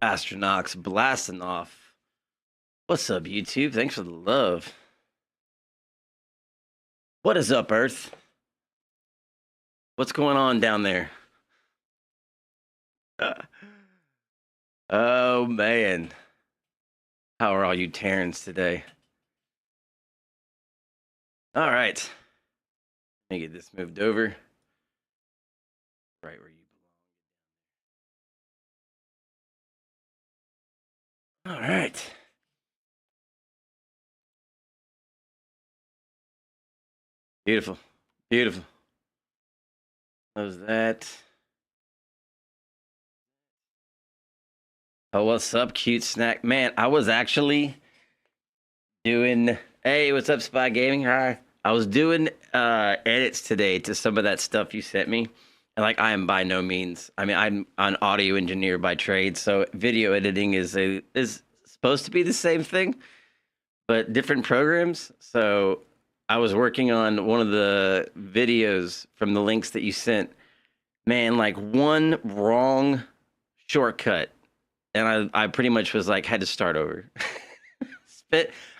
Astronauts blasting off. What's up, YouTube? Thanks for the love. What is up, Earth? What's going on down there? Oh, man. How are all you Terrans today? All right. Let me get this moved over. Right where you belong. All right. Beautiful. Beautiful. Close that. Oh, what's up, cute snack? Man, I was actually doing... Hey, what's up, Spy Gaming? Hi. I was doing edits today to some of that stuff you sent me. And like, I am by no means... I mean, I'm an audio engineer by trade, so video editing is supposed to be the same thing, but different programs. So I was working on one of the videos from the links that you sent. Man, like one wrong shortcut, and I pretty much was like, had to start over.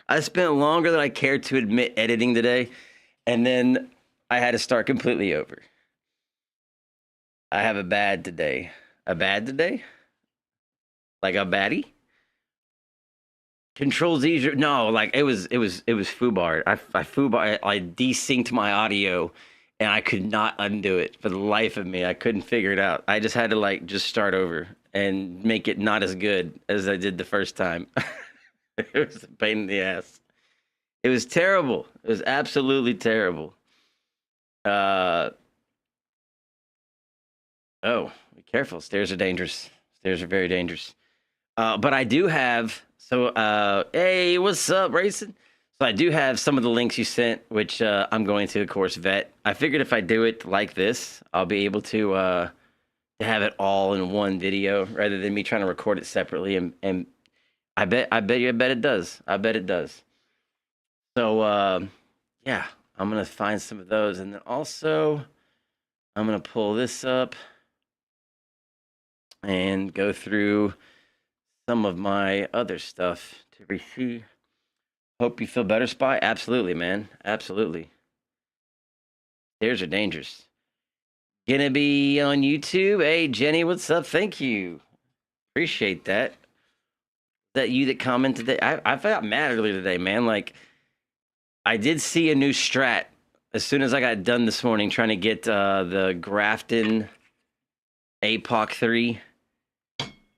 I spent longer than I cared to admit editing today, and then I had to start completely over. I have a bad today. A bad today? Like a baddie? Control Z. No, like it was foobarred. I desynced my audio, and I could not undo it for the life of me. I couldn't figure it out. I just had to like just start over and make it not as good as I did the first time. It was a pain in the ass. It was terrible. It was absolutely terrible. Oh, be careful. Stairs are dangerous. Stairs are very dangerous. But I do have... So, hey, what's up, Racing? So I do have some of the links you sent, which I'm going to, of course, vet. I figured if I do it like this, I'll be able to have it all in one video rather than me trying to record it separately. And I bet it does. I bet it does. So, yeah, I'm going to find some of those. And then also, I'm going to pull this up and go through some of my other stuff to receive. Hope you feel better, Spy. Absolutely, man. Absolutely. Stairs are dangerous. Gonna be on YouTube. Hey, Jenny, what's up? Thank you. Appreciate that. That you that commented today. I got mad earlier today, man. Like, I did see a new strat as soon as I got done this morning trying to get the Grafton APOC 3.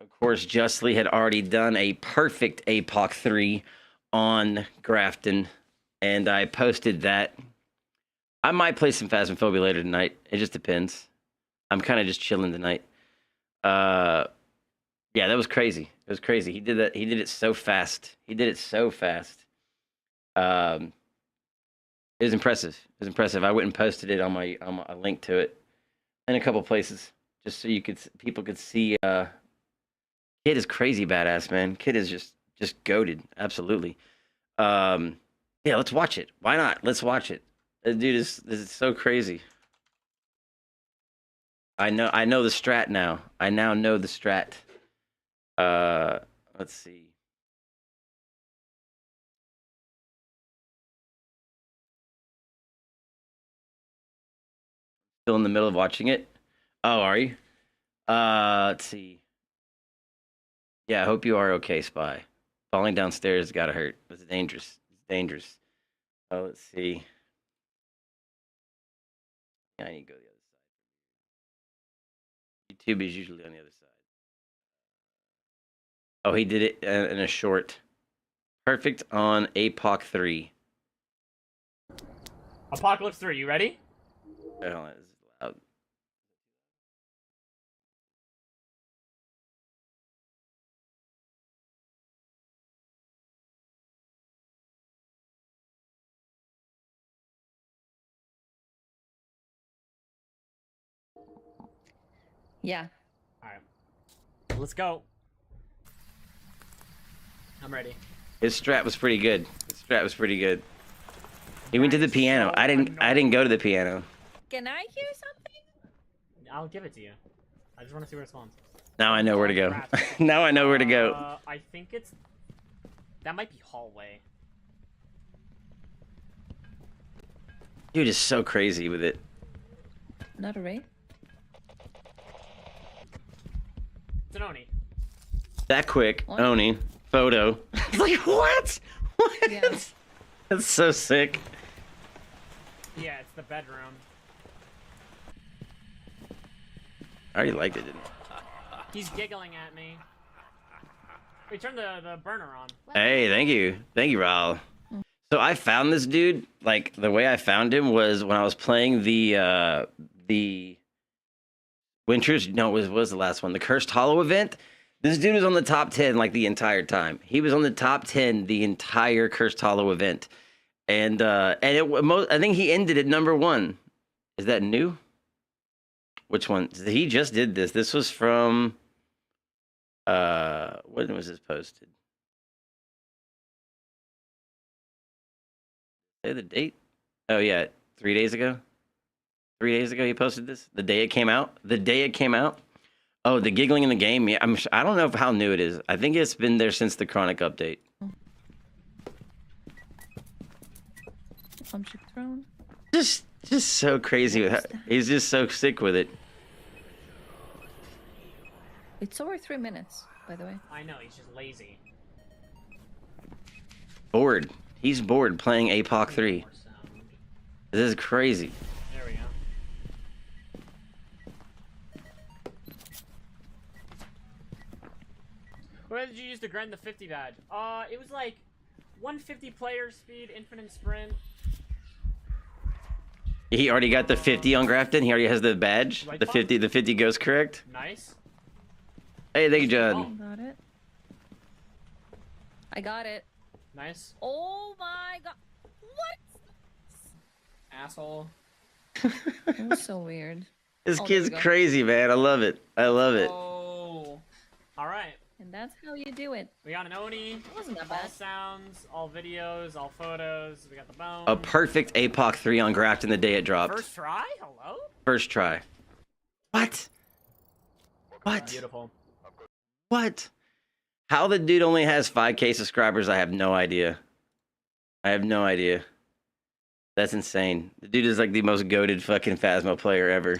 Of course, Justly had already done a perfect APOC 3 on Grafton, and I posted that. I might play some Phasmophobia later tonight. It just depends. I'm kind of just chilling tonight. Yeah, that was crazy. It was crazy. He did that. He did it so fast. It was impressive. It was impressive. I went and posted it on my a link to it in a couple places, just so people could see. Kid is crazy badass, man. Kid is just goated. Absolutely. Yeah, let's watch it. Why not? Let's watch it. This is so crazy. I know the strat now. I now know the strat. Let's see. Still in the middle of watching it? Oh, are you? Let's see. Yeah, I hope you are okay, Spy. Falling downstairs gotta hurt. It's dangerous. It's dangerous. Oh, let's see. Yeah, I need to go the other side. YouTube is usually on the other side. Oh, he did it in a short. Perfect on APOC 3. Apocalypse 3, you ready? Hold on, this is loud. Yeah. Alright. Let's go. I'm ready. His strat was pretty good. He went to the piano. So I didn't go to the piano. Can I hear something? I'll give it to you. I just want to see where it spawns. Now I know where to go. Rats. Now I know where to go. I think it's... That might be hallway. Dude is so crazy with it. Not a ray. It's an Oni. That quick, What? Oni, photo. Like, what? What? Yeah. That's so sick. Yeah, it's the bedroom. I already liked it, didn't He's giggling at me. We turned the burner on. I? Hey, thank you. Thank you, Raul. So I found this dude, like, the way I found him was when I was playing the Winters, no, it was the last one, the Cursed Hollow event. This dude was on the top 10, like, the entire time. He was on the top 10 the entire Cursed Hollow event. And I think he ended at number 1. Is that new? Which one? He just did this. This was from, when was this posted? Say the date? Oh yeah, 3 days ago. 3 days ago he posted this. The day it came out. The day it came out. Oh, the giggling in the game. Yeah, I don't know how new it is. I think it's been there since the Chronic update. Pumpship throne. Just so crazy with What's how, that? he's just so sick with it. It's over 3 minutes, by the way. I know, he's just lazy. Bored. He's bored playing APOC 3. More sound. This is crazy. There we go. What did you use to grind the 50 badge? It was like 150 player speed, infinite sprint. He already got the 50 on Grafton. He already has the badge. Right The 50. The 50 goes correct. Nice. Hey, thank you, John. Got it. I got it. Nice. Oh my god. What? Asshole. That was so weird. This Oh, there kid's we go. crazy, man. I love it. I love it. Oh. Alright. And that's how you do it. We got an Oni. It wasn't that All bad. sounds, all videos, all photos. We got the bone. A perfect APOC 3 on Grafton the day it dropped. First try? Hello? First try. What? What? Beautiful. What? How the dude only has 5K subscribers, I have no idea. I have no idea. That's insane. The dude is like the most goated fucking Phasmo player ever.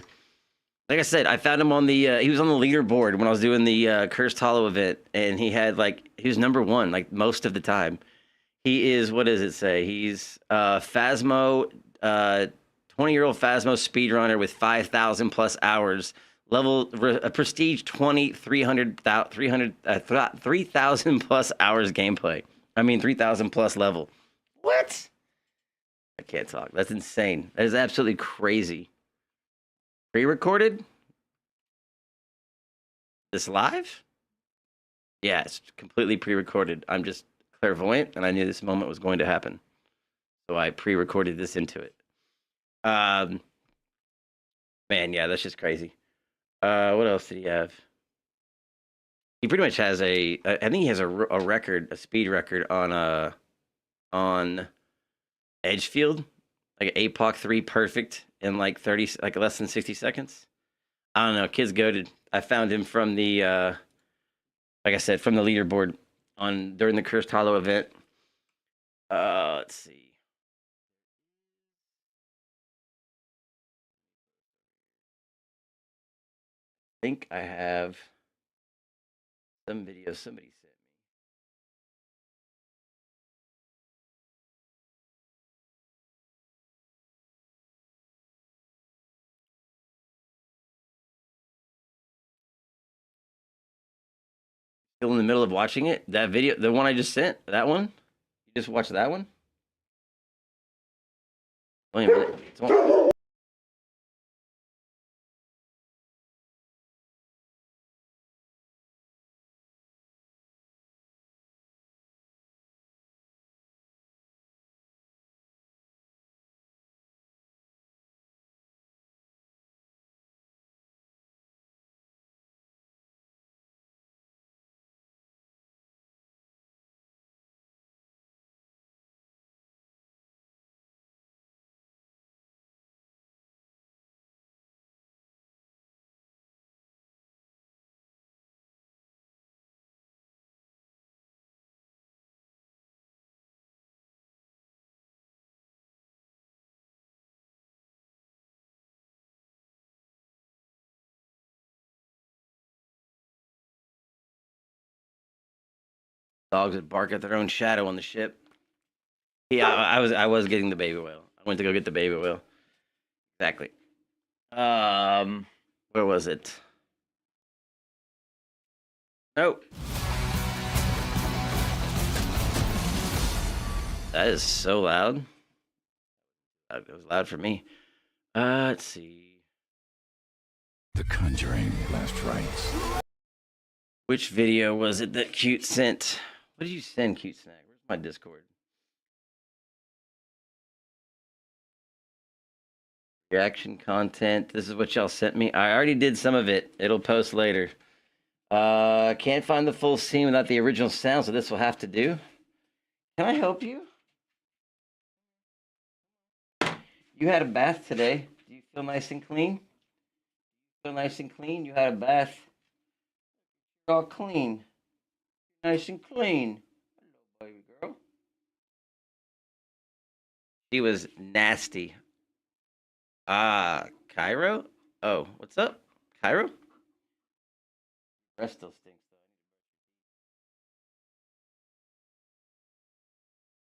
Like I said, I found him on the, he was on the leaderboard when I was doing the Cursed Hollow event, and he had like, he was number 1, like most of the time. He is, what does it say? He's Phasmo, 20-year-old Phasmo speedrunner with 5,000 plus hours. Level, prestige 20, 300,000 plus hours gameplay. I mean, 3,000 plus level. What? I can't talk. That's insane. That is absolutely crazy. Pre-recorded? This live? Yeah, it's completely pre-recorded. I'm just clairvoyant, and I knew this moment was going to happen. So I pre-recorded this into it. Man, yeah, that's just crazy. What else did he have? He pretty much has I think he has a record, a speed record on Edgefield, like an APOC 3 perfect in like 30, like less than 60 seconds. I don't know. Kid's goated. I found him from the, like I said, from the leaderboard during the Cursed Hollow event. Let's see. I think I have some video somebody sent me. Still in the middle of watching it? That video, the one I just sent, that one? You just watched that one? Wait a minute. It's on- dogs would bark at their own shadow on the ship. Yeah, I was getting the baby whale. I went to go get the baby whale. Exactly. Where was it? Nope. That is so loud. It was loud for me. Let's see. The Conjuring Last Rites. Which video was it that Cute sent? What did you send, Cute Snack? Where's my Discord? Reaction content. This is what y'all sent me. I already did some of it. It'll post later. Can't find the full scene without the original sound, so this will have to do. Can I help you? You had a bath today. Do you feel nice and clean? Feel nice and clean? You had a bath. You're all clean. Nice and clean. Hello, baby girl. She was nasty. Cairo? Oh, what's up? Cairo? Breast still stinks,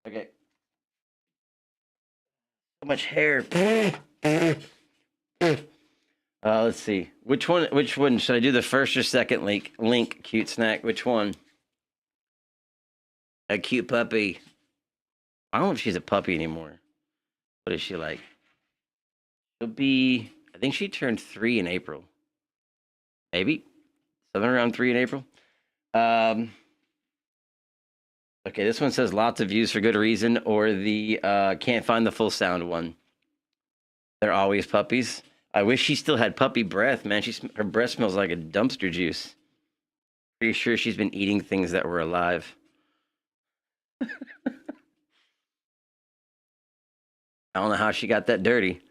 though. Okay. So much hair. Let's see. Which one should I do, the first or second link, Cute Snack? Which one? A cute puppy. I don't know if she's a puppy anymore. What is she like? She'll be, I think she turned 3 in April. Maybe. Somewhere around 3 in April. Okay, this one says lots of views for good reason, or the can't find the full sound one. They're always puppies. I wish she still had puppy breath, man. Her breath smells like a dumpster juice. Pretty sure she's been eating things that were alive. I don't know how she got that dirty.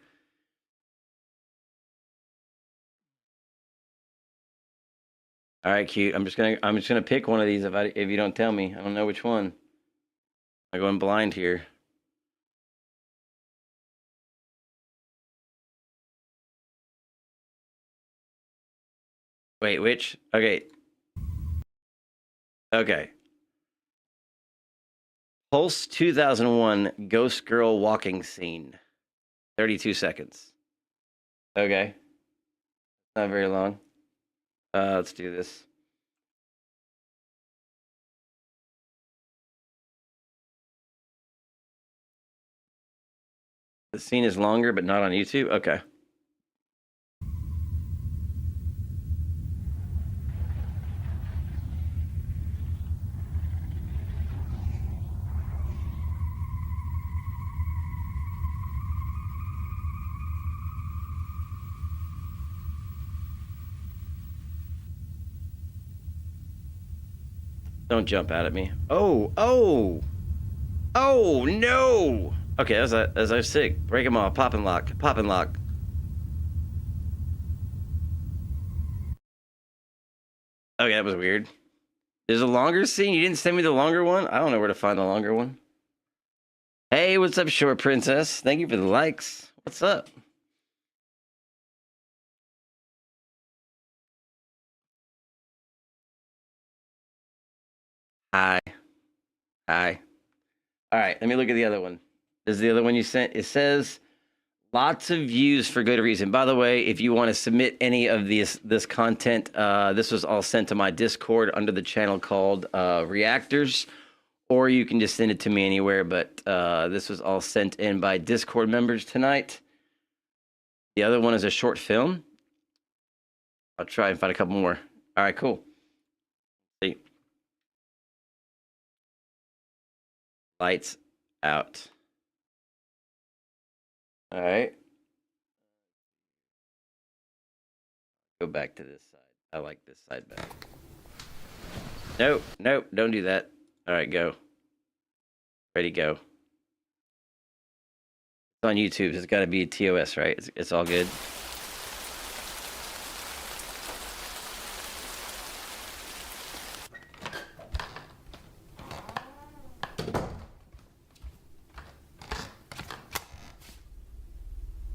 All right, Cute. I'm just gonna pick one of these if you don't tell me. I don't know which one. I'm going blind here. Wait, which? Okay. Okay. Pulse 2001 Ghost Girl walking scene. 32 seconds. Okay. Not very long. Let's do this. The scene is longer, but not on YouTube? Okay. Don't jump out at me. Oh, no. Okay, as I was sick. Break them off. Pop and lock. Pop and lock. Okay, that was weird. There's a longer scene? You didn't send me the longer one? I don't know where to find the longer one. Hey, what's up, Short Princess? Thank you for the likes. What's up? Hi. All right, let me look at the other one. This is the other one you sent. It says lots of views for good reason. By the way, if you want to submit any of this content, this was all sent to my Discord under the channel called Reactors, or you can just send it to me anywhere. But this was all sent in by Discord members tonight. The other one is a short film. I'll try and find a couple more. All right, cool. See. Lights out. All right. Go back to this side. I like this side better. Nope, don't do that. All right, go. Ready, go. It's on YouTube. It's got to be a TOS, right? It's all good.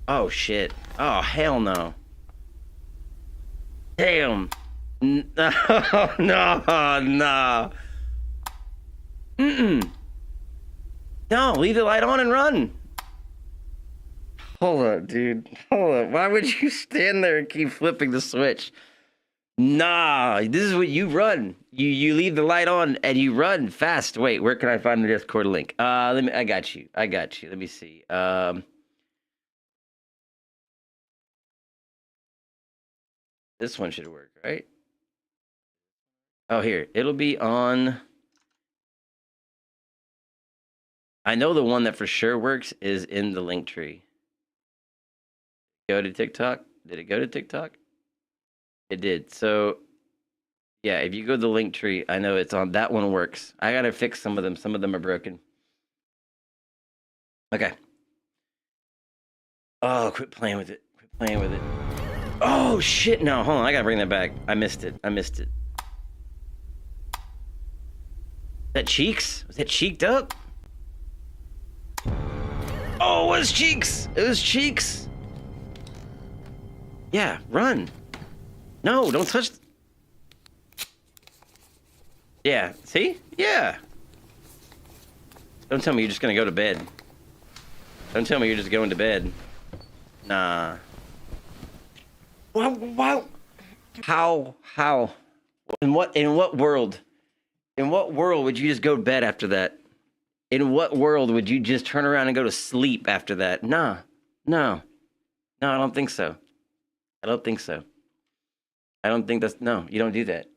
Oh, shit. Oh, hell no. Damn. No, no, no. Mm-mm. No, leave the light on and run. Hold up, dude. Hold up. Why would you stand there and keep flipping the switch? Nah, this is what you run. You leave the light on and you run fast. Wait, where can I find the Discord link? I got you. Let me see. This one should work, right? Oh, here. It'll be on. I know the one that for sure works is in the link tree. Go to TikTok. Did it go to TikTok? It did. So, yeah, if you go to the link tree, I know it's on. That one works. I gotta fix some of them. Some of them are broken. Okay. Oh, quit playing with it. Quit playing with it. Oh, shit. No, hold on. I gotta bring that back. I missed it. That Cheeks? Was that cheeked up? Oh, it was Cheeks. It was Cheeks. Yeah, run. No, don't touch. Yeah, see? Yeah. Don't tell me you're just gonna go to bed. Don't tell me you're just going to bed. Nah. Wow. How? In what world? In what world would you just go to bed after that? In what world would you just turn around and go to sleep after that? Nah. No, I don't think so. I don't think that's, no, you don't do that.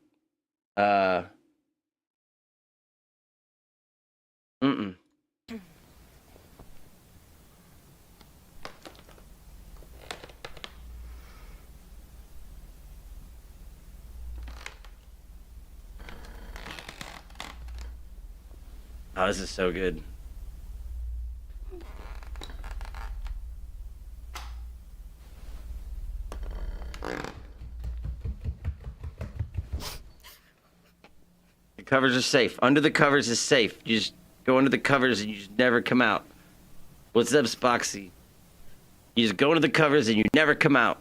Mm-mm. Oh, this is so good. The covers are safe. Under the covers is safe. You just go under the covers and you just never come out. What's up, Spoxy? You just go under the covers and you never come out.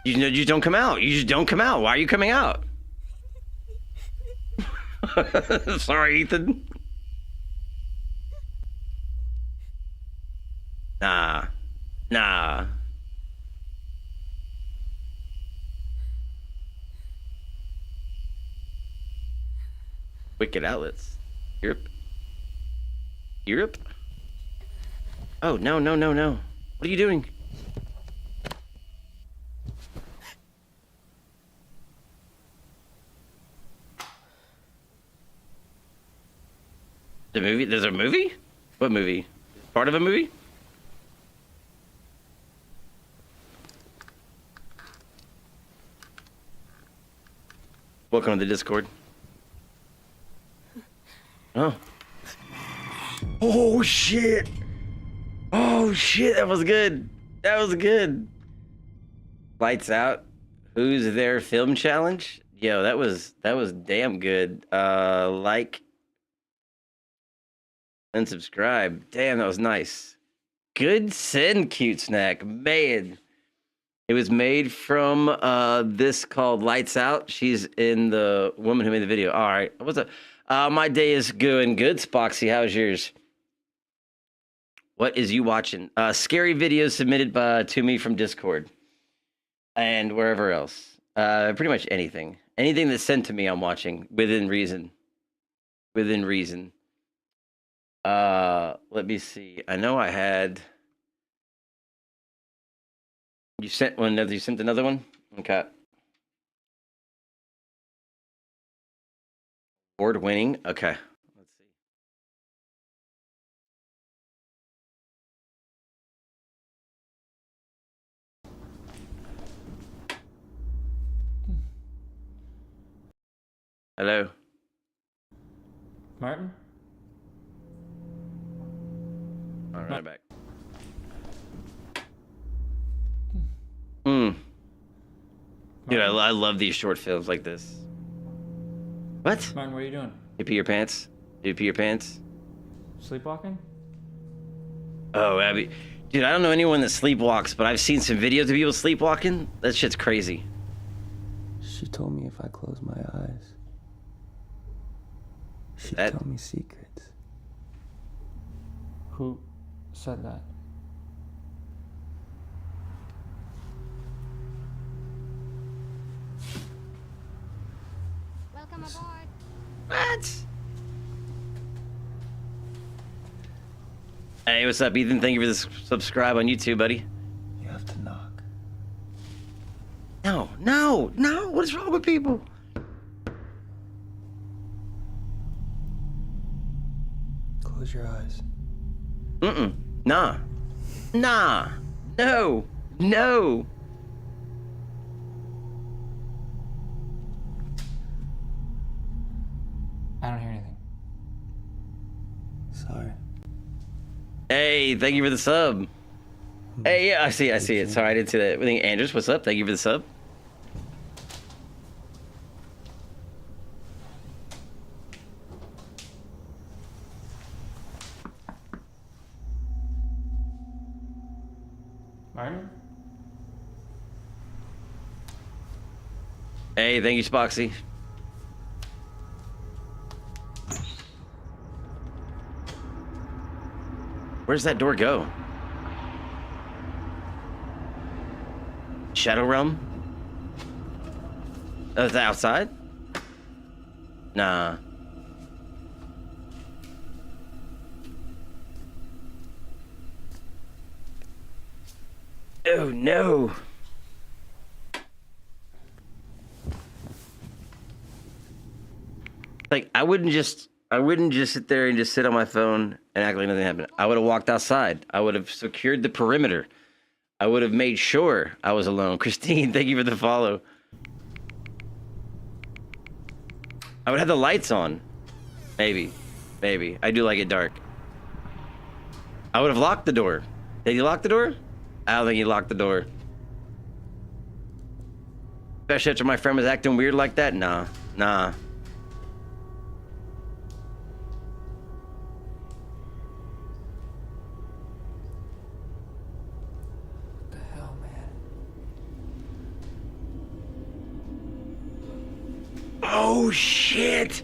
You just don't come out. You just don't come out. Why are you coming out? Sorry, Ethan. Nah. Wicked outlets. Europe? Oh, no. What are you doing? The movie? There's a movie? What movie? Part of a movie? Welcome to the Discord. Oh. Oh, shit. That was good. Lights Out. Who's There film challenge? Yo, that was damn good. Like and subscribe. Damn, that was nice. Good send, cute snack. Man. It was made from this called Lights Out. She's in the woman who made the video. All right. What's up? My day is going good, Spoxy. How's yours? What is you watching? Scary videos submitted to me from Discord and wherever else. Pretty much anything. Anything that's sent to me, I'm watching within reason. Let me see. I know I had. You sent one. You sent another one. Okay. Award-winning. Okay. Let's see. Hello. Martin? All right, back. Dude, I love these short films like this. What? Martin, what are you doing? You pee your pants? Do you pee your pants? Sleepwalking? Oh, Abby. Dude, I don't know anyone that sleepwalks, but I've seen some videos of people sleepwalking. That shit's crazy. She told me if I close my eyes, she'd That- tell me secrets. Who said that? Welcome aboard. What? Hey, what's up, Ethan? Thank you for the subscribe on YouTube, buddy. You have to knock. No, no, no. What is wrong with people? Close your eyes. Mm-mm. Nah. Nah. No. No. I don't hear anything. Sorry. Hey, thank you for the sub. Hey, yeah, I see it. Sorry, I didn't see that. I think Andrews, what's up? Thank you for the sub. Martin? Hey, thank you, Spoxy. Where's that door go? Shadow Realm? Oh, is that outside? Nah. Oh no. Like I wouldn't just sit there and just sit on my phone and act like nothing happened. I would have walked outside. I would have secured the perimeter. I would have made sure I was alone. Christine, thank you for the follow. I would have the lights on. Maybe. Maybe. I do like it dark. I would have locked the door. Did he lock the door? I don't think he locked the door. Especially after my friend was acting weird like that? Nah. Nah. What the hell, man? Oh, shit!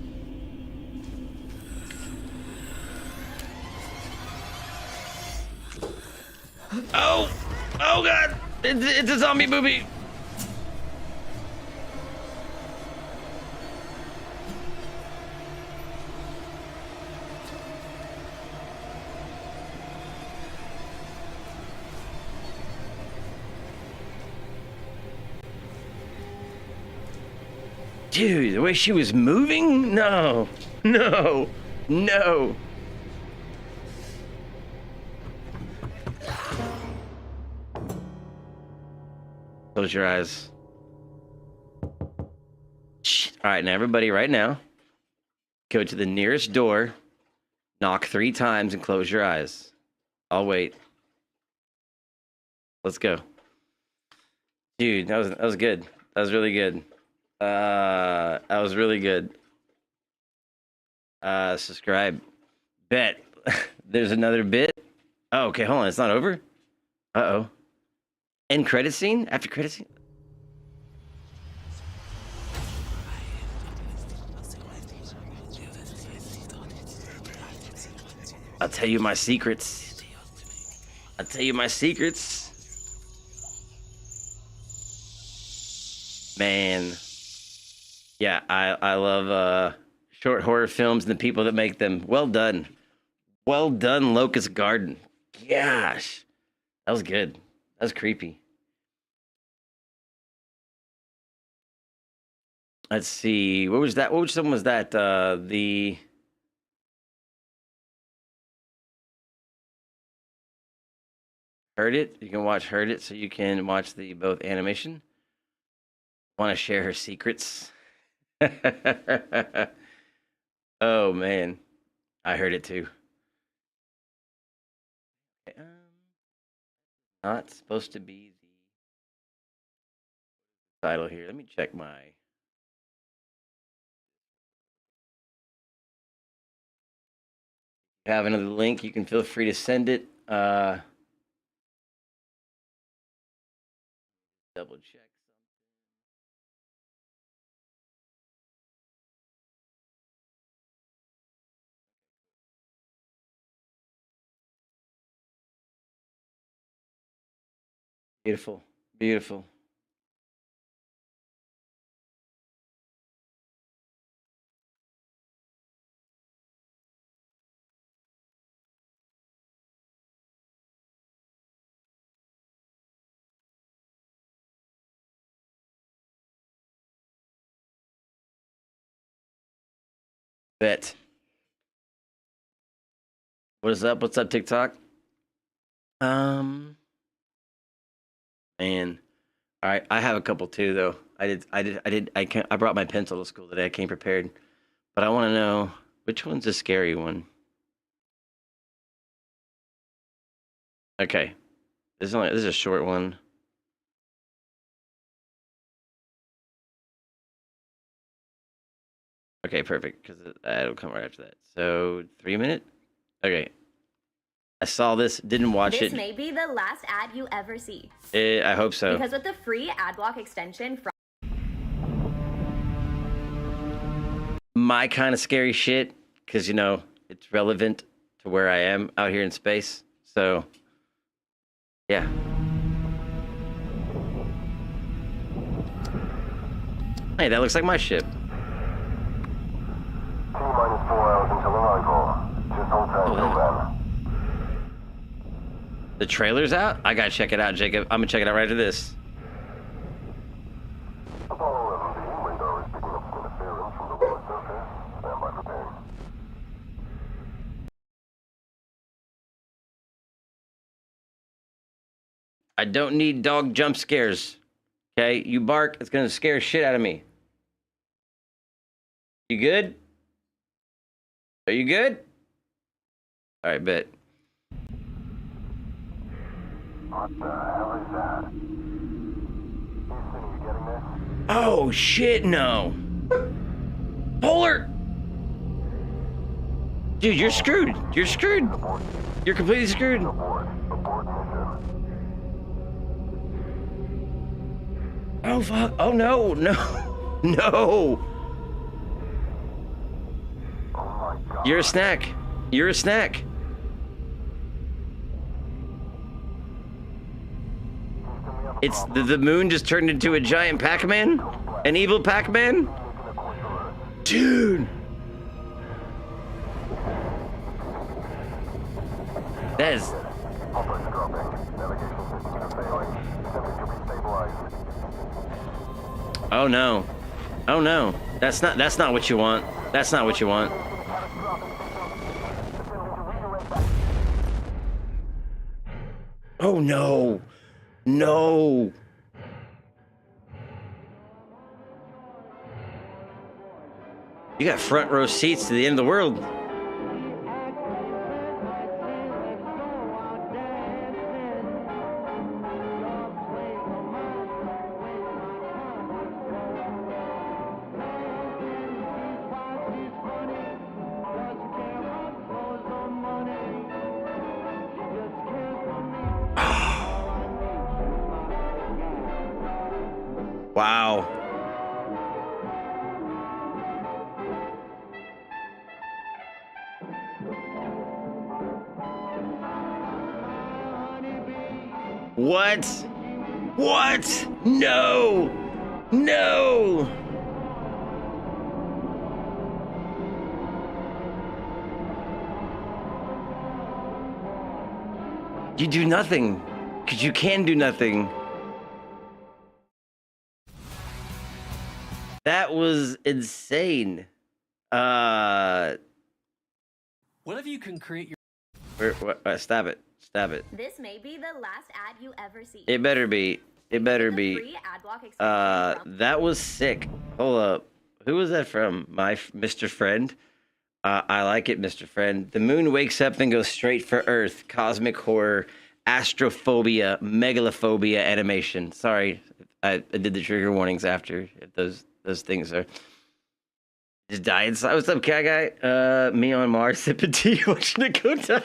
Oh! Oh, God! It's a zombie movie! Dude, the way she was moving? No. No. No. Close your eyes. Shit. All right, now everybody right now, go to the nearest door, knock 3 times, and close your eyes. I'll wait. Let's go. Dude, that was good. That was really good. That was really good. Subscribe. Bet. There's another bit. Oh, okay, hold on. It's not over? Uh-oh. End credit scene? After credit scene? I'll tell you my secrets. I'll tell you my secrets. Man. Yeah, I love short horror films and the people that make them. Well done. Well done, Locust Garden. Gosh. That was good. That was creepy. Let's see. What was that? Which one was that? The Heard It. You can watch Heard It, so you can watch the both animation. Want to share her secrets? Oh man, I heard it too. Not supposed to be the title here. Let me check my. If you have another link, you can feel free to send it. Double check. Beautiful. Beautiful. Bet. What is up? What's up, TikTok? Man. All right, I have a couple too, though. I brought my pencil to school today. I came prepared, but I want to know which one's a scary one. Okay, this is a short one. Okay, perfect, because it'll come right after that. So 3 minute. Okay, I saw this, didn't watch This it. may be the last ad you ever see. I hope so. Because with the free ad block extension from My kind of scary shit, because, you know, it's relevant to where I am out here in space. So, yeah. Hey, that looks like my ship. T-minus 4 hours until arrival. Just hold tight till then. The trailer's out? I gotta check it out, Jacob. I'm gonna check it out right after this. Apollo 11B, radar is picking up some interference from the lower surface. Stand by for ping. I don't need dog jump scares. Okay? You bark, it's gonna scare shit out of me. You good? Are you good? Alright, bet. What the hell is that? Houston, are you getting this? Oh shit, no. Polar! Dude, you're screwed. You're screwed. You're completely screwed. Abort. Abort mission. Oh fuck. Oh no, no. No. Oh my god. You're a snack. You're a snack. It's the moon just turned into a giant Pac-Man? An evil Pac-Man? Dude. That is. Pumper's dropping. Navigation systems are failing. Temperature restabilized. Oh no. Oh no. That's not what you want. That's not what you want. Oh no. No. You got front row seats to the end of the world. Wow. What? What? No! No! You do nothing, because you can do nothing. That was insane. What if you can create your... Stab it. Stab it. This may be the last ad you ever see. It better be. It better With the be. free ad block extension from That was sick. Hold up. Who was that from? Mr. Friend? I like it, Mr. Friend. The moon wakes up and goes straight for Earth. Cosmic horror, astrophobia, megalophobia animation. Sorry, I did the trigger warnings after. Those things are just dying. What's up, cat guy? Me on Mars sipping tea, watching it go down.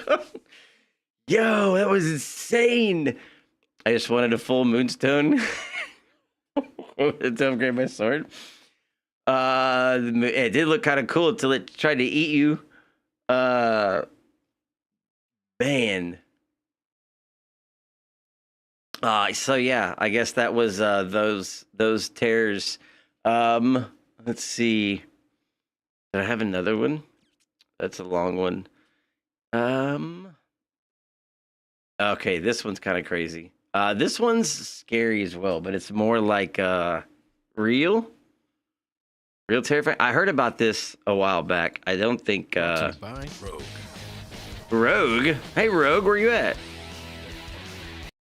Yo, that was insane. I just wanted a full moonstone to upgrade my sword. It did look kind of cool until it tried to eat you. Man. So yeah, I guess that was those tears. Let's see. Did I have another one? That's a long one. Okay, this one's kind of crazy. This one's scary as well, but it's more like real terrifying. I heard about this a while back. I don't think Brought to you by Rogue. Rogue. Hey Rogue, where you at?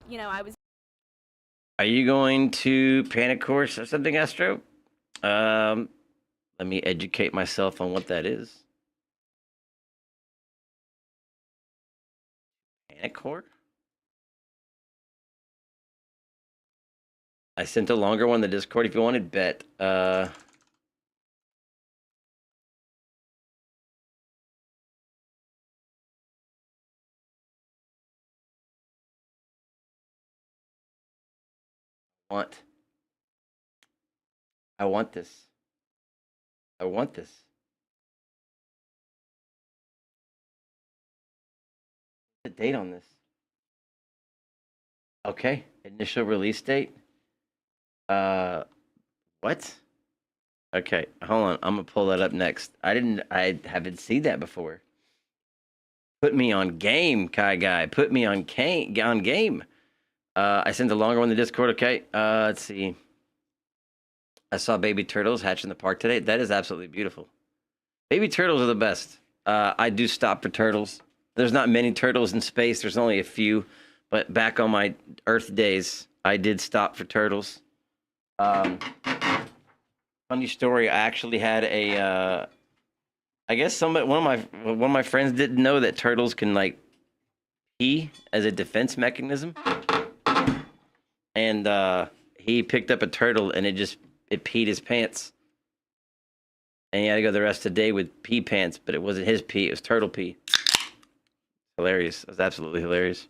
You know, I was Are you going to Panic Course or something, Astro? Let me educate myself on what that is. Panic Course? I sent a longer one in the Discord if you wanted. Bet. I want this. I want this. What's the date on this? Okay. Initial release date. What? Okay, hold on. I'm gonna pull that up next. I haven't seen that before. Put me on game, Kai Guy. Put me on game. I sent a longer one in the Discord. Okay. Let's see. I saw baby turtles hatch in the park today. That is absolutely beautiful. Baby turtles are the best. I do stop for turtles. There's not many turtles in space. There's only a few. But back on my Earth days, I did stop for turtles. Funny story. I actually had a. I guess one of my friends didn't know that turtles can like pee as a defense mechanism, and he picked up a turtle and it peed his pants, and he had to go the rest of the day with pee pants. But it wasn't his pee; it was turtle pee. Hilarious! It was absolutely hilarious.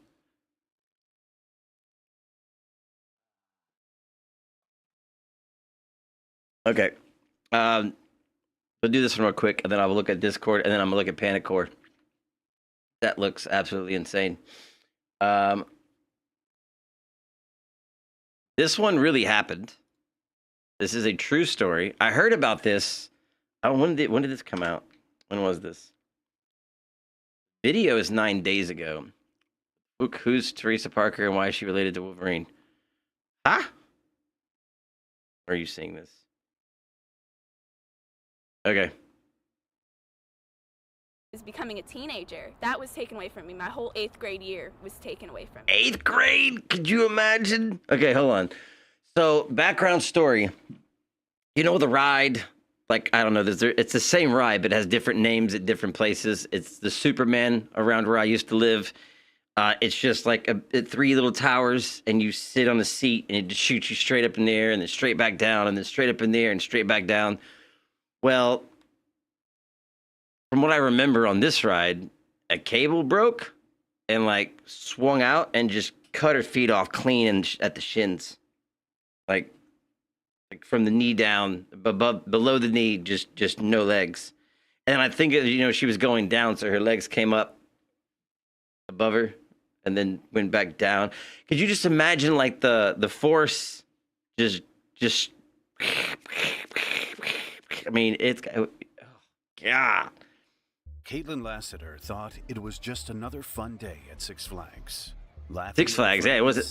Okay. We'll do this one real quick, and then I will look at Discord, and then I'm gonna look at Panic Core. That looks absolutely insane. This one really happened. This is a true story. I heard about this. When did this come out? When was this? Video is 9 days ago. Who's Teresa Parker and why is she related to Wolverine? Huh? Where are you seeing this? Okay. Is becoming a teenager. That was taken away from me. My whole 8th grade year was taken away from me. 8th grade? Could you imagine? Okay, hold on. So, background story. You know the ride? Like, I don't know. It's the same ride, but it has different names at different places. It's the Superman around where I used to live. It's just like 3 little towers, and you sit on the seat, and it just shoots you straight up in the air, and then straight back down, and then straight up in the air, and straight back down. Well, from what I remember on this ride, a cable broke and like swung out and just cut her feet off clean and at the shins, like from the knee down, below the knee, just no legs. And I think she was going down, so her legs came up above her and then went back down. Could you just imagine like the force just I mean, it's God. Caitlin Lassiter thought it was just another fun day at Six Flags. Six Flags, yeah, it was at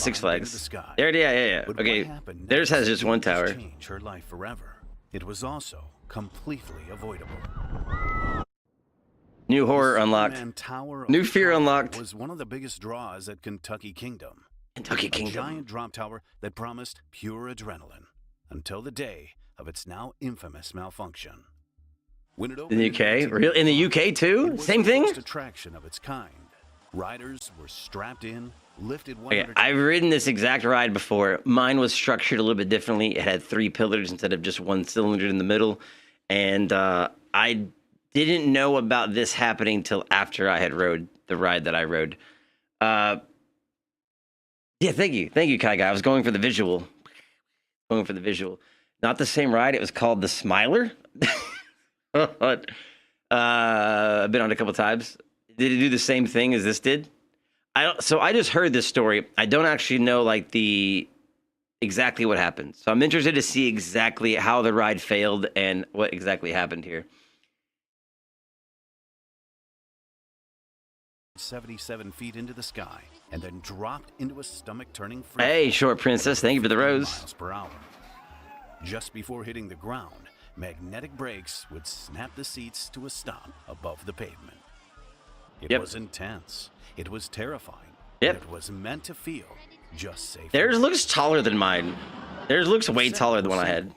Six Flags. There, yeah. Okay, theirs has just one tower. Change her life forever. It was also completely avoidable. New horror unlocked. New fear unlocked. Was one of the biggest draws at Kentucky Kingdom. Kentucky Kingdom. A giant drop tower that promised pure adrenaline until the day of its now infamous malfunction. When it opened in the UK? Real in the UK too? Same thing? First attraction of its kind. Riders were strapped in, lifted one. Okay, I've ridden this exact ride before. Mine was structured a little bit differently. It had 3 pillars instead of just one cylinder in the middle. And I didn't know about this happening till after I had rode the ride that I rode. Yeah, thank you, Kai Guy. I was going for the visual. Not the same ride. It was called the Smiler. I've been on it a couple times. Did it do the same thing as this did? So I just heard this story. I don't actually know like the exactly what happened. So I'm interested to see exactly how the ride failed and what exactly happened here. 77 feet into the sky and then dropped into a stomach-turning Hey, short princess, thank you for the rose. miles per hour. Just before hitting the ground, magnetic brakes would snap the seats to a stop above the pavement. It was intense. It was terrifying. Yep. It was meant to feel just safe. Theirs looks taller than mine. Theirs looks way taller than what I had.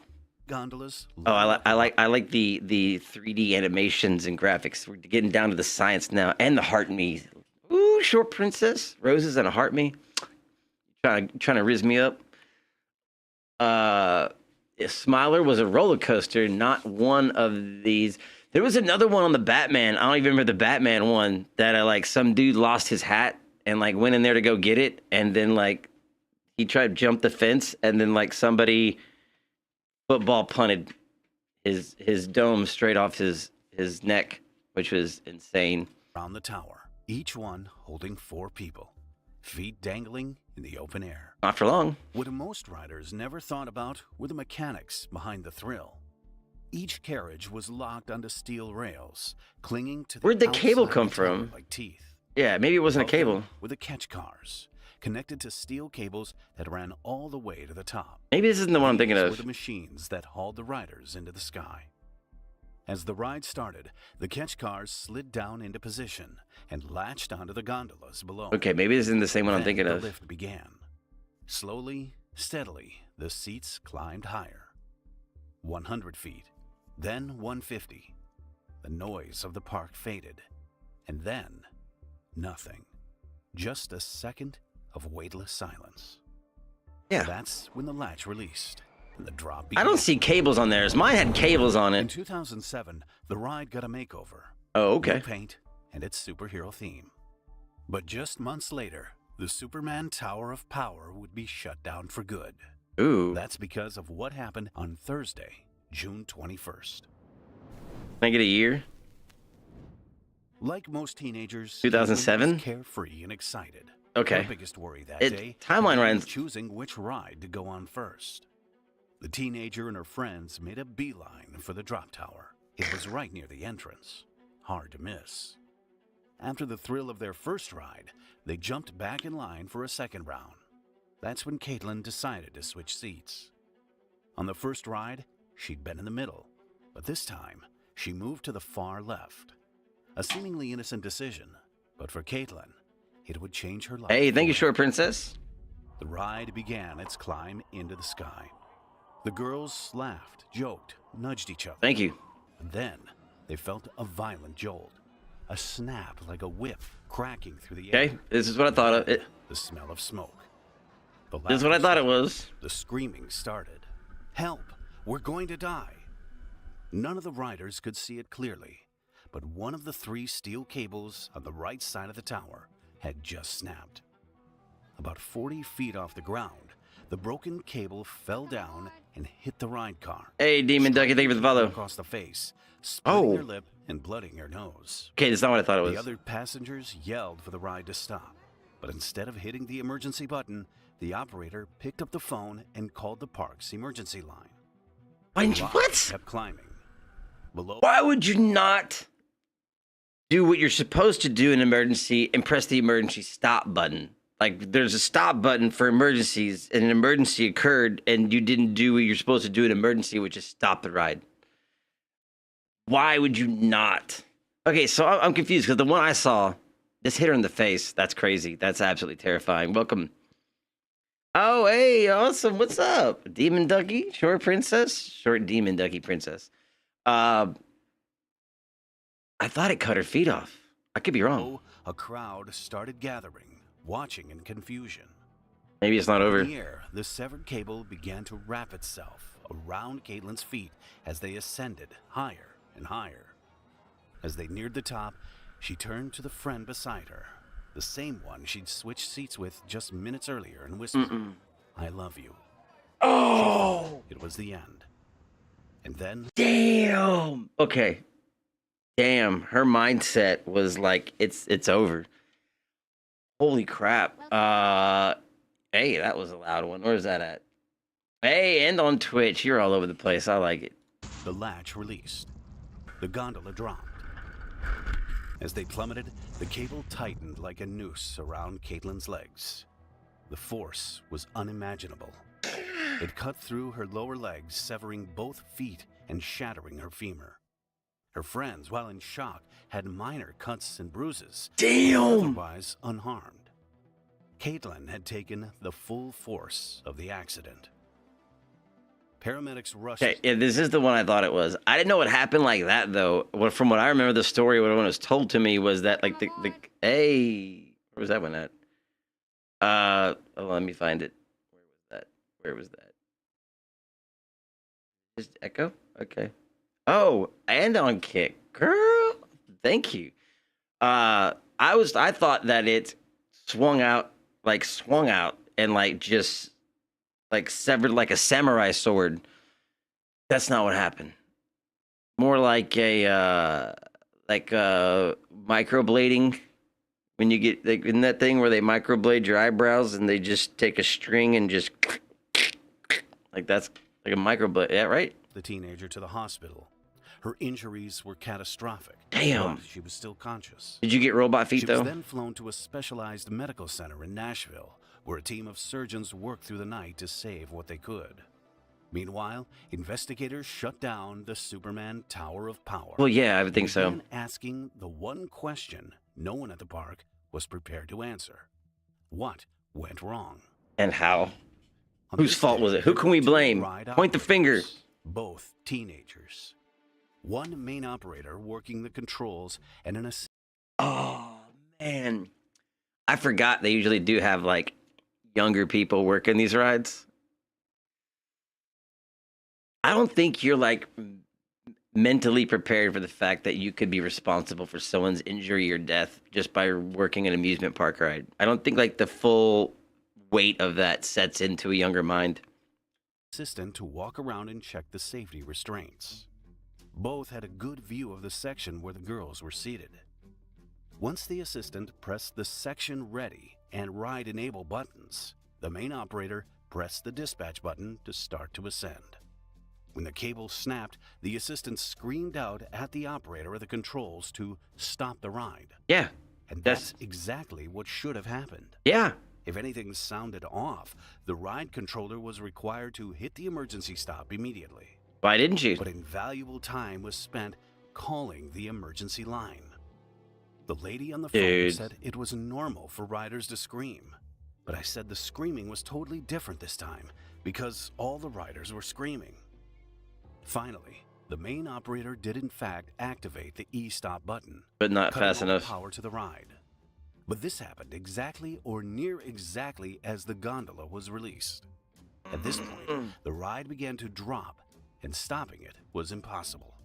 Gondolas. Oh, I like the 3D animations and graphics. We're getting down to the science now, and the heart me. Ooh, short princess, roses and a heart me. Trying to riz me up. Smiler was a roller coaster, not one of these. There was another one on the Batman. I don't even remember the Batman one that like some dude lost his hat and like went in there to go get it, and then like he tried to jump the fence, and then like somebody football punted his dome straight off his neck, which was insane. Around the tower, each one holding 4 people, feet dangling in the open air. Not for long. What most riders never thought about were the mechanics behind the thrill. Each carriage was locked onto steel rails, clinging to the Where'd the cable outside come of the tower from? like teeth. Yeah, maybe it wasn't a Above them cable. were the catch cars, connected to steel cables that ran all the way to the top. Maybe this isn't the one I'm thinking These of. were the machines that hauled the riders into the sky. As the ride started, the catch cars slid down into position and latched onto the gondolas below. Okay, maybe this isn't the same one I'm Then thinking the of. lift began. Slowly, steadily, the seats climbed higher. 100 feet, then 150. The noise of the park faded, and then nothing. Just a second of weightless silence. Yeah. That's when the latch released and the drop I began. don't see cables on theirs. Mine had cables on In it. 2007, the ride got a makeover. Oh, okay. New paint and its superhero theme. But just months later, the Superman Tower of Power would be shut down for good. Ooh. That's because of what happened on Thursday, June 21st. Can I get a year? Like most teenagers, 2007? Caitlin was carefree and excited. Okay. Her biggest worry that It- day timeline was runs- choosing which ride to go on first. The teenager and her friends made a beeline for the drop tower. It was right near the entrance. Hard to miss. After the thrill of their first ride, they jumped back in line for a second round. That's when Caitlin decided to switch seats. On the first ride, she'd been in the middle, but this time, she moved to the far left. A seemingly innocent decision, but for Caitlin, it would change her life. Hey, thank you, forever. short princess. The ride began its climb into the sky. The girls laughed, joked, nudged each other. Thank you. And then they felt a violent jolt. A snap like a whip cracking through the air. Okay, this is what I thought of it. The smell of smoke. The This is what I thought it was. The screaming started. Help! We're going to die! None of the riders could see it clearly, but one of the 3 steel cables on the right side of the tower had just snapped. About 40 feet off the ground, the broken cable fell down and hit the ride car. Hey, Demon Ducky, thank you for the follow. Across the face, splitting Oh. her lip and blooding her nose. Okay, that's not what I thought it The was. other passengers yelled for the ride to stop, but instead of hitting the emergency button, the operator picked up the phone and called the park's emergency line. Why The didn't you, line what? kept climbing. Below, Why would you not do what you're supposed to do in an emergency and press the emergency stop button? Like, there's a stop button for emergencies, and an emergency occurred, and you didn't do what you're supposed to do in an emergency, which is stop the ride. Why would you not? Okay, so I'm confused, because the one I saw, just hit her in the face. That's crazy. That's absolutely terrifying. Welcome. Oh, hey, awesome. What's up? Demon Ducky? Short princess? Short demon ducky princess. I thought it cut her feet off. I could be wrong. a crowd started gathering, watching in confusion. Maybe it's not over. In the air, the severed cable began to wrap itself around Caitlin's feet as they ascended higher and higher. As they neared the top, she turned to the friend beside her, the same one she'd switched seats with just minutes earlier, and whispered, "I love you." Oh! It was the end. And then, Damn! Okay. Damn, her mindset was like, it's over. Holy crap. Hey, that was a loud one. Where's that at? Hey, and on Twitch. You're all over the place. I like it. The latch released. The gondola dropped. As they plummeted, the cable tightened like a noose around Caitlin's legs. The force was unimaginable. It cut through her lower legs, severing both feet and shattering her femur. Her friends, while in shock, had minor cuts and bruises. Damn! Otherwise unharmed. Caitlin had taken the full force of the accident. Paramedics rushed. Okay, yeah, this is the one I thought it was. I didn't know what happened like that though. From what I remember, the story when it was told to me was that like the hey, where was that one at? Let me find it. Where was that? Just Echo? Okay. Oh, and on Kick, girl. Thank you. I thought that it swung out and like just like severed like a samurai sword. That's not what happened. More like a microblading. When you get like in that thing where they microblade your eyebrows and they just take a string and just like that's like a microblade. Yeah, right? The teenager to the hospital. Her injuries were catastrophic. Damn. But she was still conscious. Did you get robot feet She though? was then flown to a specialized medical center in Nashville, where a team of surgeons worked through the night to save what they could. Meanwhile, investigators shut down the Superman Tower of Power. Well, yeah, I would think so. Began asking the one question no one at the park was prepared to answer. What went wrong? And how? On Whose this fault day, was it? Who there can were we two blame? ride Point the finger. operators, both teenagers. One main operator working the controls and an assistant. Oh man, I forgot they usually do have like younger people working these rides. I don't think you're like mentally prepared for the fact that you could be responsible for someone's injury or death just by working an amusement park ride. I don't think like the full weight of that sets into a younger mind. To walk around and check the safety restraints. Both had a good view of the section where the girls were seated. Once the assistant pressed the section ready and ride enable buttons, the main operator pressed the dispatch button to start to ascend. When the cable snapped, the assistant screamed out at the operator of the controls to stop the ride. Yeah. And that's exactly what should have happened. Yeah. If anything sounded off, the ride controller was required to hit the emergency stop immediately. Why didn't you? But invaluable time was spent calling the emergency line. The lady on the phone said it was normal for riders to scream. But I said the screaming was totally different this time because all the riders were screaming. Finally, the main operator did in fact activate the e-stop button. But not fast cutting all enough. power to the ride. But this happened exactly or near exactly as the gondola was released. At this point, the ride began to drop, and stopping it was impossible.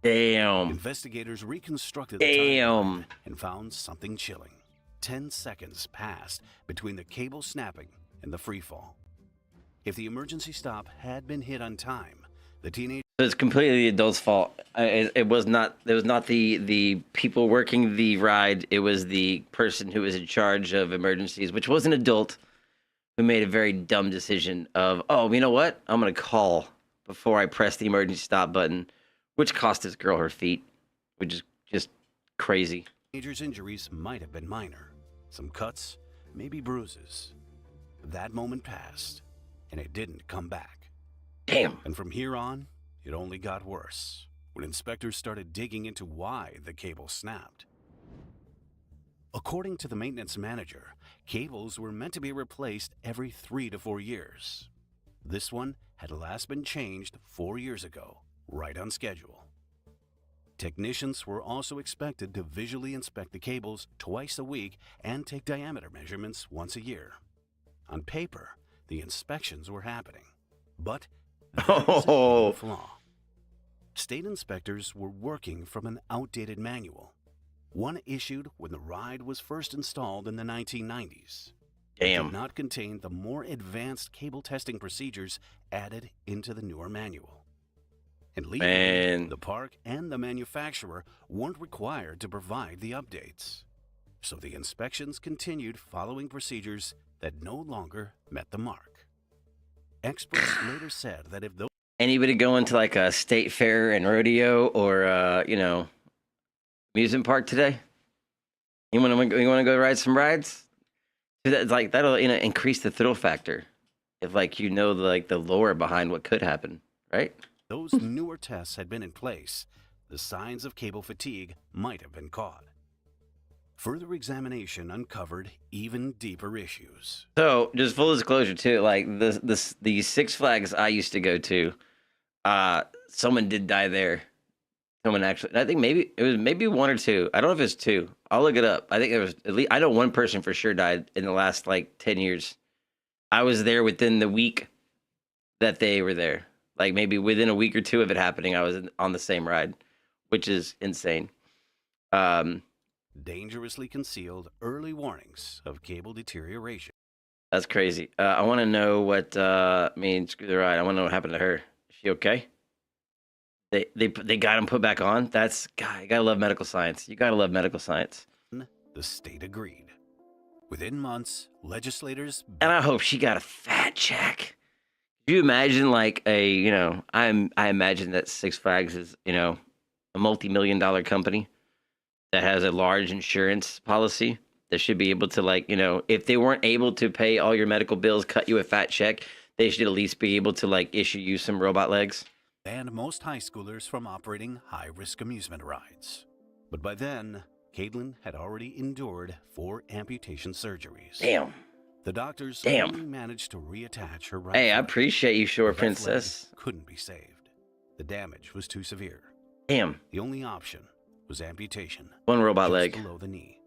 Damn. Investigators reconstructed the timeline and found something chilling. 10 seconds passed between the cable snapping and the freefall. If the emergency stop had been hit on time, the teenage... It's completely the adult's fault. It was not the people working the ride. It was the person who was in charge of emergencies, which was an adult who made a very dumb decision of, oh, you know what? I'm going to call before I press the emergency stop button, which cost this girl her feet, which is just crazy. Teenager's injuries might have been minor. Some cuts, maybe bruises. That moment passed, and it didn't come back. Damn. And from here on, it only got worse when inspectors started digging into why the cable snapped. According to the maintenance manager, cables were meant to be replaced every 3 to 4 years. This one had last been changed 4 years ago, right on schedule. Technicians were also expected to visually inspect the cables twice a week and take diameter measurements once a year. On paper, the inspections were happening, but there was a flaw. State inspectors were working from an outdated manual, one issued when the ride was first installed in the 1990s. It did not contain the more advanced cable testing procedures added into the newer manual. And legally, the park and the manufacturer weren't required to provide the updates. so the inspections continued following procedures that no longer met the mark. Experts later said that if those Anybody going to like a state fair and rodeo or amusement park today? You want to go ride some rides? That's like that'll increase the thrill factor if like the lore behind what could happen, right? those newer tests had been in place, the signs of cable fatigue might have been caught. Further examination uncovered even deeper issues. So, just full disclosure too, like the Six Flags I used to go to, someone did die there. Someone actually, I think it was maybe one or two. I don't know if it's two. I'll look it up. I think there was at least, I know one person for sure died in the last like 10 years. I was there within the week that they were there. Like maybe within a week or two of it happening, I was on the same ride, which is insane. Dangerously concealed early warnings of cable deterioration. That's crazy. I want to know what, screw the ride. I want to know what happened to her. Is she okay? They got him put back on. God, you gotta love medical science. You gotta love medical science. The state agreed. Within months, legislators... And I hope she got a fat check. Do you imagine like I imagine that Six Flags is, a multi-million-dollar company that has a large insurance policy that should be able to if they weren't able to pay all your medical bills, cut you a fat check, they should at least be able to issue you some robot legs. Banned most high schoolers from operating high-risk amusement rides. But by then, Caitlin had already endured 4 amputation surgeries. Damn. The doctors only managed to reattach her right Hey, I foot. appreciate you, Shore Her left leg Princess. couldn't be saved. The damage was too severe. Damn. The only option was amputation. One robot just leg. below the knee.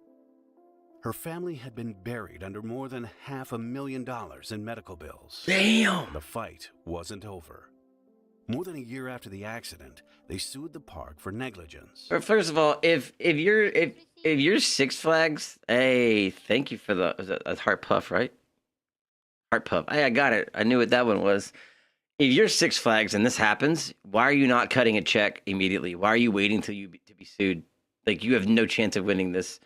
Her family had been buried under more than $500,000 in medical bills. Damn. The fight wasn't over. More than a year after the accident, they sued the park for negligence. First of all, if you're Six Flags, hey, thank you for that's Heart Puff, right? Heart Puff. Hey, I got it. I knew what that one was. If you're Six Flags and this happens, why are you not cutting a check immediately? Why are you waiting till to be sued? Like, you have no chance of winning this.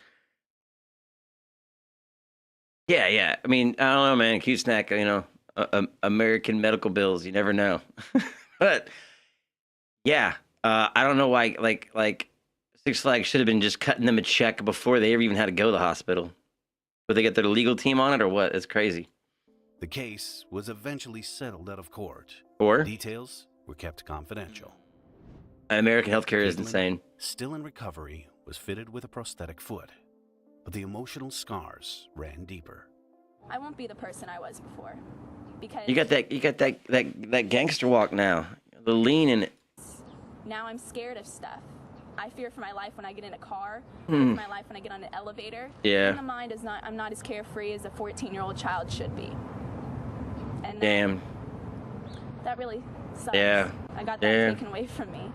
Yeah. I mean, I don't know, man. Cute snack, American medical bills. You never know. But yeah, I don't know why. Like Six Flags should have been just cutting them a check before they ever even had to go to the hospital. Would they get their legal team on it or what? It's crazy. The case was eventually settled out of court. Or Details were kept confidential. American healthcare is Caitlin, insane. still in recovery, was fitted with a prosthetic foot, but the emotional scars ran deeper. I won't be the person I was before, because You got that gangster walk now. The lean in it. now I'm scared of stuff. I fear for my life when I get in a car, fear for my life when I get on an elevator. Yeah. In the mind I'm not as carefree as a 14-year-old child should be. And Damn. that really sucks. Yeah. I got that taken away from me.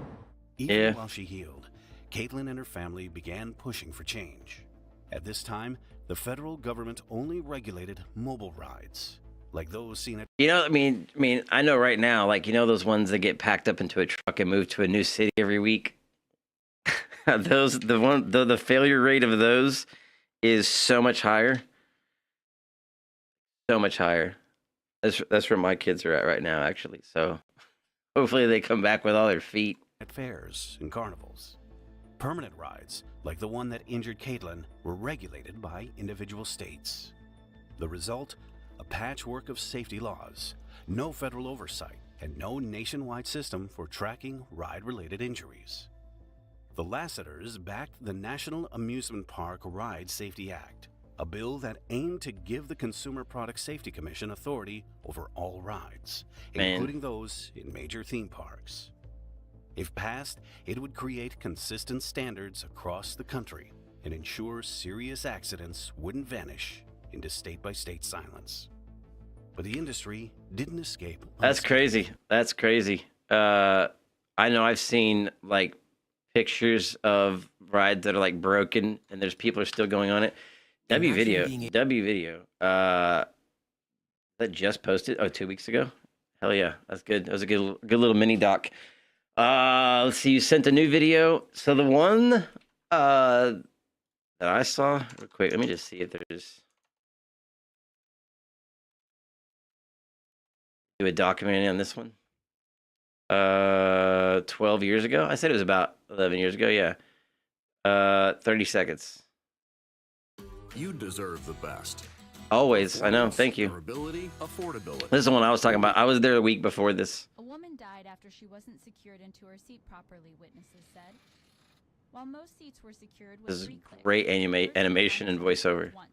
Even while she healed, Caitlin and her family began pushing for change. At this time, the federal government only regulated mobile rides, like those seen at... I know right now, those ones that get packed up into a truck and moved to a new city every week. The failure rate of those is so much higher. So much higher. That's where my kids are at right now, actually. So hopefully they come back with all their feet. At fairs and carnivals. Permanent rides, like the one that injured Caitlin, were regulated by individual states. The result? A patchwork of safety laws, no federal oversight, and no nationwide system for tracking ride-related injuries. The Lasseters backed the National Amusement Park Ride Safety Act, a bill that aimed to give the Consumer Product Safety Commission authority over all rides, including those in major theme parks. If passed, it would create consistent standards across the country and ensure serious accidents wouldn't vanish into state-by-state silence. But the industry didn't escape. That's crazy. That's crazy. I know I've seen pictures of rides that are broken and there's people are still going on it. W video. That just posted 2 weeks ago. Hell yeah, that's good. That was a good little mini doc. Let's see. You sent a new video. So the one that I saw real quick. Let me just see if there's do a documentary on this one. 12 years ago. I said it was about 11 years ago. Yeah. 30 seconds. You deserve the best. Always. I know. Thank you. Durability, affordability. This is the one I was talking about. I was there a week before this. A woman died after she wasn't secured into her seat properly, witnesses said. While most seats were secured with This is 3 clicks, great the animation and voiceover. once.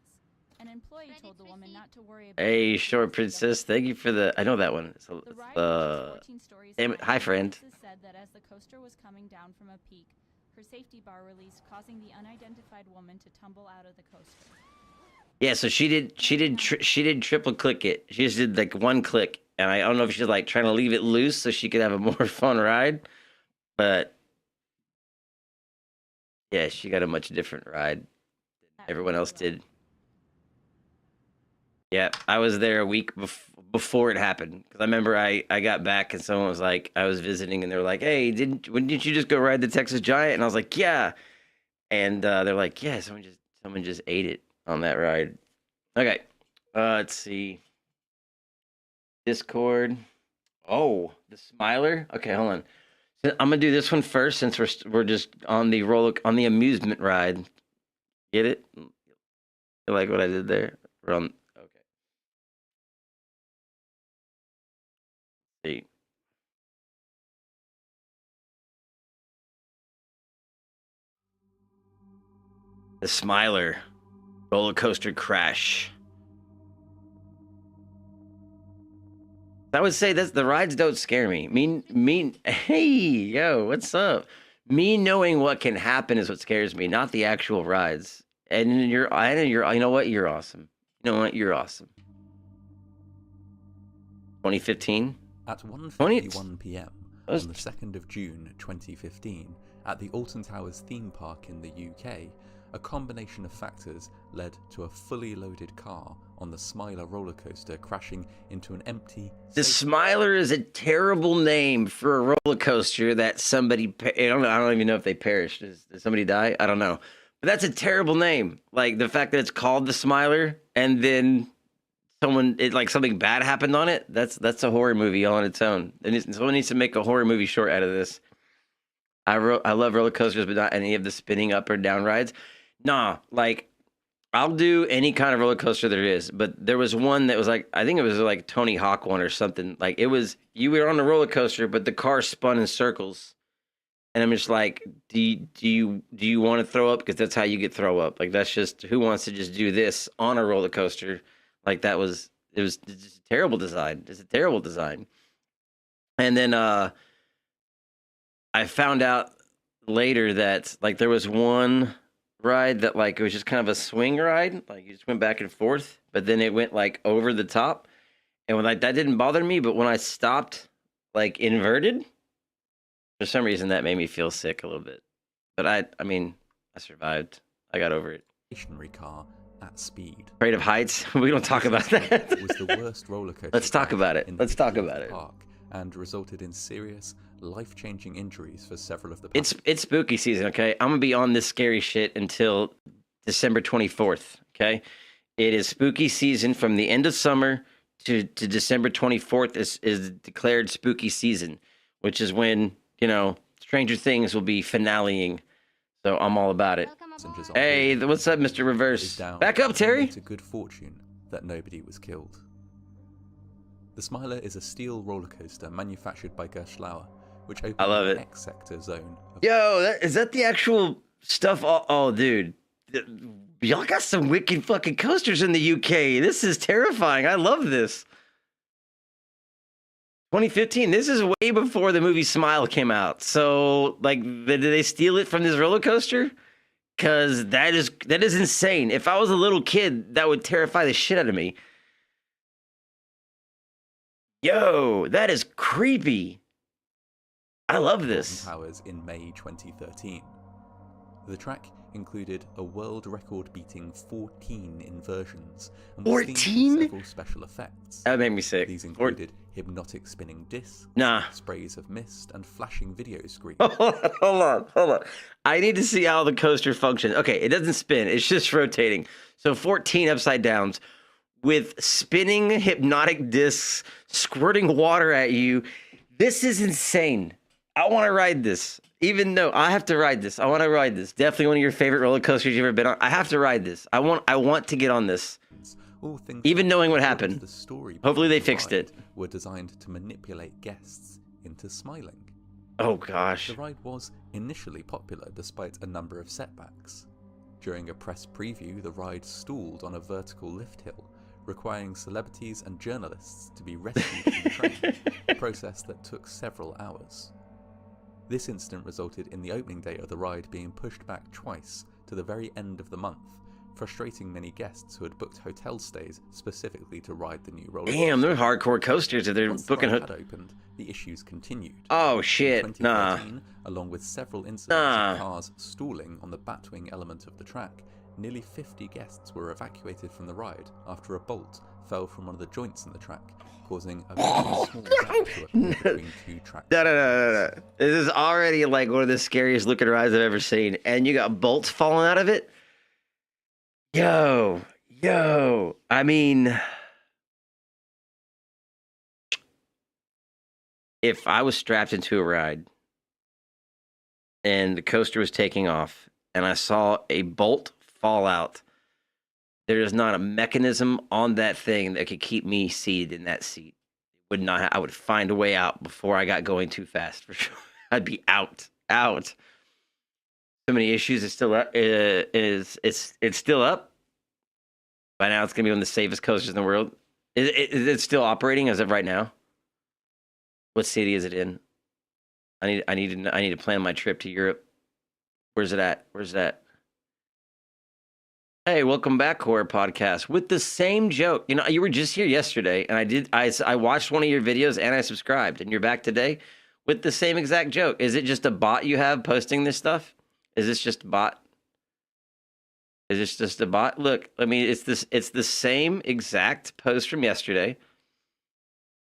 An employee told the woman not to worry about Hey, it. short princess. Thank you for the. I know that one. It's The ride, which is uh, 14 stories damn it. high, Hi, friend. witnesses said that as the coaster was coming down from a peak, her safety bar released, causing the unidentified woman to tumble out of the coaster. Yeah, so she did triple click it. She just did like one click, and I don't know if she's like trying to leave it loose so she could have a more fun ride, but yeah, she got a much different ride than everyone else did. Yeah, I was there a week before it happened because I remember I got back and someone was like, I was visiting and they were like, hey, didn't you just go ride the Texas Giant? And I was like, yeah, and they're like, yeah, someone just ate it on that ride. Okay, let's see. Discord. Oh, the Smiler. Okay, hold on. So I'm gonna do this one first since we're just on the amusement ride. Get it? You like what I did there? We're on. Okay. See. The Smiler. Roller coaster crash. I would say that the rides don't scare me. Hey, yo, what's up? Me knowing what can happen is what scares me, not the actual rides. And you know what? You're awesome. You know what? You're awesome. 2015? At 1:51 p.m. on the 2nd of June 2015, at the Alton Towers theme park in the UK, a combination of factors led to a fully loaded car on the Smiler roller coaster crashing into an empty... The Smiler is a terrible name for a roller coaster that somebody... I don't even know if they perished. Did somebody die? I don't know. But that's a terrible name. Like, the fact that it's called the Smiler and then something bad happened on it, that's a horror movie all on its own. Someone needs to make a horror movie short out of this. I love roller coasters, but not any of the spinning up or down rides. Nah, like, I'll do any kind of roller coaster there is, but there was one that was like, I think it was like Tony Hawk one or something. Like, it was, you were on the roller coaster, but the car spun in circles. And I'm just like, do you want to throw up? Because that's how you get throw up. Like, that's just, who wants to just do this on a roller coaster? Like, it was just a terrible design. It's a terrible design. And then I found out later that, like, there was one ride that, like, it was just kind of a swing ride. Like, you just went back and forth, but then it went, like, over the top. And that didn't bother me, but when I stopped, like, inverted, for some reason that made me feel sick a little bit. But I mean, I survived. I got over it. Stationary car at speed. Afraid of heights? We don't talk about that. It was the worst roller coaster. Let's talk about it. Let's talk about it. Park, and resulted in serious, life-changing injuries for several of the It's spooky season, okay? I'm gonna be on this scary shit until December 24th, okay? It is spooky season from the end of summer to December 24th is declared spooky season, which is when, you know, Stranger Things will be finaleing. So I'm all about it. Hey, what's up, Mr. Reverse? Back up, Terry. To good fortune that nobody was killed. The Smiler is a steel roller coaster manufactured by Gerstlauer, which opened the X sector zone. Yo, is that the actual stuff? Oh, dude. Y'all got some wicked fucking coasters in the UK. This is terrifying. I love this. 2015. This is way before the movie Smile came out. So, like, did they steal it from this roller coaster? Because that is insane. If I was a little kid, that would terrify the shit out of me. Yo, that is creepy. I love this. Towers in May 2013. The track included a world record-beating 14 inversions and was themed with 14? several special effects. That made me sick. These included hypnotic spinning discs, Nah. sprays of mist, and flashing video screens. Hold on. I need to see how the coaster functions. Okay, it doesn't spin. It's just rotating. So 14 upside downs with spinning hypnotic discs squirting water at you. This is insane. I want to ride this. Even though I have to ride this. I want to ride this. Definitely one of your favorite roller coasters you've ever been on. I have to ride this. I want to get on this. All things Even knowing what according to happened. the story Hopefully they behind the fixed it. ride were designed to manipulate guests into smiling. Oh gosh. The ride was initially popular despite a number of setbacks. During a press preview, the ride stalled on a vertical lift hill, requiring celebrities and journalists to be rescued from the train, a process that took several hours. This incident resulted in the opening day of the ride being pushed back twice to the very end of the month, frustrating many guests who had booked hotel stays specifically to ride the new roller coaster. Damn, they're hardcore coasters if they're Once booking. the ride had opened, the issues continued. Oh In shit, nah. 2013, along with several incidents of cars stalling on the batwing element of the track, nearly 50 guests were evacuated from the ride after a bolt fell from one of the joints in the track, causing a very small gap to appear between two tracks. No. This is already like one of the scariest looking rides I've ever seen. And you got bolts falling out of it? Yo. I mean, if I was strapped into a ride and the coaster was taking off and I saw a bolt fall out, there is not a mechanism on that thing that could keep me seated in that seat. Would not. I would find a way out before I got going too fast for sure. I'd be out. So many issues. It's still up. It's still up. By now, it's gonna be one of the safest coasters in the world. Is it still operating as of right now? What city is it in? I need to plan my trip to Europe. Where's it at? Hey, welcome back, Horror Podcast, with the same joke. You know, you were just here yesterday, and I watched one of your videos, and I subscribed, and you're back today with the same exact joke. Is it just a bot you have posting this stuff? Is this just a bot? Look, I mean, it's the same exact post from yesterday.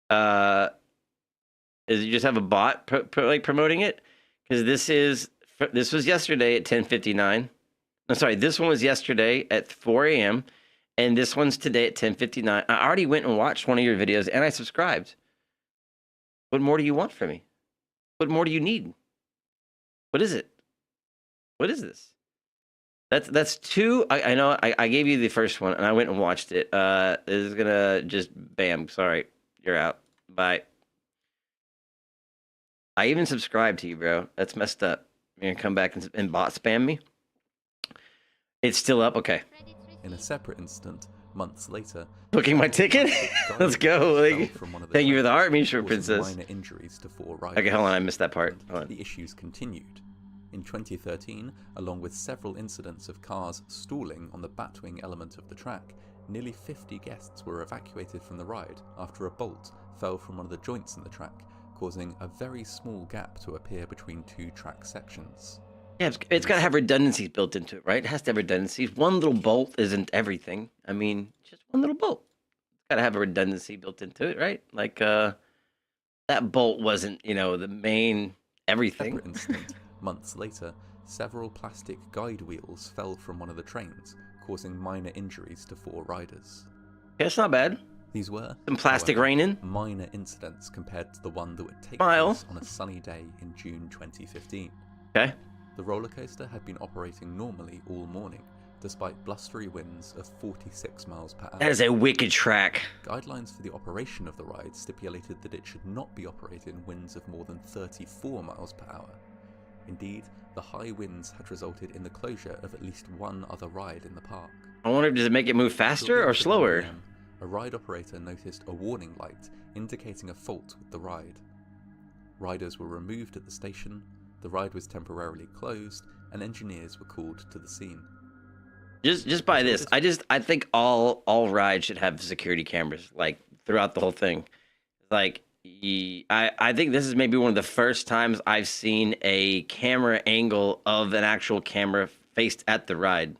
Is you just have a bot promoting it? Because this was yesterday at 10:59. I'm sorry, this one was yesterday at 4 a.m. and this one's today at 10:59. I already went and watched one of your videos and I subscribed. What more do you want from me? What more do you need? What is it? What is this? That's two. I know I gave you the first one and I went and watched it. This is gonna just bam. Sorry, you're out. Bye. I even subscribed to you, bro. That's messed up. You're gonna come back and bot spam me? It's still up? Okay. In a separate incident, months later, booking my ticket? Let's go. Like, thank you for the heart, Misha causing Princess. minor injuries to 4 riders. Okay, hold on. I missed that part. Hold on. The issues continued. In 2013, along with several incidents of cars stalling on the batwing element of the track, nearly 50 guests were evacuated from the ride after a bolt fell from one of the joints in the track, causing a very small gap to appear between two track sections. Yeah, it's got to have redundancies built into it, right? It has to have redundancies. One little bolt isn't everything. I mean, just one little bolt. It's got to have a redundancy built into it, right? Like, that bolt wasn't, the main everything. Separate incident, months later, several plastic guide wheels fell from one of the trains, causing minor injuries to 4 riders. Yeah, it's not bad. These were some plastic however, raining. Minor incidents compared to the one that would take Smile. place on a sunny day in June 2015. Okay. The roller coaster had been operating normally all morning, despite blustery winds of 46 miles per hour. That is a wicked track. Guidelines for the operation of the ride stipulated that it should not be operated in winds of more than 34 miles per hour. Indeed, the high winds had resulted in the closure of at least one other ride in the park. I wonder, does it make it move faster or slower? A ride operator noticed a warning light indicating a fault with the ride. Riders were removed at the station, the ride was temporarily closed, and engineers were called to the scene. Just by this, I think all rides should have security cameras, like, throughout the whole thing. Like, I think this is maybe one of the first times I've seen a camera angle of an actual camera faced at the ride.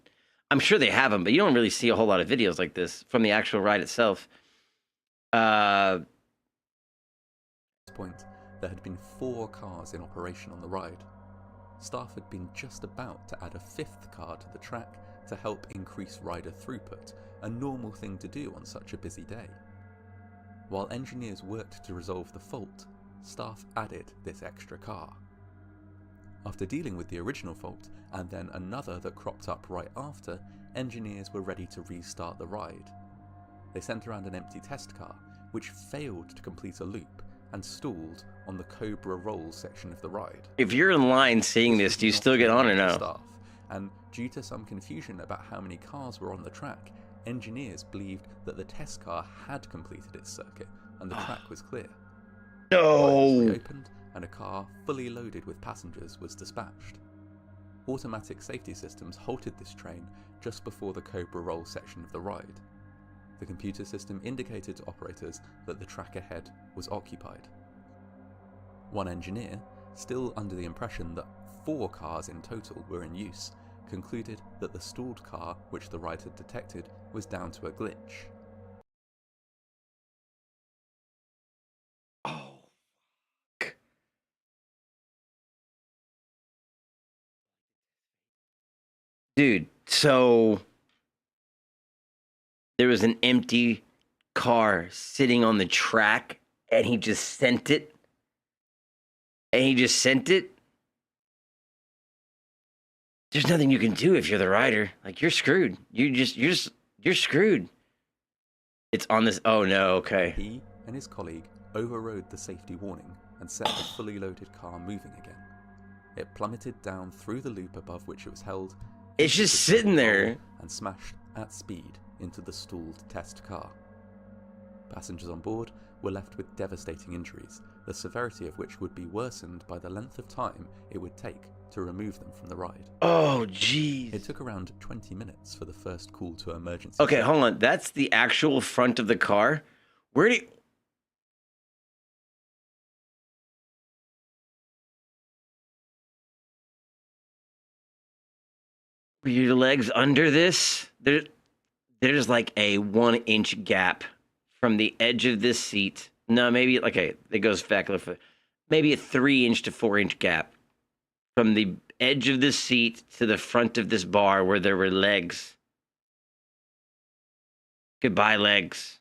I'm sure they have them, but you don't really see a whole lot of videos like this from the actual ride itself. At this point, there had been 4 cars in operation on the ride. Staff had been just about to add a 5th car to the track to help increase rider throughput, a normal thing to do on such a busy day. While engineers worked to resolve the fault, staff added this extra car. After dealing with the original fault, and then another that cropped up right after, engineers were ready to restart the ride. They sent around an empty test car, which failed to complete a loop and stalled on the Cobra Roll section of the ride. If you're in line seeing this, do you still get on or no? Staff, and due to some confusion about how many cars were on the track, engineers believed that the test car had completed its circuit and the track was clear. No! It opened and a car fully loaded with passengers was dispatched. Automatic safety systems halted this train just before the Cobra Roll section of the ride. The computer system indicated to operators that the track ahead was occupied. One engineer, still under the impression that 4 cars in total were in use, concluded that the stalled car which the ride had detected was down to a glitch. Oh, fuck. Dude, so there was an empty car sitting on the track and he just sent it. There's nothing you can do if you're the rider. Like, you're screwed. You're screwed. It's on this. Oh no, okay. He and his colleague overrode the safety warning and set the fully loaded car moving again. It plummeted down through the loop above which it was held. It's just sitting there. And smashed at speed into the stalled test car. Passengers on board were left with devastating injuries, the severity of which would be worsened by the length of time it would take to remove them from the ride. Oh, jeez. It took around 20 minutes for the first call to emergency. Okay, hold on. That's the actual front of the car? Where do you... Were your legs under this? There's like a 1-inch gap from the edge of this seat. No, maybe, okay, it goes back a little bit. Maybe a 3-inch to 4-inch gap from the edge of this seat to the front of this bar where there were legs. Goodbye, legs.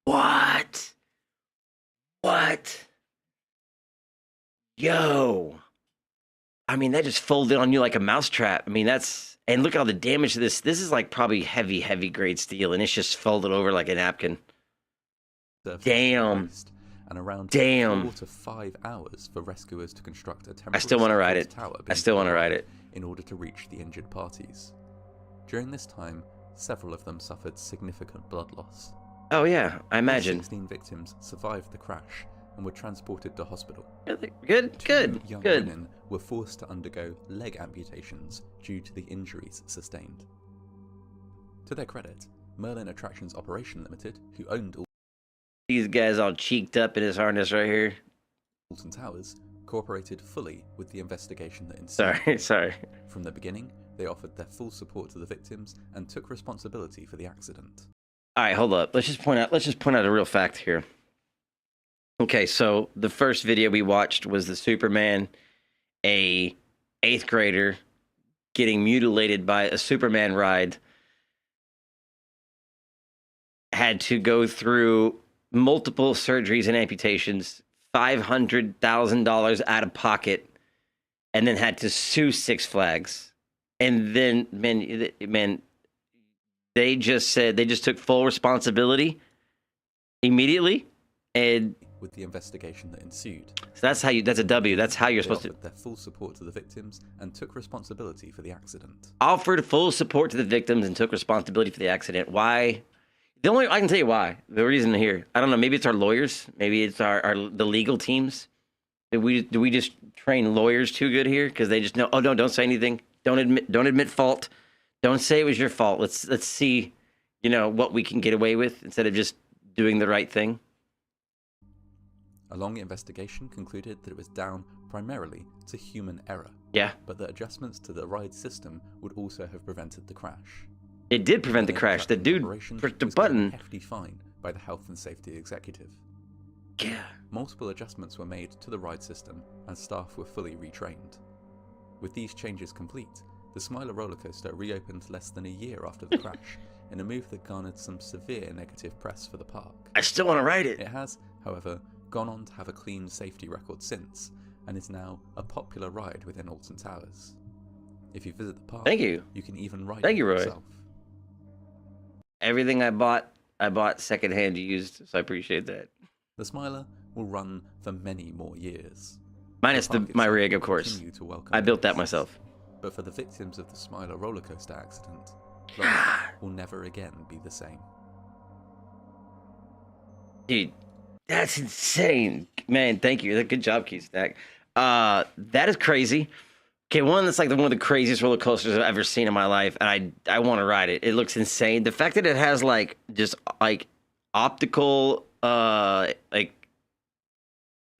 What? What? Yo. I mean, that just folded on you like a mousetrap. I mean, that's... And look at all the damage to this. This is like probably heavy grade steel, and it's just folded over like a napkin. Damn. And around 4 to 5 hours for rescuers to construct a temporary... I still want to ride it. I still want to ride it. In order to reach the injured parties. During this time, several of them suffered significant blood loss. Oh yeah, I imagine. 16 victims survived the crash and were transported to hospital. Good. Two young women were forced to undergo leg amputations due to the injuries sustained. To their credit, Merlin Attractions Operation Limited, who owned all these guys all cheeked up in his harness right here. Alton Towers, cooperated fully with the investigation that ensued. Sorry. From the beginning, they offered their full support to the victims and took responsibility for the accident. All right, hold up. Let's just point out a real fact here. Okay, so the first video we watched was the Superman, a 8th grader getting mutilated by a Superman ride, had to go through multiple surgeries and amputations, $500,000 out of pocket, and then had to sue Six Flags. And then, man, they just took full responsibility immediately, and with the investigation that ensued. So that's a W. That's how you're supposed to. Their full support to the victims and took responsibility for the accident. Offered full support to the victims and took responsibility for the accident. Why? I can tell you why. The reason here, I don't know. Maybe it's our lawyers. Maybe it's the legal teams. Do we just train lawyers too good here? Because they just know. Oh no! Don't say anything. Don't admit fault. Don't say it was your fault. Let's see, what we can get away with instead of just doing the right thing. A long investigation concluded that it was down primarily to human error. Yeah. But that adjustments to the ride system would also have prevented the crash. It did prevent the crash. The dude pushed the button. A hefty fine by the health and safety executive. Yeah. Multiple adjustments were made to the ride system, and staff were fully retrained. With these changes complete, the Smiler roller coaster reopened less than a year after the crash, in a move that garnered some severe negative press for the park. I still want to ride it. It has, however, gone on to have a clean safety record since, and is now a popular ride within Alton Towers. If you visit the park, Thank you. You can even ride Thank it you, Roy. yourself. Everything I bought secondhand used, so I appreciate that. The Smiler will run for many more years. Minus my rig, of course. Continue to welcome I built that guests. myself. But for the victims of the Smiler roller coaster accident, life will never again be the same. Dude, that's insane. Man, thank you. Good job, Keystack. That is crazy. Okay, one that's like one of the craziest roller coasters I've ever seen in my life, and I want to ride it. It looks insane. The fact that it has like just like optical like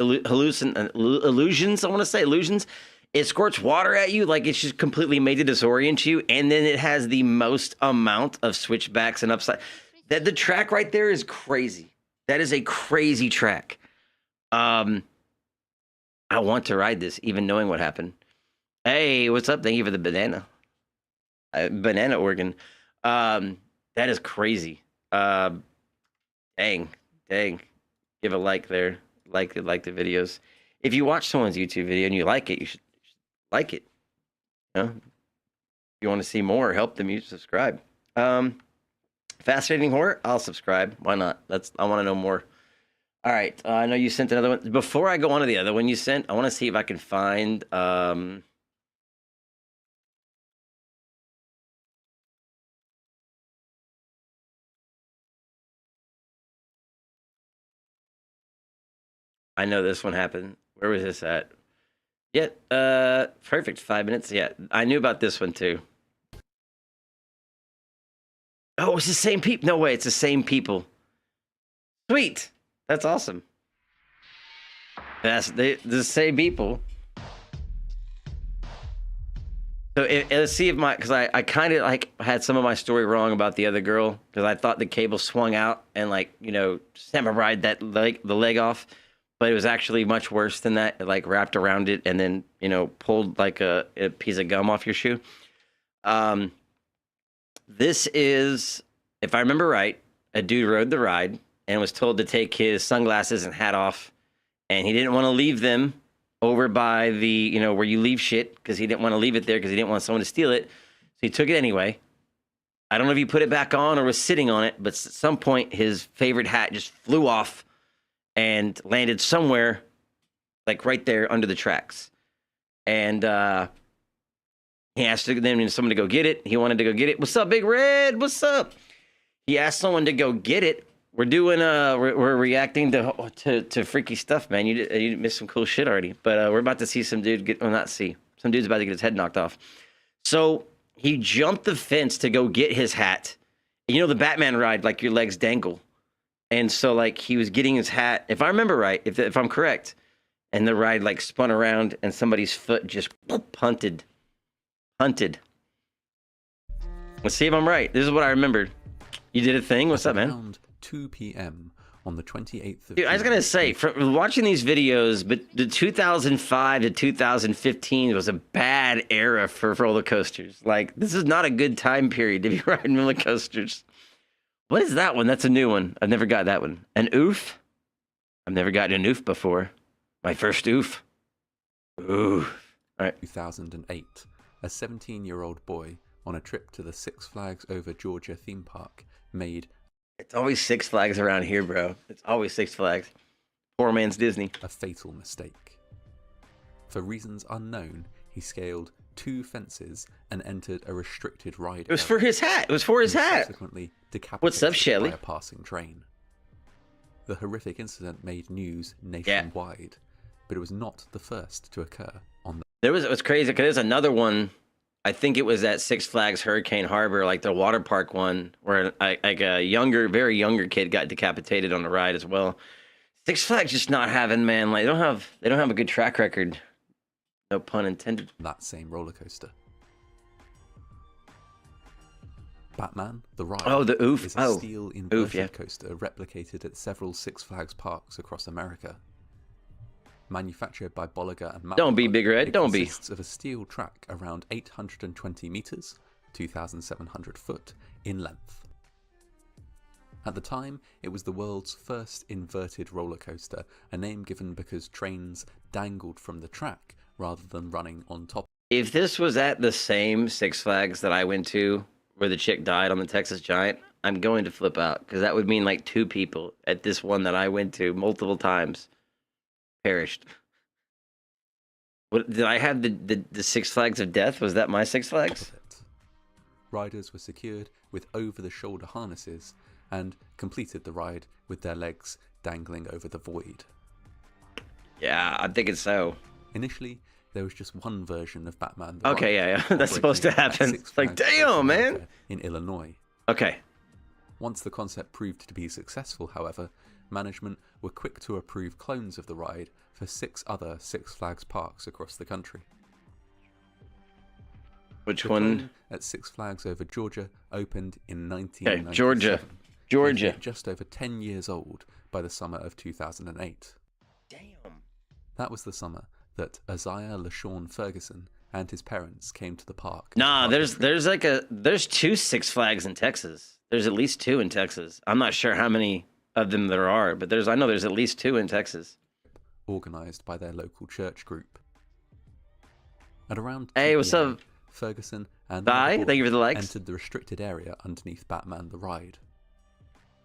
illusions, I want to say illusions. It squirts water at you, like it's just completely made to disorient you, and then it has the most amount of switchbacks and upside. That the track right there is crazy. That is a crazy track. I want to ride this, even knowing what happened. Hey, what's up? Thank you for the banana. Banana organ. That is crazy. Dang. Give a like there. Like the videos. If you watch someone's YouTube video and you like it, you should like it. You know? If you want to see more, help them, you subscribe. Fascinating horror, I'll subscribe. Why not? I want to know more. All right. I know you sent another one. Before I go on to the other one you sent, I want to see if I can find I know this one happened. Where was this at? Yeah, perfect. 5 minutes. Yeah, I knew about this one too. Oh, it's the same people. No way, it's the same people. Sweet. That's awesome. That's the same people. So let's see if because I kind of like had some of my story wrong about the other girl because I thought the cable swung out and like, you know, samurai the leg off. But it was actually much worse than that. It like wrapped around it and then, you know, pulled like a piece of gum off your shoe. This is, if I remember right, a dude rode the ride and was told to take his sunglasses and hat off. And he didn't want to leave them over by the, you know, where you leave shit because he didn't want to leave it there because he didn't want someone to steal it. So he took it anyway. I don't know if he put it back on or was sitting on it, but at some point his favorite hat just flew off and landed somewhere like right there under the tracks. And he asked someone to go get it. He wanted to go get it. What's up, Big Red? What's up? He asked someone to go get it. We're doing we're reacting to freaky stuff, man. You missed some cool shit already. But we're about to see some dude some dude's about to get his head knocked off. So he jumped the fence to go get his hat. And you know the Batman ride, like your legs dangle. And so, like, he was getting his hat, if I remember right, if I'm correct, and the ride, like, spun around and somebody's foot just punted. Let's see if I'm right. This is what I remembered. You did a thing? What's up, man? Around 2 p.m. on the 28th of Dude, I was going to say, from watching these videos, but the 2005 to 2015 was a bad era for roller coasters. Like, this is not a good time period to be riding roller coasters. What is that one? That's a new one. I've never got that one. An oof? I've never gotten an oof before. My first oof. Oof. All right. 2008, a 17-year-old boy on a trip to the Six Flags Over Georgia theme park made... It's always Six Flags around here, bro. It's always Six Flags. Poor man's Disney. ...a fatal mistake. For reasons unknown, he scaled 2 fences and entered a restricted ride. It was for his hat. It was for his hat. Subsequently decapitated What's up, Shelly? by a passing train. The horrific incident made news nationwide, but it was not the first to occur on the... It was crazy because there's another one. I think it was at Six Flags Hurricane Harbor, like the water park one, where like a very younger kid got decapitated on the ride as well. Six Flags just not having, man. Like they don't have a good track record. No pun intended. That same roller coaster. Batman, the ride, Oh, the oof. is a Oh, steel inverted oof, yeah. coaster replicated at several Six Flags parks across America. Manufactured by Bolliger and Don't be Malcolm, Big Red. it Don't be. consists of a steel track around 820 meters, 2,700 foot, in length. At the time, it was the world's first inverted roller coaster, a name given because trains dangled from the track rather than running on top. If this was at the same Six Flags that I went to, where the chick died on the Texas Giant, I'm going to flip out, because that would mean like 2 people at this one that I went to multiple times perished. What did I have the Six Flags of death? Was that my Six Flags? Riders were secured with over-the-shoulder harnesses and completed the ride with their legs dangling over the void. Yeah, I think it's so. Initially, there was just one version of Batman the Okay, Ride, yeah. That's supposed to operating at happen. Six It's like, Flags damn, North man. America in Illinois. Okay. Once the concept proved to be successful, however, management were quick to approve clones of the ride for 6 other Six Flags parks across the country. Which The one? clone at Six Flags over Georgia opened in 1997. Okay, Georgia. Georgia. making it just over 10 years old by the summer of 2008. Damn. That was the summer that Isaiah LaShawn Ferguson and his parents came to the park. Nah, there's 2 Six Flags in Texas. There's at least 2 in Texas. I'm not sure how many of them there are, but I know there's at least 2 in Texas. Organised by their local church group. At around Hey, 2 what's PM, up? Ferguson and Bye, the thank you for the likes. entered the restricted area underneath Batman the Ride.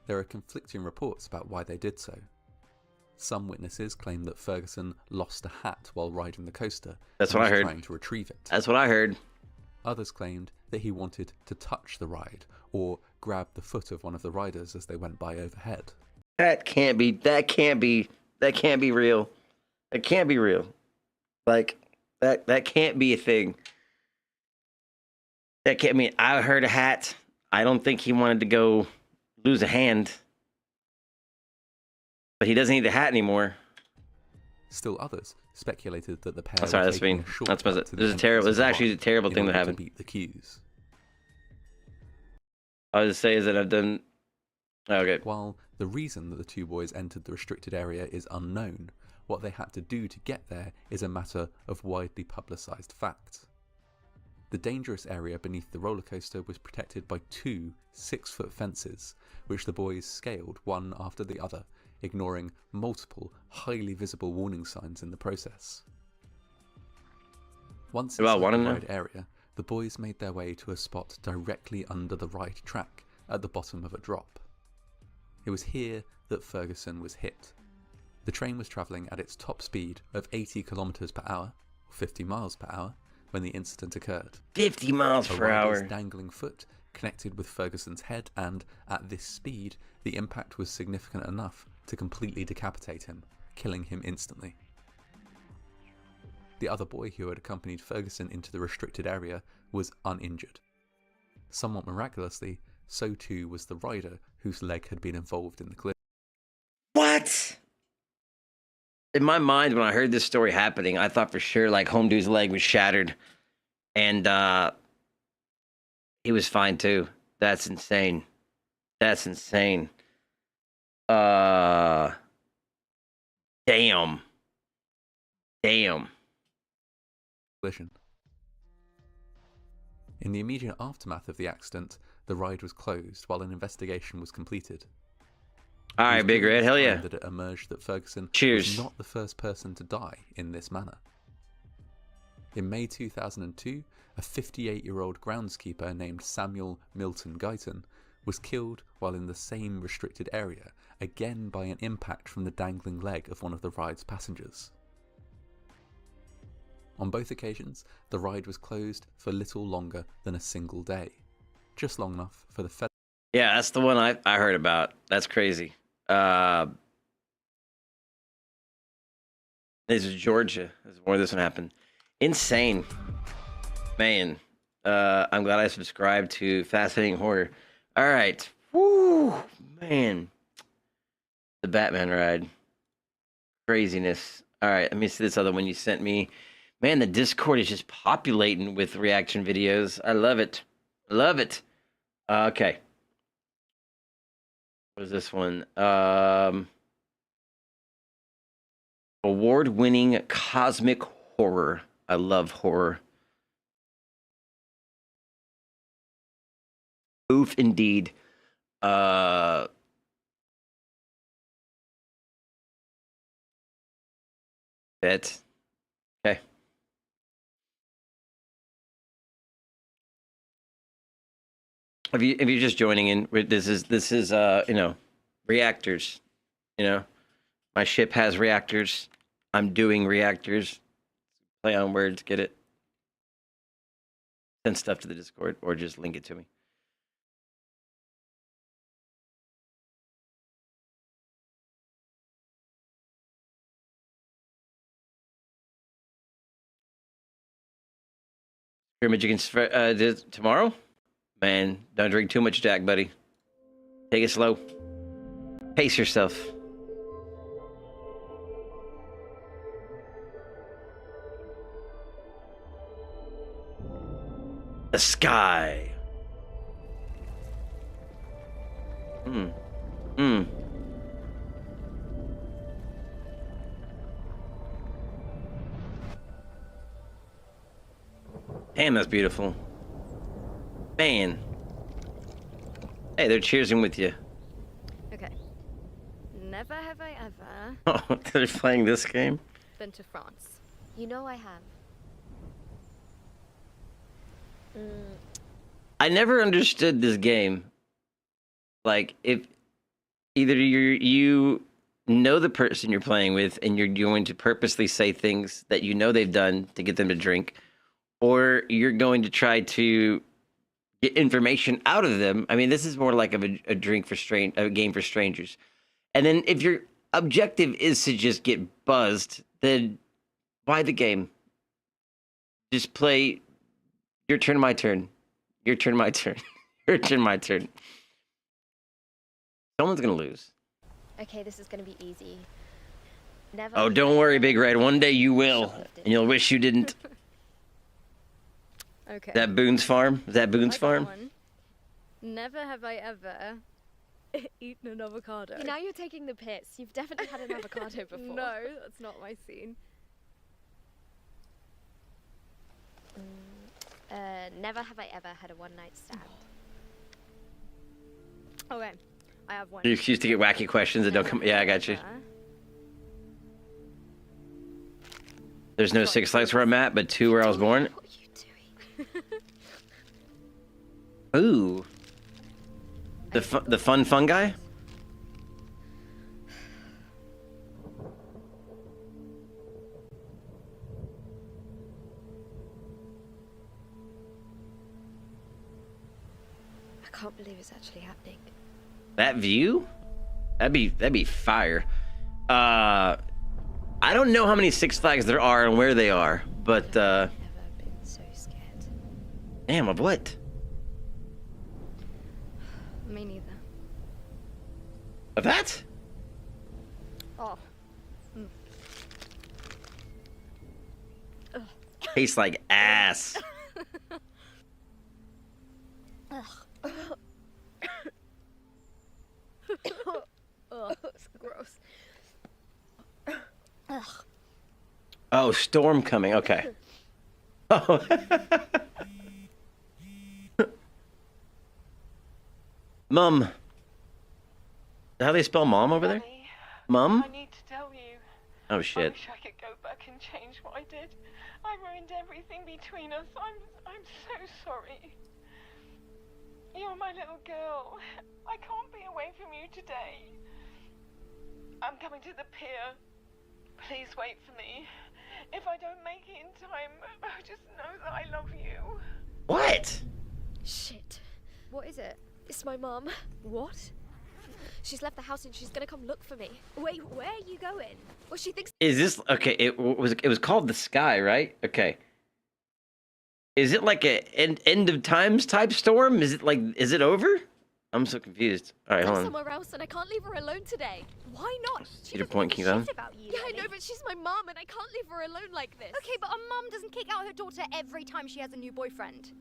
There are conflicting reports about why they did so. Some witnesses claim that Ferguson lost a hat while riding the coaster. That's and what I was heard. trying to retrieve it. That's what I heard. Others claimed that he wanted to touch the ride or grab the foot of one of the riders as they went by overhead. That can't be real. That can't be real. Like that can't be a thing. That can't mean I heard a hat. I don't think he wanted to go lose a hand. But he doesn't need the hat anymore. Still others speculated that the pair I'm sorry, were that's taking mean. a shortcut That's supposed to to, the this is entrance terrible. of This is the actually a ride terrible in thing that order to happened. beat the queues. I was just say is that I've done. Okay. While the reason that the 2 boys entered the restricted area is unknown, what they had to do to get there is a matter of widely publicised fact. The dangerous area beneath the roller coaster was protected by 2 6-foot fences, which the boys scaled one after the other, ignoring multiple highly visible warning signs in the process. Once inside the ride area, the boys made their way to a spot directly under the ride track at the bottom of a drop. It was here that Ferguson was hit. The train was travelling at its top speed of 80 kilometers per hour, or 50 miles per hour, when the incident occurred. 50 miles per rider's hour. dangling foot connected with Ferguson's head, and at this speed, the impact was significant enough to completely decapitate him, killing him instantly. The other boy who had accompanied Ferguson into the restricted area was uninjured. Somewhat miraculously, so too was the rider whose leg had been involved in the collision. What? In my mind, when I heard this story happening, I thought for sure like Home Dude's leg was shattered, and he was fine too. That's insane. That's insane. Damn. Damn. Collision. In the immediate aftermath of the accident, the ride was closed while an investigation was completed. All right, Big Red, hell yeah. That it emerged that Ferguson Cheers. was not the first person to die in this manner. In May 2002, a 58-year-old groundskeeper named Samuel Milton Guyton was killed while in the same restricted area, again by an impact from the dangling leg of one of the ride's passengers. On both occasions, the ride was closed for little longer than a single day, just long enough for the federal. Yeah, that's the one I heard about. That's crazy. This is Georgia. This is where this one happened. Insane. Man. I'm glad I subscribed to Fascinating Horror. All right. Woo, man. The Batman ride. Craziness. All right, let me see this other one you sent me. Man, the Discord is just populating with reaction videos. I love it. Love it. Okay. What is this one? Award-winning cosmic horror. I love horror. Oof, indeed. Bet. Okay. If you're just joining in, this is you know, reactors. You know, my ship has reactors. I'm doing reactors. Play on words, get it? Send stuff to the Discord or just link it to me. Scrimmage against tomorrow? Man, don't drink too much Jack, buddy. Take it slow. Pace yourself. The sky. Damn, that's beautiful. Man. Hey, they're cheersing with you. Okay. Never have I ever Oh, they're playing this game? been to France. You know I have. I never understood this game. Like, if either you know the person you're playing with and you're going to purposely say things that you know they've done to get them to drink, or you're going to try to get information out of them. I mean, this is more like a game for strangers. And then if your objective is to just get buzzed, then why the game? Just play your turn, my turn. Your turn, my turn. Your turn, my turn. Someone's gonna lose. Okay, this is gonna be easy. Never. Oh, don't worry, Big Red. One day you will, and you'll wish you didn't. Okay. Is that Boone's Farm? Is that Boone's I got Farm? one. Never have I ever eaten an avocado. Now you're taking the piss. You've definitely had an avocado before. No, that's not my scene. Never have I ever had a one-night stand. Okay, I have one. You used to get wacky questions that don't come. Yeah, I got you. There's no Six Flags where I'm at, but 2 where I was born. What are you doing? Ooh. The fun guy? I can't believe it's actually happening. That view? That'd be fire. I don't know how many Six Flags there are and where they are, but I've never been so scared. damn, of what? Me neither. Of that? Oh. Tastes like ass. Ugh, it's gross. Ugh. Oh, storm coming. Okay. Oh. Mum. How do they spell mom over there? Mum? I need to tell you. Oh I shit. wish I could go back and change what I did. I ruined everything between us. I'm so sorry. You're my little girl. I can't be away from you today. I'm coming to the pier. Please wait for me. If I don't make it in time, just know that I love you. What? Shit. What is it? It's my mum. What? She's left the house and she's gonna come look for me. Wait, where are you going? Well, she thinks. Is this okay? It was called the sky, right? Okay. Is it like a end of times type storm? Is it over? I'm so confused. All right, Go hold on. somewhere else, and I can't leave her alone today. Why not? She your point, King Van? About you, yeah, I know, but she's my mom, and I can't leave her alone like this. Okay, but a mum doesn't kick out her daughter every time she has a new boyfriend.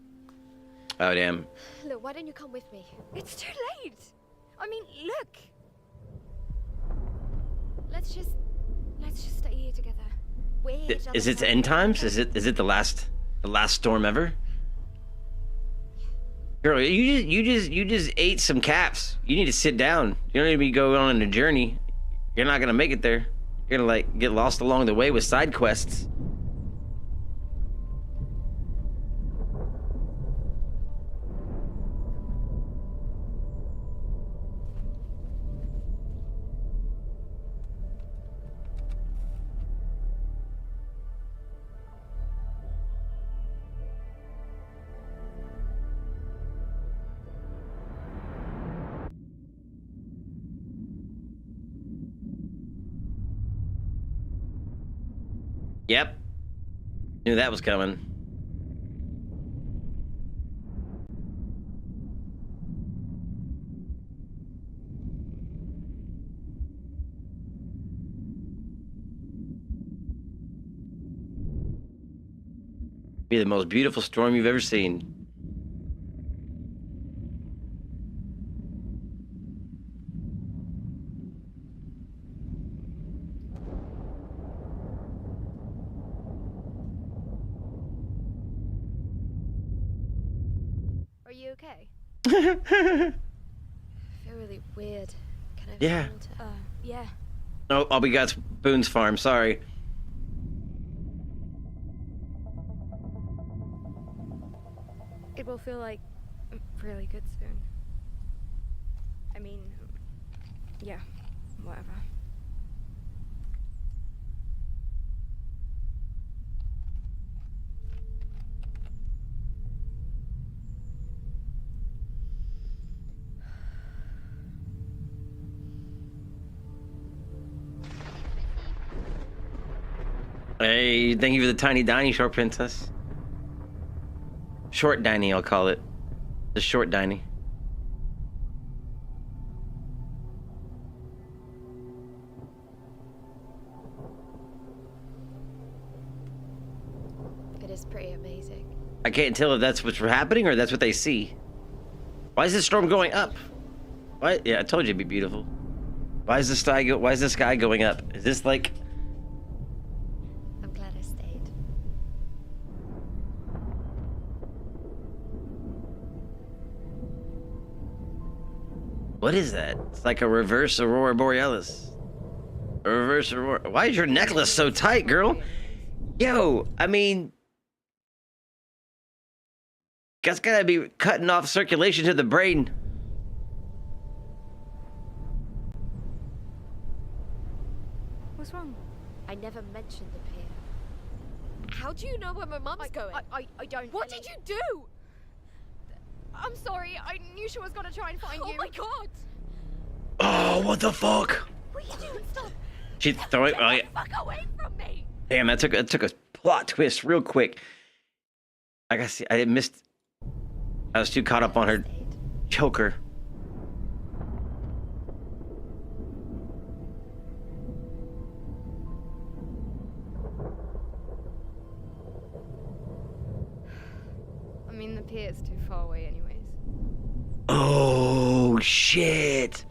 Oh damn. Look, why don't you come with me? It's too late. I mean, look. Let's just stay here together. We're here Is it the end times? Is it the last storm ever? Girl, you just ate some caps. You need to sit down. You don't need to be going on a journey. You're not gonna make it there. You're gonna like get lost along the way with side quests. Yep. Knew that was coming. Be the most beautiful storm you've ever seen. Are you okay? I feel really weird. Can I? Yeah. Yeah. Oh, we got Boone's Farm. Sorry. It will feel like really good soon. I mean, yeah, whatever. Hey, thank you for the tiny diny, short princess. Short diny, I'll call it. The short diny. It is pretty amazing. I can't tell if that's what's happening or that's what they see. Why is this storm going up? Why? Yeah, I told you it'd be beautiful. Why is the sky going up? Is this like? I'm glad I stayed. What is that? It's like a reverse aurora borealis. A reverse aurora. Why is your necklace so tight, girl? Yo, I mean, that's gotta be cutting off circulation to the brain. What's wrong? I never mentioned the pier. How do you know where my mum's going? I don't. What did you do? I'm sorry. I knew she was gonna try and find you. Oh my god! Oh, what the fuck? What are you doing? Stop! She's throwing. Oh, yeah. Fuck away from me! Damn, that took a plot twist real quick. I gotta see. I missed. I was too caught up on her choker. I mean, the pier's too far away, anyways. Oh shit!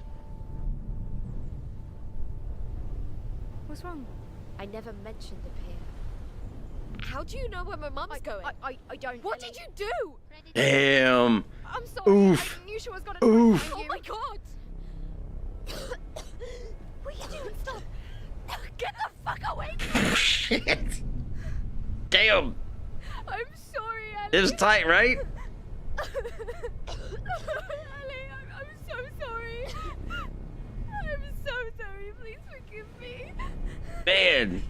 What's wrong? I never mentioned the pier. How do you know where my mum's going? I don't. What did you do? Damn. I'm sorry. Oof. I knew she was gonna Oof. try and find you. Oh my god! What are you doing? Stop! Get the fuck away from me! Shit. Damn. I'm sorry, Ellie. It was tight, right? Ellie, I'm so sorry. I'm so sorry. Please forgive me. Man.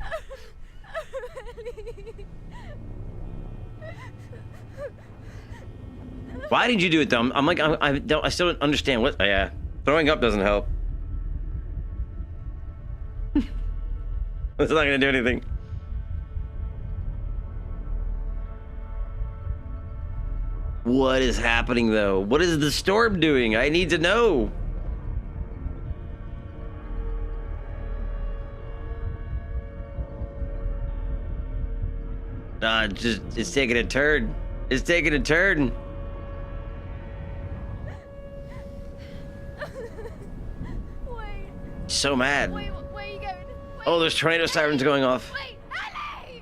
Why did you do it though? I'm like, I still don't understand what. Oh, yeah, throwing up doesn't help. It's not gonna do anything. What is happening though? What is the storm doing? I need to know. It's taking a turn. It's taking a turn. Wait. So mad. Wait, where are you going? Oh, there's tornado sirens going off. Wait, Ellie!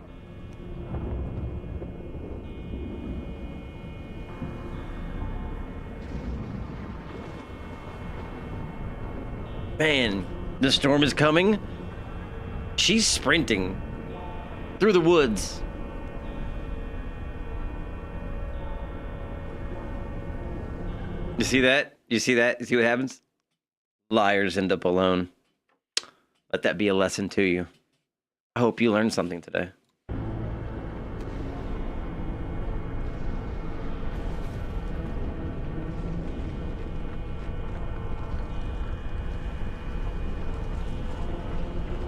Man, the storm is coming. She's sprinting through the woods. You see that? You see that? You see what happens? Liars end up alone. Let that be a lesson to you. I hope you learned something today.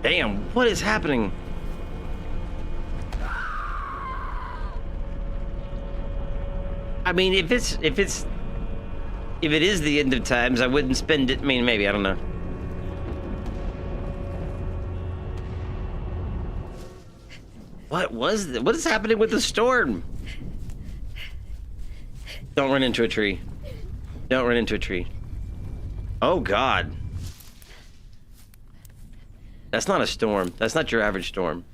Damn, what is happening? I mean, if it is the end of times, I wouldn't spend it. I mean, maybe, I don't know. What is happening with the storm? Don't run into a tree. Don't run into a tree. Oh God. That's not a storm. That's not your average storm.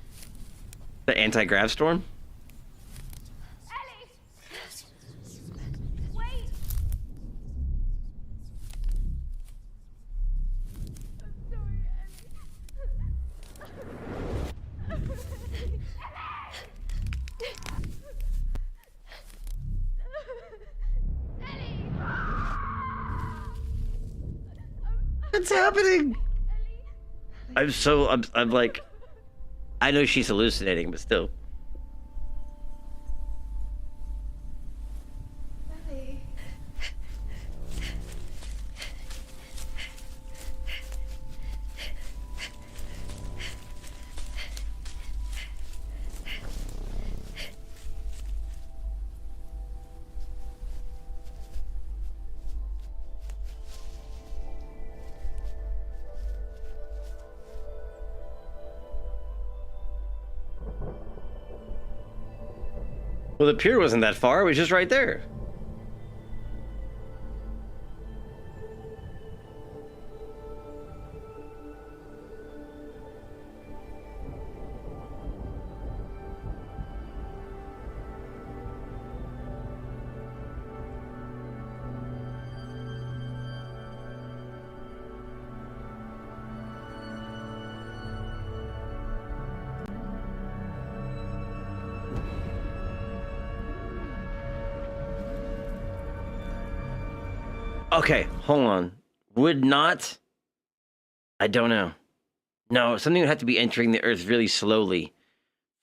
The anti-grav storm? Ellie! Wait! I'm sorry, Ellie! What's happening? I'm like, I know she's hallucinating, but still. Ellie. Well, the pier wasn't that far. It was just right there. Okay, hold on. Would not... I don't know. No, something would have to be entering the Earth really slowly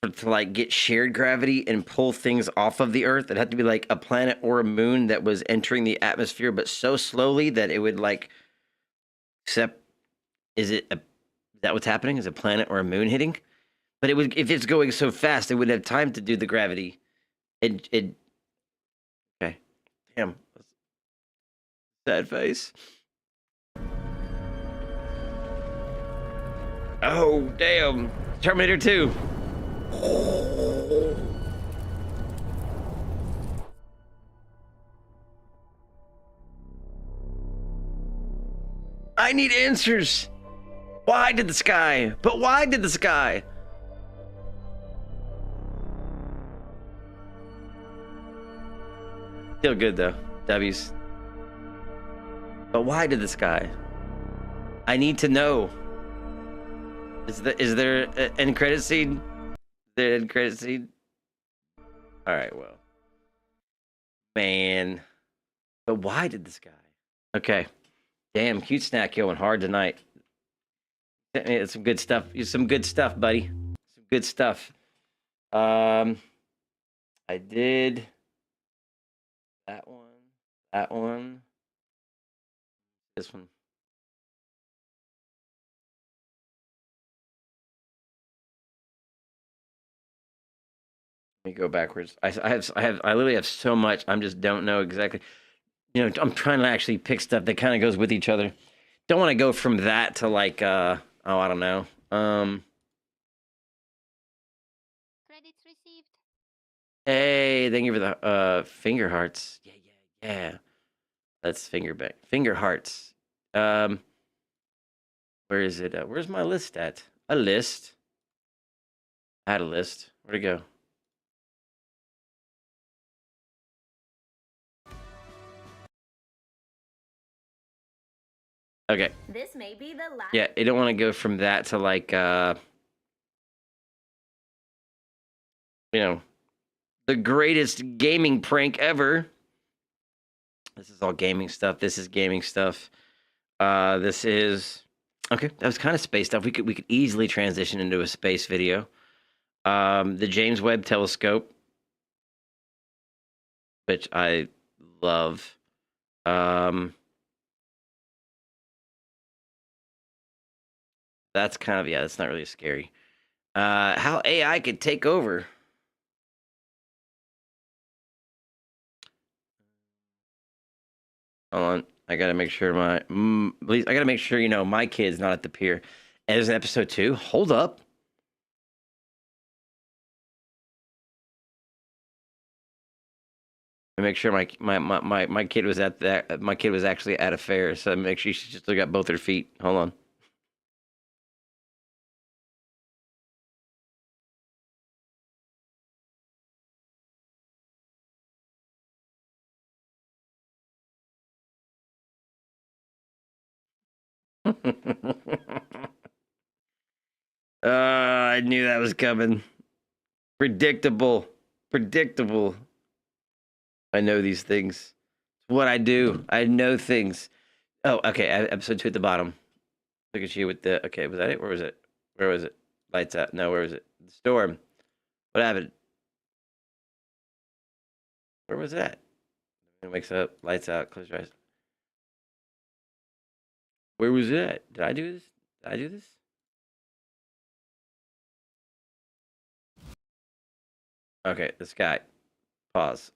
to like get shared gravity and pull things off of the Earth. It'd have to be like a planet or a moon that was entering the atmosphere, but so slowly that it would like... Is that what's happening? Is a planet or a moon hitting? But it would, if it's going so fast, it wouldn't have time to do the gravity. Okay. Damn. Sad face. Oh, damn. Terminator 2. I need answers. Why did the sky? But why did the sky? Still good though. W's. But why did the sky? I need to know. Is there an end credit scene? Is there an end credit scene? All right, well, man. But why did the sky? Okay. Damn, cute snack going hard tonight. It's some good stuff. Some good stuff, buddy. Some good stuff. I did that one. That one. This one. Let me go backwards. I literally have so much. I just don't know exactly. You know, I'm trying to actually pick stuff that kind of goes with each other. Don't want to go from that to like, oh, I don't know. Credits received. Hey, thank you for the finger hearts. Yeah. That's finger hearts. Where is it? Where's my list at? A list. I had a list. Where'd it go? Okay. This may be the last. Yeah, you don't want to go from that to like, you know, the greatest gaming prank ever. This is all gaming stuff. This is gaming stuff. This is okay. That was kind of space stuff. We could easily transition into a space video. The James Webb Telescope, which I love. That's kind of, yeah, that's not really scary. How AI could take over. Hold on. I gotta make sure I gotta make sure, you know, my kid's not at the pier. And there's an episode 2. Hold up. I make sure my kid was at that. My kid was actually at a fair, so make sure she just got both her feet. Hold on. I knew that was coming. Predictable. I know these things. It's what I do. I know things. Oh, okay. Episode 2 at the bottom. Look at you with the. Okay, was that it? Where was it? Lights out. No, where was it? The storm. What happened? Where was that? It wakes up. Lights out. Close your eyes. Where was it? Did I do this? Okay, the sky. Pause.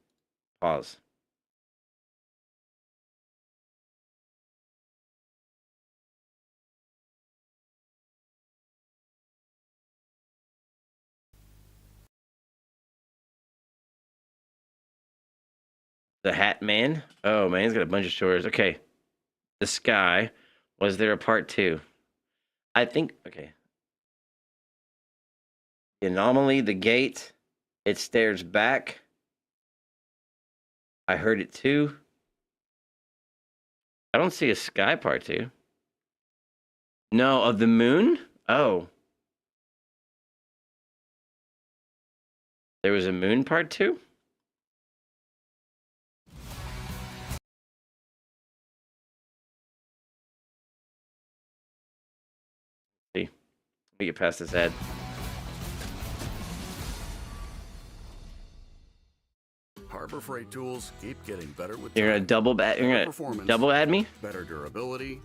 The Hat Man? Oh, man, he's got a bunch of shores. Okay. The sky. Was there a part 2? I think, okay. The anomaly, the gate. It stares back. I heard it too. I don't see a sky part 2. No, of the moon? Oh. There was a moon part 2? See. Let me get past this ad. Harbor Freight tools keep getting better with You're gonna double add me? Better durability.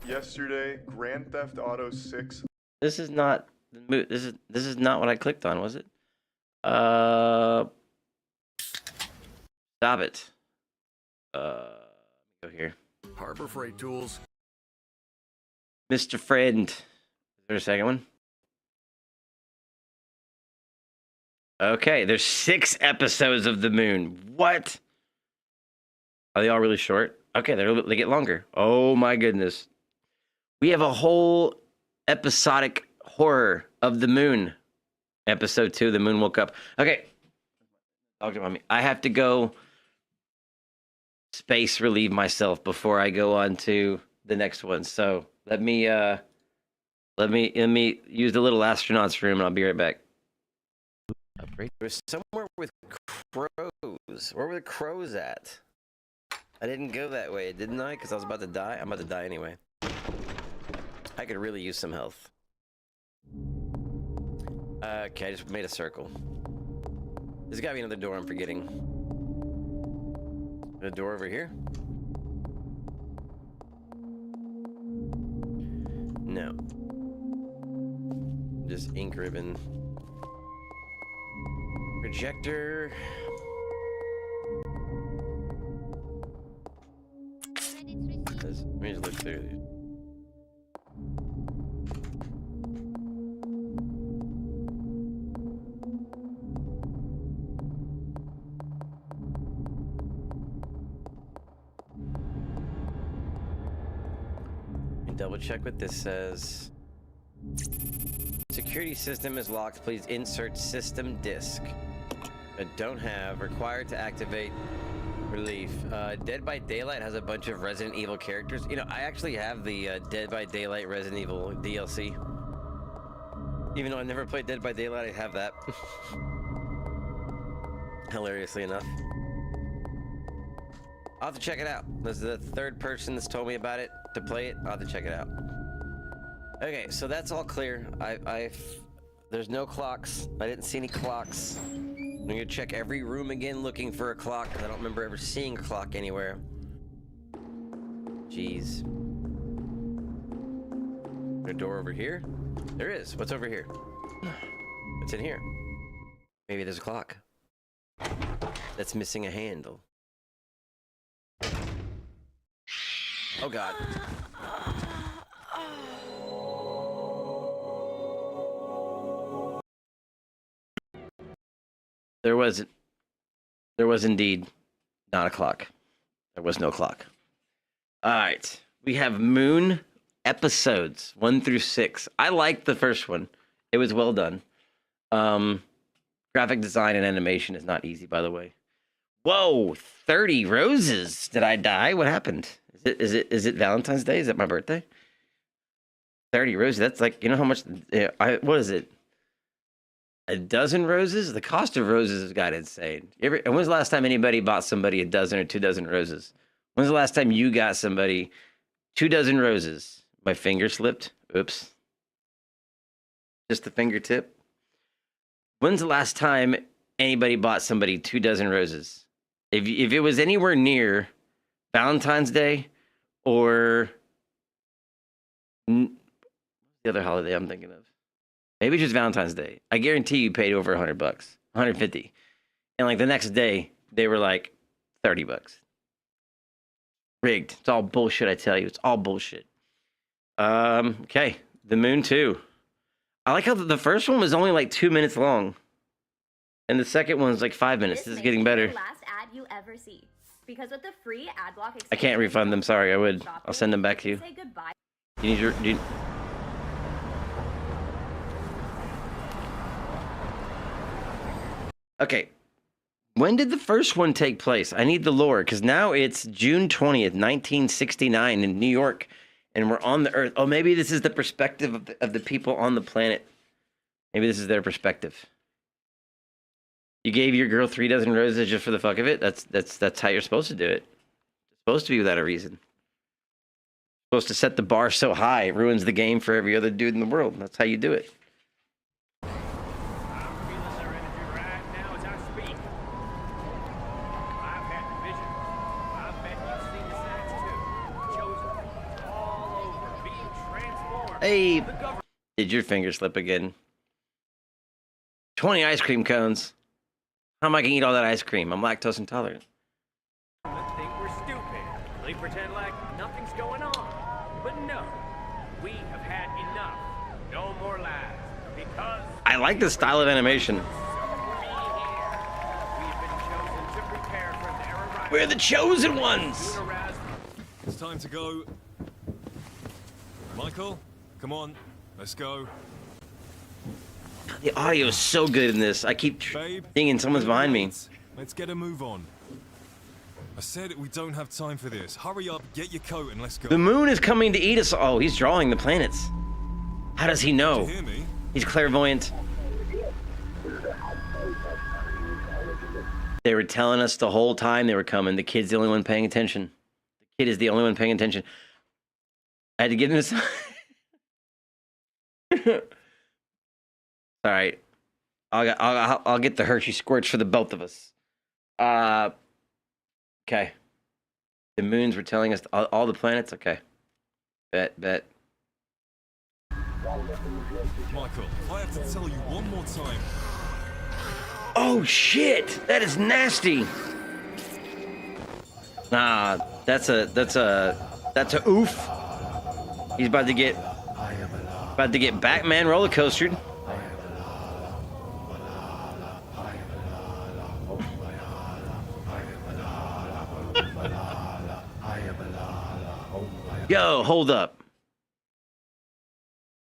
Yesterday, Grand Theft Auto 6. This is not this is not what I clicked on, was it? Stop it. Go here. Harbor Freight tools. Mr. Friend. Is there a second one? Okay, there's 6 episodes of the moon. What? Are they all really short? Okay, they get longer. Oh my goodness. We have a whole episodic horror of the moon. Episode 2, the moon woke up. Okay. Talk to mommy. I have to go space relieve myself before I go on to the next one. So let me use the little astronaut's room and I'll be right back. There was somewhere with crows. Where were the crows at? I didn't go that way, didn't I? Because I was about to die. I'm about to die anyway. I could really use some health. Okay, I just made a circle. There's gotta be another door I'm forgetting. A door over here? No. this ink ribbon. Projector. Let me just look through these. Double check what this says. Security system is locked. Please insert system disk. Don't have. Required to activate relief. Dead by Daylight has a bunch of Resident Evil characters. You know, I actually have the Dead by Daylight Resident Evil DLC. Even though I never played Dead by Daylight, I have that. Hilariously enough. I'll have to check it out. This is the third person that's told me about it to play it. I'll have to check it out. Okay, so that's all clear. There's no clocks. I didn't see any clocks. I'm gonna check every room again looking for a clock, because I don't remember ever seeing a clock anywhere. Jeez. Is there a door over here? There is. What's over here? What's in here? Maybe there's a clock that's missing a handle. Oh God. There was indeed not a clock. There was no clock. All right. We have Moon episodes 1 through 6. I liked the first one. It was well done. Graphic design and animation is not easy, by the way. Whoa, 30 roses. Did I die? What happened? Is it Valentine's Day? Is it my birthday? 30 roses. That's like, you know how much what is it? A dozen roses? The cost of roses has got insane. And when's the last time anybody bought somebody a dozen or 2 dozen roses? When's the last time you got somebody 2 dozen roses? My finger slipped. Oops. Just the fingertip. When's the last time anybody bought somebody 2 dozen roses? If it was anywhere near Valentine's Day or the other holiday I'm thinking of. Maybe just Valentine's Day. I guarantee you paid over $100, 150. And like the next day, they were like $30. Rigged. It's all bullshit, I tell you. It's all bullshit. Okay. The Moon 2. I like how the first one was only like 2 minutes long. And the second one's like 5 minutes. This is getting better. Last ad you ever see. Because with the free ad block I can't refund them. Sorry, I would. I'll send them back to you. Say goodbye. You need your... Okay. When did the first one take place? I need the lore, because now it's June 20th, 1969 in New York, and we're on the Earth. Oh, maybe this is the perspective of the people on the planet. Maybe this is their perspective. You gave your girl 3 dozen roses just for the fuck of it? That's how you're supposed to do it. It's supposed to be without a reason. Supposed to set the bar so high, it ruins the game for every other dude in the world. That's how you do it. Hey, did your finger slip again? 20 ice cream cones. How am I gonna eat all that ice cream? I'm lactose intolerant. Think we're stupid. They pretend like nothing's going on. But no, we have had enough. No more lies. Because I like the style of animation. We're the chosen ones. It's time to go. Michael, come on, let's go. The audio is so good in this. I keep thinking someone's behind me. Let's get a move on. I said we don't have time for this. Hurry up, get your coat, and let's go. The moon is coming to eat us. Oh, he's drawing the planets. How does he know? Did you hear me? He's clairvoyant. They were telling us the whole time they were coming. The kid's the only one paying attention. The kid is the only one paying attention. I had to give him this. All right, I'll get the Hershey squirts for the both of us. Okay. The moons were telling us all the planets. Okay. Bet. Michael, I have to tell you one more time. Oh shit! That is nasty. Nah, that's a oof. He's about to get Batman roller coastered. Yo, hold up.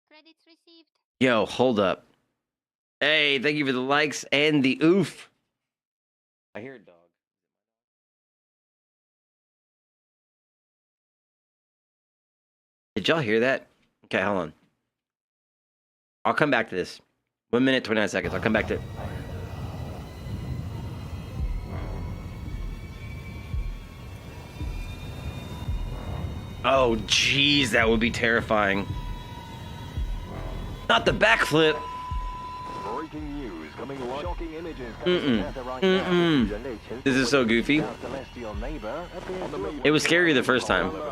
Credits received. Yo, hold up. Hey, thank you for the likes and the oof. I hear a dog. Did y'all hear that? Okay, hold on. I'll come back to this. 1 minute, 29 seconds. I'll come back to it. Oh, jeez, that would be terrifying. Not the backflip. Breaking news coming live. Shocking images This is so goofy. It was scary the first time. The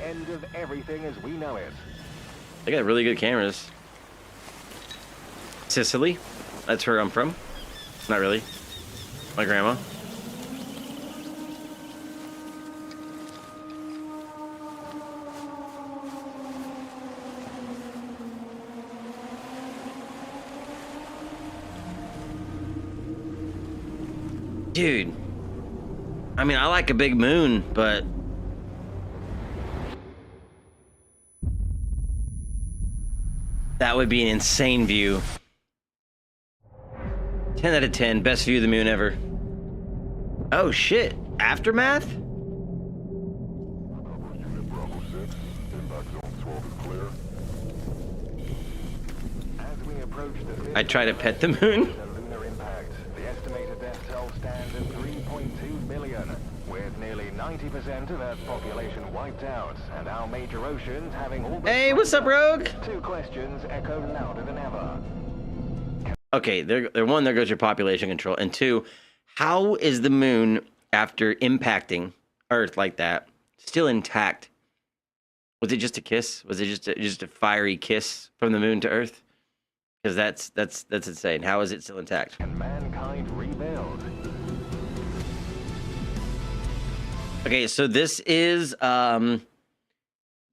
end of everything as we know it. They got really good cameras. Sicily. That's where I'm from. Not really. My grandma. Dude, I mean, I like a big moon, but that would be an insane view. 10 out of 10, best view of the moon ever. Oh shit, aftermath? I try to pet the moon. The estimated death toll stands at 3.2 million, with nearly 90% of Earth's population wiped out, and our major oceans having all. Hey, what's up, Rogue? Two questions echo louder than ever. Okay, there one, there goes your population control, and two, how is the moon, after impacting Earth like that, still intact? Was it just a kiss? Was it just a fiery kiss from the moon to Earth? Because that's insane. How is it still intact? And mankind rebuild. Okay, so this is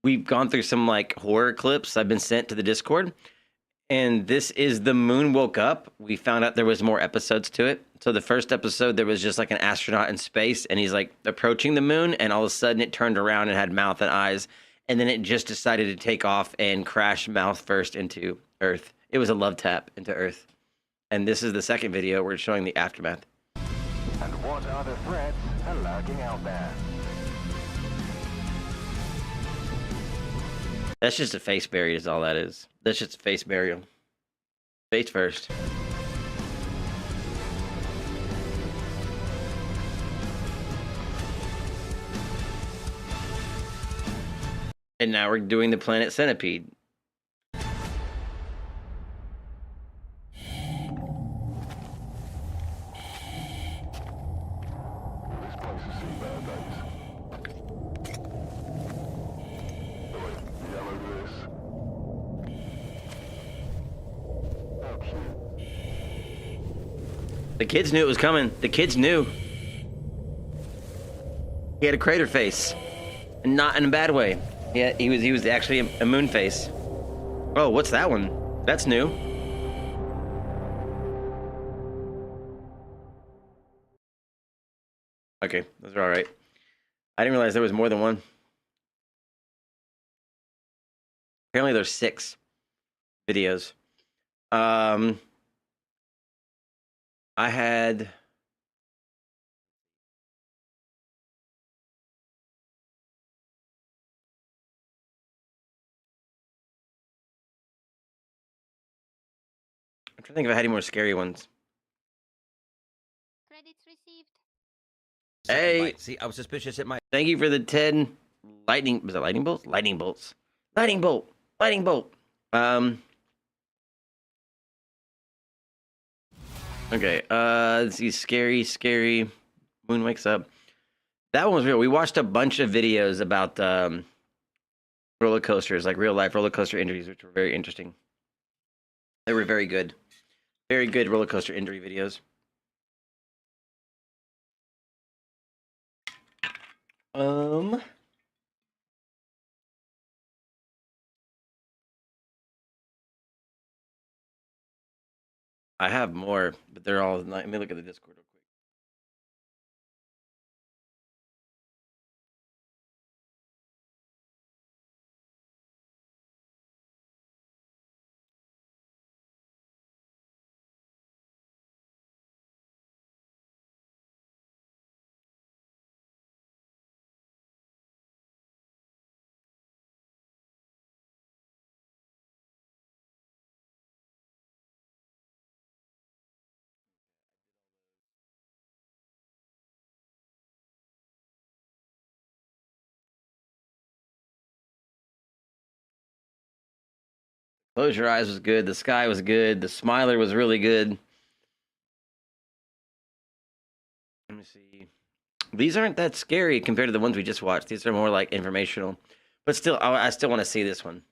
we've gone through some like horror clips I've been sent to the Discord, and this is the moon woke up. We found out there was more episodes to it. So the first episode there was just like an astronaut in space, and he's like approaching the moon, and all of a sudden it turned around and had mouth and eyes, and then it just decided to take off and crash mouth first into Earth. It was a love tap into Earth. And this is the second video where it's showing the aftermath. And what other threats are lurking out there? That's just a face burial is all that is. That's just a face burial. Face first. And now we're doing the planet centipede. The kids knew it was coming. The kids knew. He had a crater face, and not in a bad way. Yeah, he was actually a moon face. Oh, what's that one? That's new. Okay, those are all right. I didn't realize there was more than one. Apparently, there's 6 videos. I had. I'm trying to think if I had any more scary ones. Credits received. Hey, see, I was suspicious it might. Thank you for the 10 lightning. Was it lightning bolts? Lightning bolts. Lightning bolt. Lightning bolt. Okay. Let's see. Scary. Moon wakes up. That one was real. We watched a bunch of videos about roller coasters, like real life roller coaster injuries, which were very interesting. They were very good roller coaster injury videos. I have more, but they're all. Let me look at the Discord real quick. Close Your Eyes was good. The Sky was good. The Smiler was really good. Let me see. These aren't that scary compared to the ones we just watched. These are more like informational, but still, I still want to see this one.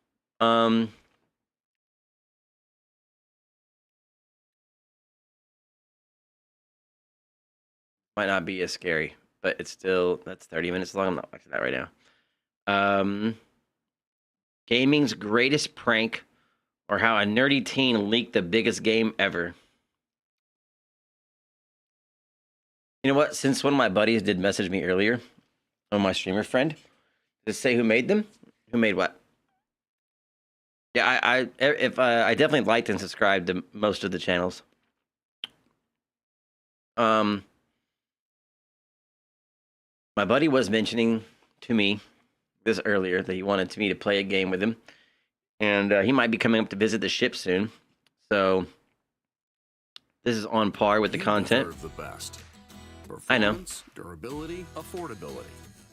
Might not be as scary, but it's still, that's 30 minutes long. I'm not watching that right now. Gaming's greatest prank, or how a nerdy teen leaked the biggest game ever. You know what? Since one of my buddies did message me earlier, on my streamer friend, to say who made them, who made what? Yeah, I definitely liked and subscribed to most of the channels. My buddy was mentioning to me this earlier that he wanted me to play a game with him, and he might be coming up to visit the ship soon. So this is on par with the content. The best. I know. Performance, durability, affordability.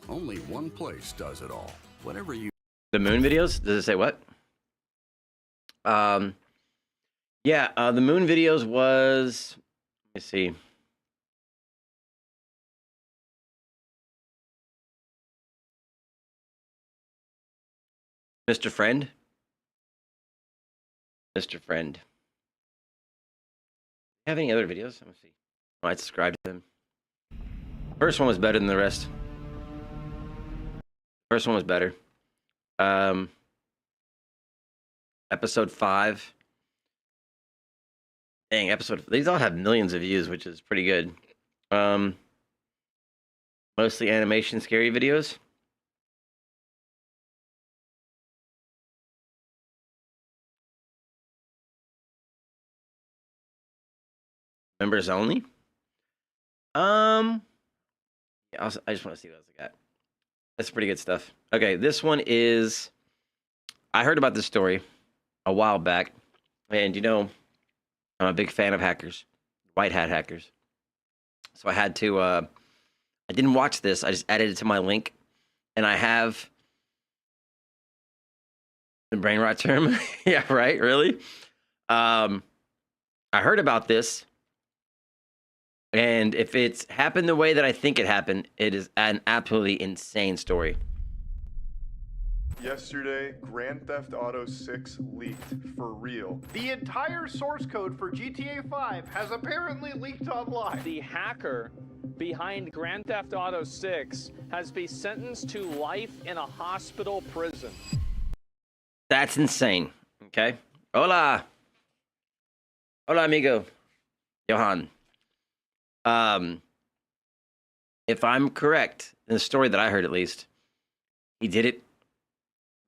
Only one place does it all. Whatever you. The moon videos? Does it say what? Yeah, the moon videos was. Let me see. Mr. Friend. Mr. Friend. Have any other videos? Let me see. Oh, I subscribed to them. First one was better than the rest. First one was better. Episode 5. Dang, these all have millions of views, which is pretty good. Mostly animation scary videos. Members only. Yeah, I just want to see what else I got. That's pretty good stuff. Okay, this one is. I heard about this story a while back, and you know, I'm a big fan of hackers, white hat hackers. So I had to. I didn't watch this. I just added it to my link, and I have the brain rot term. Yeah, right. Really. I heard about this. And if it's happened the way that I think it happened, it is an absolutely insane story. Yesterday, Grand Theft Auto 6 leaked for real. The entire source code for GTA 5 has apparently leaked online. The hacker behind Grand Theft Auto 6 has been sentenced to life in a hospital prison. That's insane. Okay. Hola. Hola, amigo. Johan. If I'm correct, in the story that I heard at least, he did it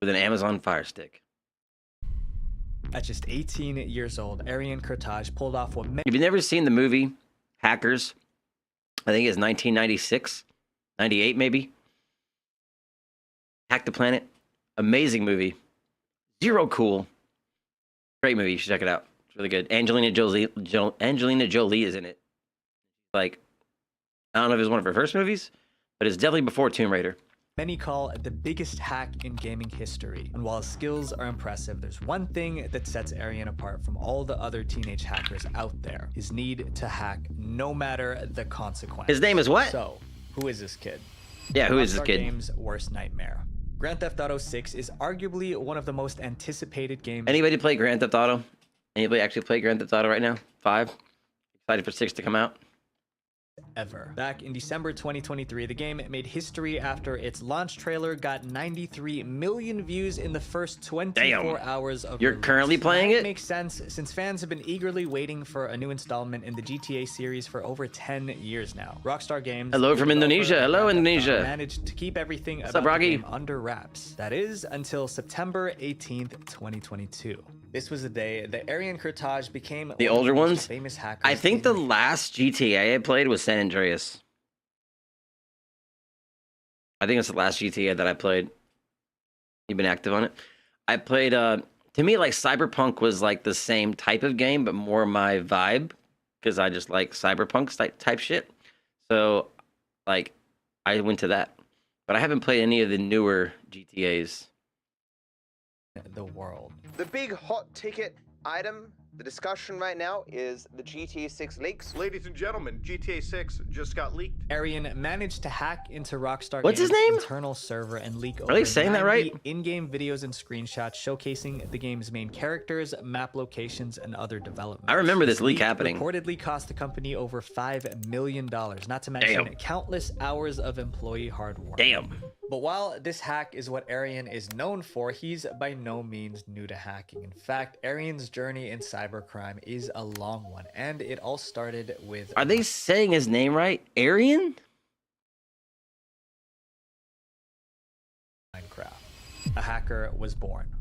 with an Amazon Fire Stick. At just 18 years old, Arian Kurtaj pulled off what many... Have you never seen the movie Hackers? I think it's 1996, 98 maybe. Hack the Planet. Amazing movie. Zero cool. Great movie. You should check it out. It's really good. Angelina Jolie is in it. Like, I don't know if it was one of her first movies, but it's definitely before Tomb Raider. Many call it the biggest hack in gaming history. And while his skills are impressive, there's one thing that sets Arian apart from all the other teenage hackers out there. His need to hack no matter the consequence. His name is what? So, who is this kid? Yeah, who is this Rockstar kid? Games' worst nightmare. Grand Theft Auto 6 is arguably one of the most anticipated games. Anybody play Grand Theft Auto? Anybody actually play Grand Theft Auto right now? 5? Excited for 6 to come out? Ever. Back in December 2023, the game made history after its launch trailer got 93 million views in the first 24 hours of You're release. currently playing it? Makes sense since fans have been eagerly waiting for a new installment in the GTA series for over 10 years now. Rockstar Games. Hello from Indonesia. Hello, Indonesia. Managed to keep everything What's about up, the Rocky? game under wraps. That is until September 18th, 2022. This was the day that Arian Kurtaj became The one of older most ones? famous hackers. I think the last GTA I played was San Andreas. I think it's the last GTA that I played. You've been active on it. I played, to me, like, Cyberpunk was, like, the same type of game, but more my vibe, because I just like Cyberpunk type shit. So, like, I went to that. But I haven't played any of the newer GTAs. The world. The big hot ticket item, the discussion right now is the GTA 6 leaks. Ladies and gentlemen, GTA 6 just got leaked. Arian managed to hack into Rockstar What's his Games' name? internal server and leak Are they saying that right? in-game videos and screenshots showcasing the game's main characters, map locations, and other developments. I remember this leak leak happening. Reportedly cost the company over $5 million, not to mention countless hours of employee hard work. Damn. But while this hack is what Arian is known for, he's by no means new to hacking. In fact, Arian's journey in cybercrime is a long one, and it all started with... Are they saying his name right? Arian? Minecraft. A hacker was born.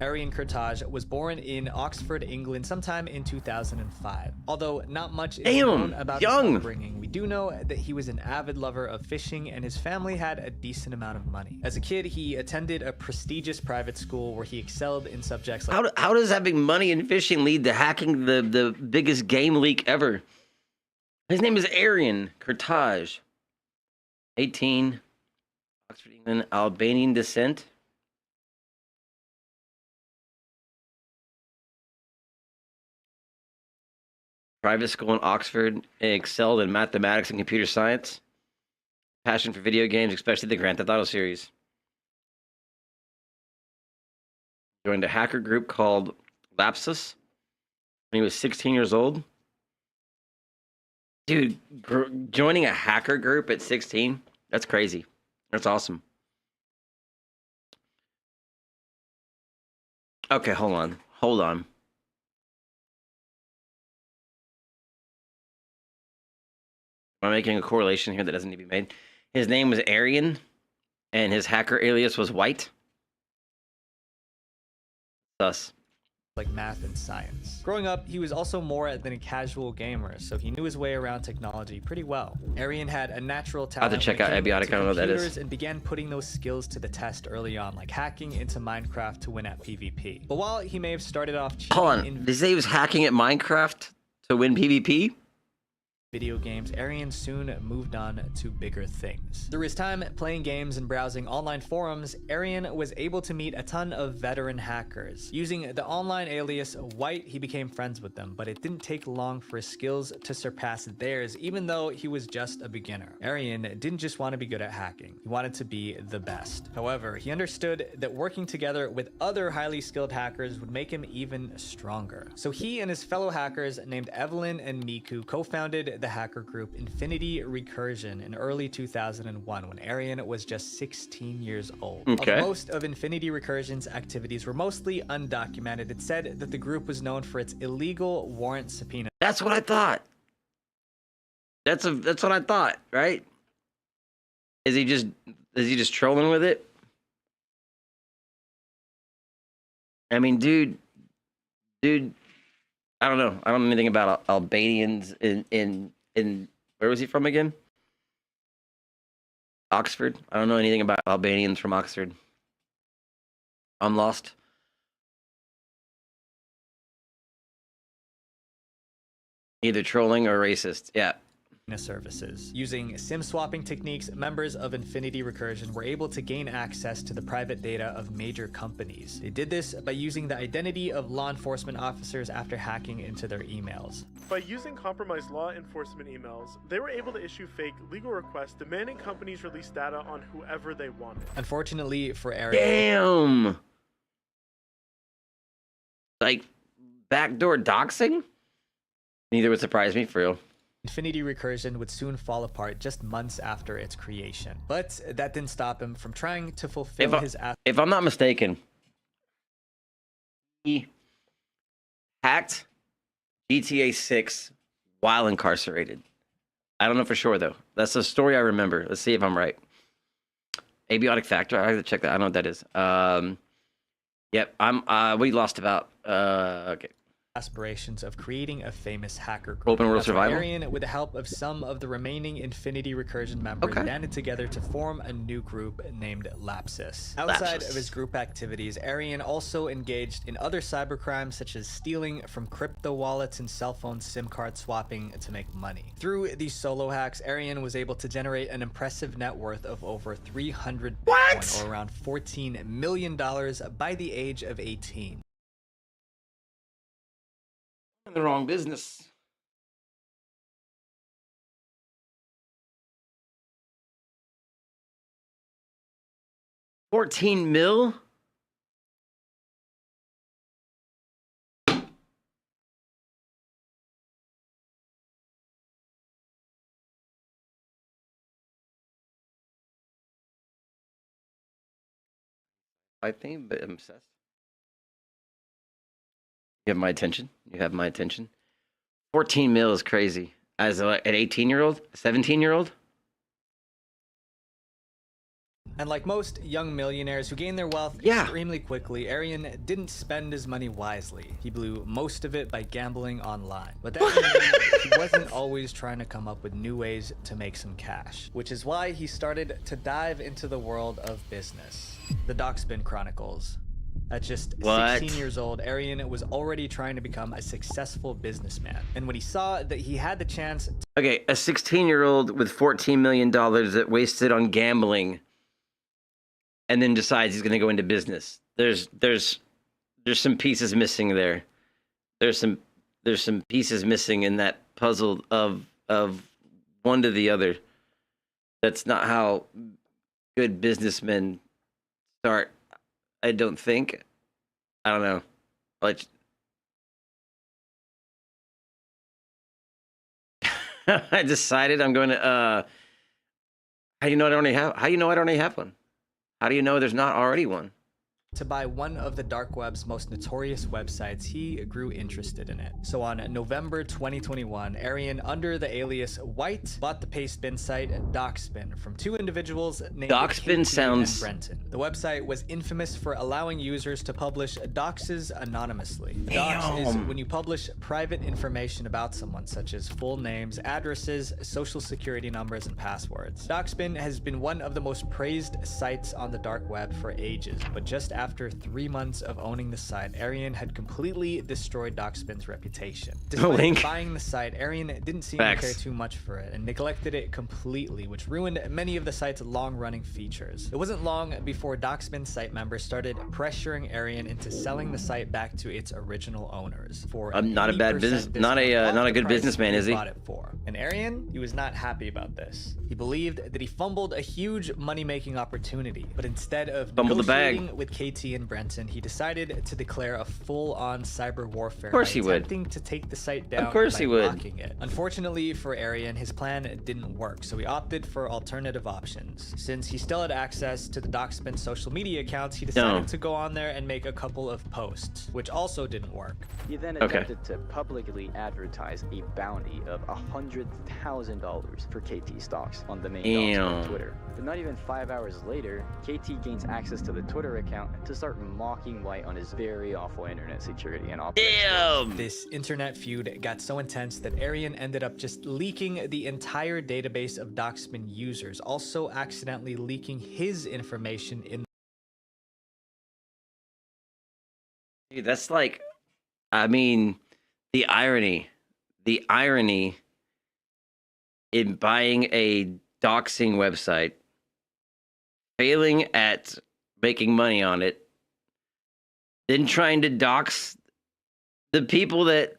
Arian Kurtaj was born in Oxford, England, sometime in 2005. Although not much is known about his upbringing, we do know that he was an avid lover of fishing and his family had a decent amount of money. As a kid, he attended a prestigious private school where he excelled in subjects like... How does having money in fishing lead to hacking the biggest game leak ever? His name is Arian Kurtaj. 18. Oxford, England. Albanian descent. Private school in Oxford, excelled in mathematics and computer science. Passion for video games, especially the Grand Theft Auto series. Joined a hacker group called Lapsus when he was 16 years old. Dude, joining a hacker group at 16? That's crazy. That's awesome. Okay, hold on. Hold on. I'm making a correlation here that doesn't need to be made. His name was Arian, and his hacker alias was White. Thus. Like math and science. Growing up, he was also more than a casual gamer, so he knew his way around technology pretty well. Arian had a natural talent. I have to check out Abiotic. I don't know what that is. And began putting those skills to the test early on, like hacking into Minecraft to win at PvP. But while he may have started off cheating Hold on. Did he say he was hacking at Minecraft to win PvP? Video games, Arian soon moved on to bigger things. Through his time playing games and browsing online forums, Arian was able to meet a ton of veteran hackers. Using the online alias White, he became friends with them, but it didn't take long for his skills to surpass theirs, even though he was just a beginner. Arian didn't just want to be good at hacking, he wanted to be the best. However, he understood that working together with other highly skilled hackers would make him even stronger. So he and his fellow hackers named Evelyn and Miku co-founded the hacker group Infinity Recursion in early 2001 when Arian was just 16 years old. Okay. Although most of Infinity Recursion's activities were mostly undocumented, it said that the group was known for its illegal warrant subpoena. That's what I thought. That's what I thought, right? Is he just trolling with it? I mean, dude, I don't know. I don't know anything about Albanians in where was he from again? Oxford. I don't know anything about Albanians from Oxford. I'm lost. Either trolling or racist. Yeah. services. Using SIM swapping techniques, members of Infinity Recursion were able to gain access to the private data of major companies. They did this by using the identity of law enforcement officers after hacking into their emails. By using compromised law enforcement emails, they were able to issue fake legal requests demanding companies release data on whoever they wanted. Unfortunately for Arian, Damn. Like backdoor doxing? Neither would surprise me, for real. Infinity Recursion would soon fall apart just months after its creation. But that didn't stop him from trying to fulfill his if I'm not mistaken, he hacked GTA 6 while incarcerated. I don't know for sure, though. That's the story I remember. Let's see if I'm right. Abiotic factor. I have to check that. I don't know what that is. Yep. We lost about. Okay. Aspirations of creating a famous hacker group. Open world That's why survival. Arian, with the help of some of the remaining Infinity Recursion members, banded together to form a new group named Lapsus. Outside of his group activities, Arian also engaged in other cybercrimes such as stealing from crypto wallets and cell phone SIM card swapping to make money. Through these solo hacks, Arian was able to generate an impressive net worth of over 300 Bitcoin, or around $14 million by the age of 18. The wrong business. $14 mil? I think, but I'm obsessed. You have my attention. You have my attention. 14 mil is crazy. As an 18-year-old, 17-year-old. And like most young millionaires who gain their wealth extremely quickly, Arian didn't spend his money wisely. He blew most of it by gambling online. But that means he wasn't always trying to come up with new ways to make some cash, which is why he started to dive into the world of business. The Dockspin Chronicles. At just 16 years old, Arian was already trying to become a successful businessman. And when he saw that he had the chance... Okay, a 16-year-old with $14 million that wasted on gambling and then decides he's going to go into business. There's some pieces missing there. There's some pieces missing in that puzzle of one to the other. That's not how good businessmen start. I don't think. I don't know. Like, I decided I'm going to. How do you know I don't already have? How do you know I don't already have one? How do you know there's not already one? To buy one of the dark web's most notorious websites, he grew interested in it. So on November 2021, Arian, under the alias White, bought the paste-bin site Dockspin from two individuals named Dockspin sounds... and Brenton. The website was infamous for allowing users to publish doxes anonymously. Dox is when you publish private information about someone, such as full names, addresses, social security numbers, and passwords. Dockspin has been one of the most praised sites on the dark web for ages, but just after 3 months of owning the site, Arian had completely destroyed Dockspin's reputation. Despite buying the site, Arian didn't seem to care too much for it and neglected it completely, which ruined many of the site's long-running features. It wasn't long before Dockspin site members started pressuring Arian into selling the site back to its original owners for not a bad business, not a good businessman, is he? Bought it for. And Arian, he was not happy about this. He believed that he fumbled a huge money-making opportunity, but instead of negotiating with KT and Brenton, he decided to declare a full-on cyber warfare by attempting to take the site down by blocking it. Unfortunately for Arian, his plan didn't work, so he opted for alternative options. Since he still had access to the Dockspin social media accounts, he decided to go on there and make a couple of posts, which also didn't work. He then attempted to publicly advertise a bounty of $100,000 for KT stocks on the main Dockspin Twitter. But not even 5 hours later, KT gains access to the Twitter account to start mocking White on his very awful internet security and operations. This internet feud got so intense that Arian ended up just leaking the entire database of Dockspin users, also accidentally leaking his information in. Dude, that's like, I mean, the irony in buying a doxing website, failing at making money on it, then trying to dox the people that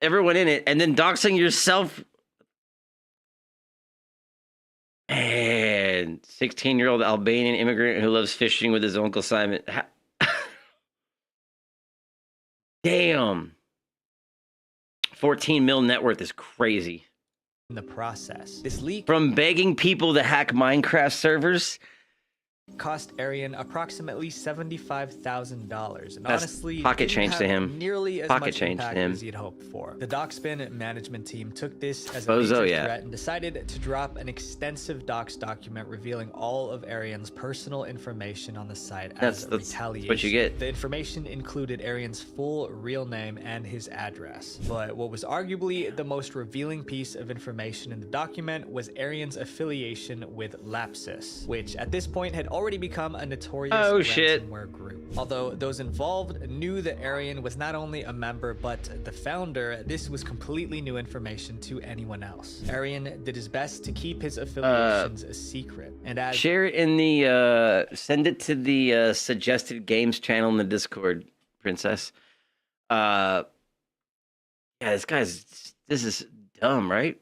everyone in it, and then doxing yourself. And 16-year-old Albanian immigrant who loves fishing with his Uncle Simon. Damn. 14 mil net worth is crazy. In the process, this leak from begging people to hack Minecraft servers cost Arian approximately $75,000, and That's honestly, pocket didn't change have to him. Nearly as Pocket much change to impact him. as he'd hoped for. The Doxbin management team took this as a Bozo, major yeah. threat and decided to drop an extensive docs document revealing all of Arian's personal information on the site as a retaliation. what you get. The information included Arian's full real name and his address, but what was arguably the most revealing piece of information in the document was Arian's affiliation with Lapsus, which at this point had already become a notorious ransomware group. Although those involved knew that Arian was not only a member but the founder, this was completely new information to anyone else. Arian did his best to keep his affiliations a secret, and as share it in the send it to the suggested games channel in the Discord, Princess. Yeah, this is dumb, right?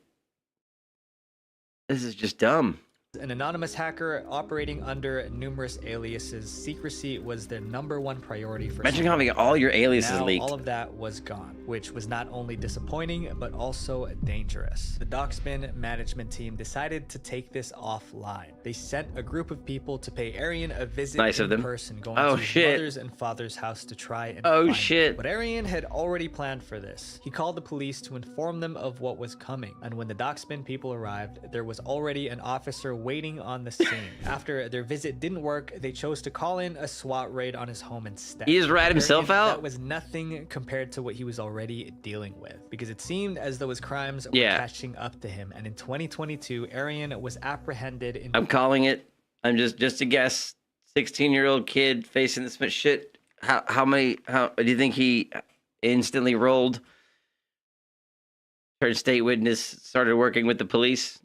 This is just dumb. an anonymous hacker operating under numerous aliases, secrecy was their #1 priority for Imagine having all your aliases now, leaked. all of that was gone, which was not only disappointing, but also dangerous. The Doxbin management team decided to take this offline. They sent a group of people to pay Arian a visit in person, going to his mother's and father's house to try and find him. But Arian had already planned for this. He called the police to inform them of what was coming, and when the Doxbin people arrived, there was already an officer waiting on the scene. After their visit didn't work, they chose to call in a SWAT raid on his home instead. He just ratted himself out? That was nothing compared to what he was already dealing with, because it seemed as though his crimes were catching up to him. And in 2022, Arian was apprehended in... I'm calling it. I'm just a guess. 16-year-old kid facing this much shit. How do you think he instantly rolled? Turned state witness, started working with the police.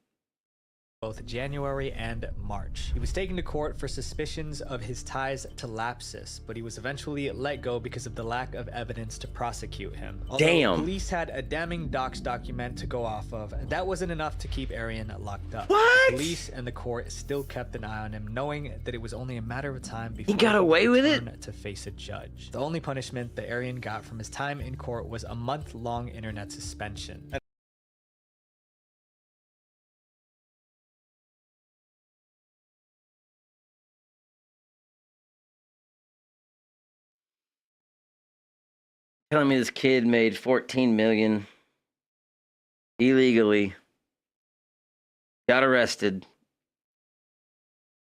Both January and March. He was taken to court for suspicions of his ties to Lapsus, but he was eventually let go because of the lack of evidence to prosecute him. Although police had a damning docs document to go off of, that wasn't enough to keep Arian locked up. What? Police and the court still kept an eye on him, knowing that it was only a matter of time before he got away with it to face a judge. The only punishment that Arian got from his time in court was a month-long internet suspension. Telling me this kid made $14 million illegally, got arrested,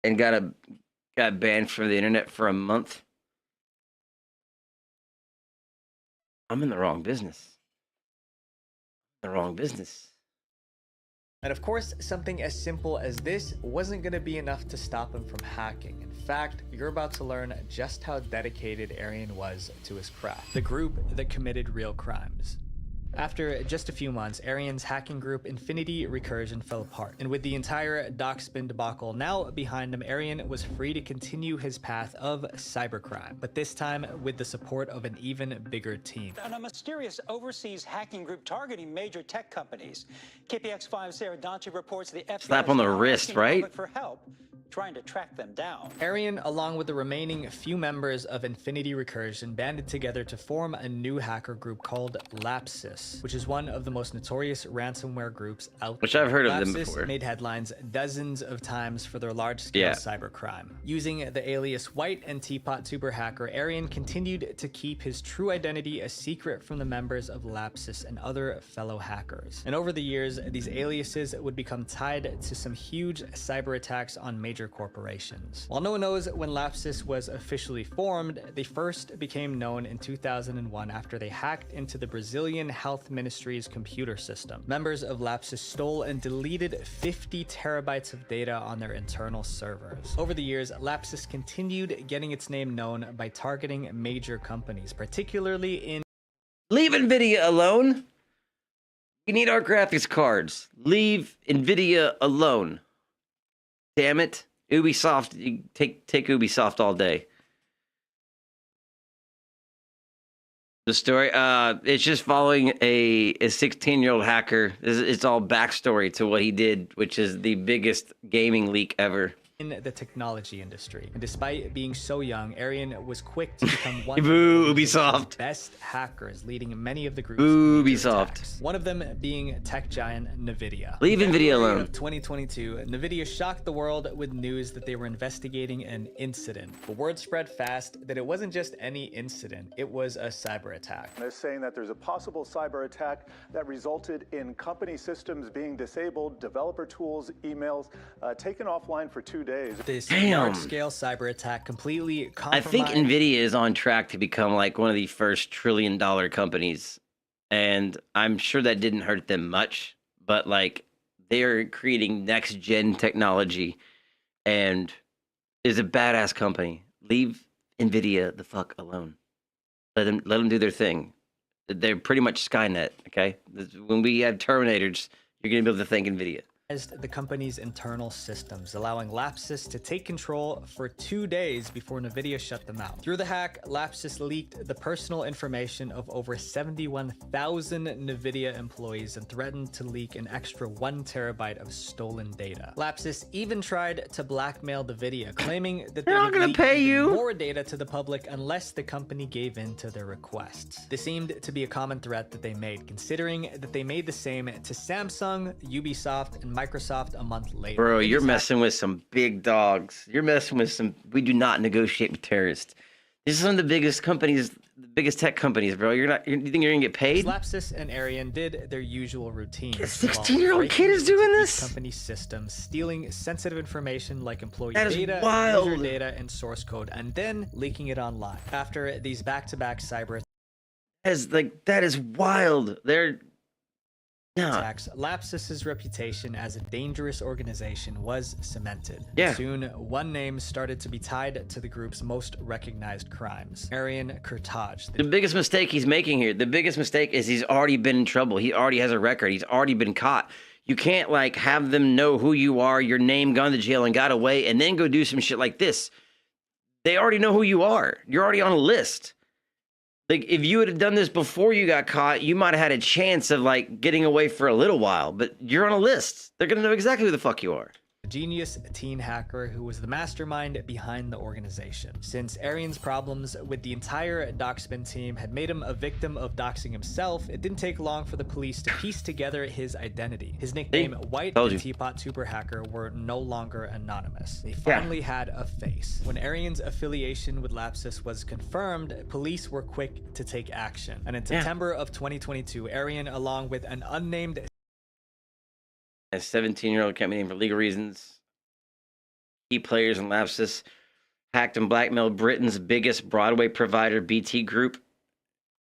and got banned from the internet for a month. I'm in the wrong business. The wrong business. And of course, something as simple as this wasn't going to be enough to stop him from hacking. In fact, you're about to learn just how dedicated Arian was to his craft, the group that committed real crimes. After just a few months, Arian's hacking group Infinity Recursion fell apart, and with the entire Doxbin debacle now behind him, Arian was free to continue his path of cybercrime, but this time with the support of an even bigger team. And a mysterious overseas hacking group targeting major tech companies. KPX5's Sarah Donchi reports the FBI slap on the wrist, right? For help, trying to track them down. Arian, along with the remaining few members of Infinity Recursion, banded together to form a new hacker group called Lapsus, which is one of the most notorious ransomware groups out there. Which I've heard of them Lapsus before. Made headlines dozens of times for their large-scale cybercrime. Using the alias White and Teapot Tuber Hacker, Arian continued to keep his true identity a secret from the members of Lapsus and other fellow hackers. And over the years, these aliases would become tied to some huge cyber attacks on major corporations. While no one knows when Lapsus was officially formed, they first became known in 2001 after they hacked into the Brazilian Health Ministry's computer system. Members of Lapsus stole and deleted 50 terabytes of data on their internal servers. Over the years, Lapsus continued getting its name known by targeting major companies, particularly in... Leave NVIDIA alone. You need our graphics cards. Leave NVIDIA alone. Damn it. Ubisoft, you take Ubisoft all day. The story, it's just following a 16-year-old hacker. It's all backstory to what he did, which is the biggest gaming leak ever. In the technology industry. And despite being so young, Arian was quick to become one Boo, of the Ubisoft. best hackers, leading many of the group's Boo, major Ubisoft. attacks. One of them being tech giant NVIDIA. Leave In NVIDIA February alone. of 2022, NVIDIA shocked the world with news that they were investigating an incident. The word spread fast that it wasn't just any incident, it was a cyber attack. They're saying that there's a possible cyber attack that resulted in company systems being disabled, developer tools, emails taken offline for 2 days. This Damn. large-scale cyber attack completely I compromised. think NVIDIA is on track to become like one of the first trillion-dollar companies. And I'm sure that didn't hurt them much. But like, they're creating next-gen technology and is a badass company. Leave NVIDIA the fuck alone. Let them do their thing. They're pretty much Skynet, okay? When we have Terminators, you're going to be able to thank NVIDIA. The company's internal systems, allowing Lapsus to take control for 2 days before NVIDIA shut them out. Through the hack, Lapsus leaked the personal information of over 71,000 NVIDIA employees and threatened to leak an extra 1 terabyte of stolen data. Lapsus even tried to blackmail NVIDIA, claiming that they would leak even more data to the public unless the company gave in to their requests. This seemed to be a common threat that they made, considering that they made the same to Samsung, Ubisoft, and Microsoft a month later. Bro, you're messing with some big dogs. You're messing with some. We do not negotiate with terrorists. These are some of the biggest companies, the biggest tech companies, bro. You think you're gonna get paid? Lapsus and Arian did their usual routine. A 16-year-old kid is doing this? Company systems, stealing sensitive information like employee That is data, wild. user data, and source code, and then leaking it online. After these back-to-back cyber that is wild. They're attacks, Lapsus's reputation as a dangerous organization was cemented. Yeah. Soon, one name started to be tied to the group's most recognized crimes. Arian Kurtaj. The biggest mistake he's making here, the biggest mistake is he's already been in trouble. He already has a record. He's already been caught. You can't like have them know who you are, your name, gone to jail and got away, and then go do some shit like this. They already know who you are. You're already on a list. Like, if you had done this before you got caught, you might have had a chance of, like, getting away for a little while. But you're on a list. They're going to know exactly who the fuck you are. A genius teen hacker who was the mastermind behind the organization. Since Arian's problems with the entire Doxman team had made him a victim of doxing himself, it didn't take long for the police to piece together his identity. His nickname, White and Teapot Super Hacker, were no longer anonymous. They finally had a face. When Arian's affiliation with Lapsus was confirmed, police were quick to take action. And in September of 2022, Arian, along with an unnamed A 17-year-old can't be named for legal reasons. Key players in Lapsus hacked and blackmailed Britain's biggest Broadway provider, BT Group,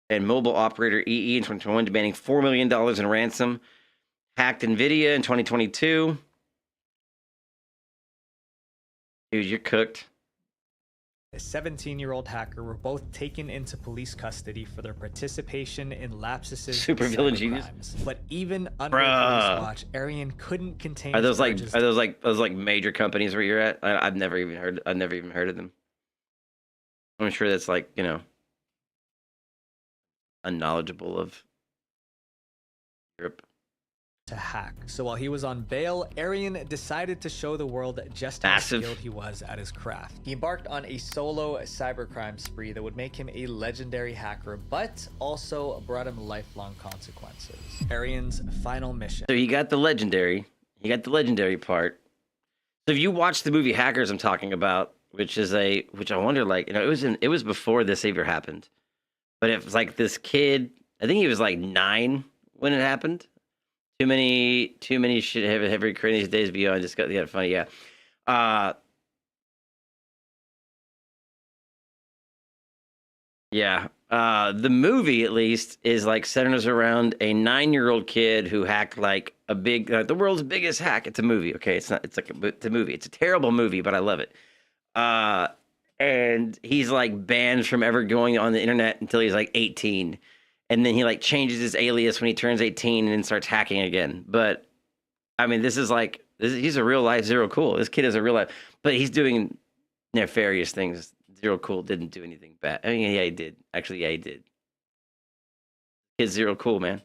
and mobile operator EE in 2021, demanding $4 million in ransom. Hacked NVIDIA in 2022. Dude, you're cooked. A 17-year-old hacker were both taken into police custody for their participation in Lapsus's Supervillain genius. crimes. But even under Bruh. police watch, Arian couldn't contain. Are those his like major companies where you're at? I've never even heard of them. I'm sure that's like, you know, unknowledgeable of Europe. to hack. So while he was on bail, Arian decided to show the world just how skilled he was at his craft. He embarked on a solo cybercrime spree that would make him a legendary hacker, but also brought him lifelong consequences. Arian's final mission. So he got the legendary part. So if you watch the movie Hackers I'm talking about, which I wonder, like, you know, it was before this ever happened. But it was like this kid, I think he was like 9 when it happened. Too many shit heavy creating these days beyond just got funny, yeah. The movie at least is like centers around a 9-year-old kid who hacked like a big, the world's biggest hack. It's a movie, okay? It's a movie. It's a terrible movie, but I love it. And he's like banned from ever going on the internet until he's like 18. and then he like changes his alias when he turns 18 and then starts hacking again. But I mean, he's a real life Zero Cool. This kid is a real life, but he's doing nefarious things. Zero Cool didn't do anything bad. I mean, yeah, he did. Actually, yeah, he did. Kid's Zero Cool, man.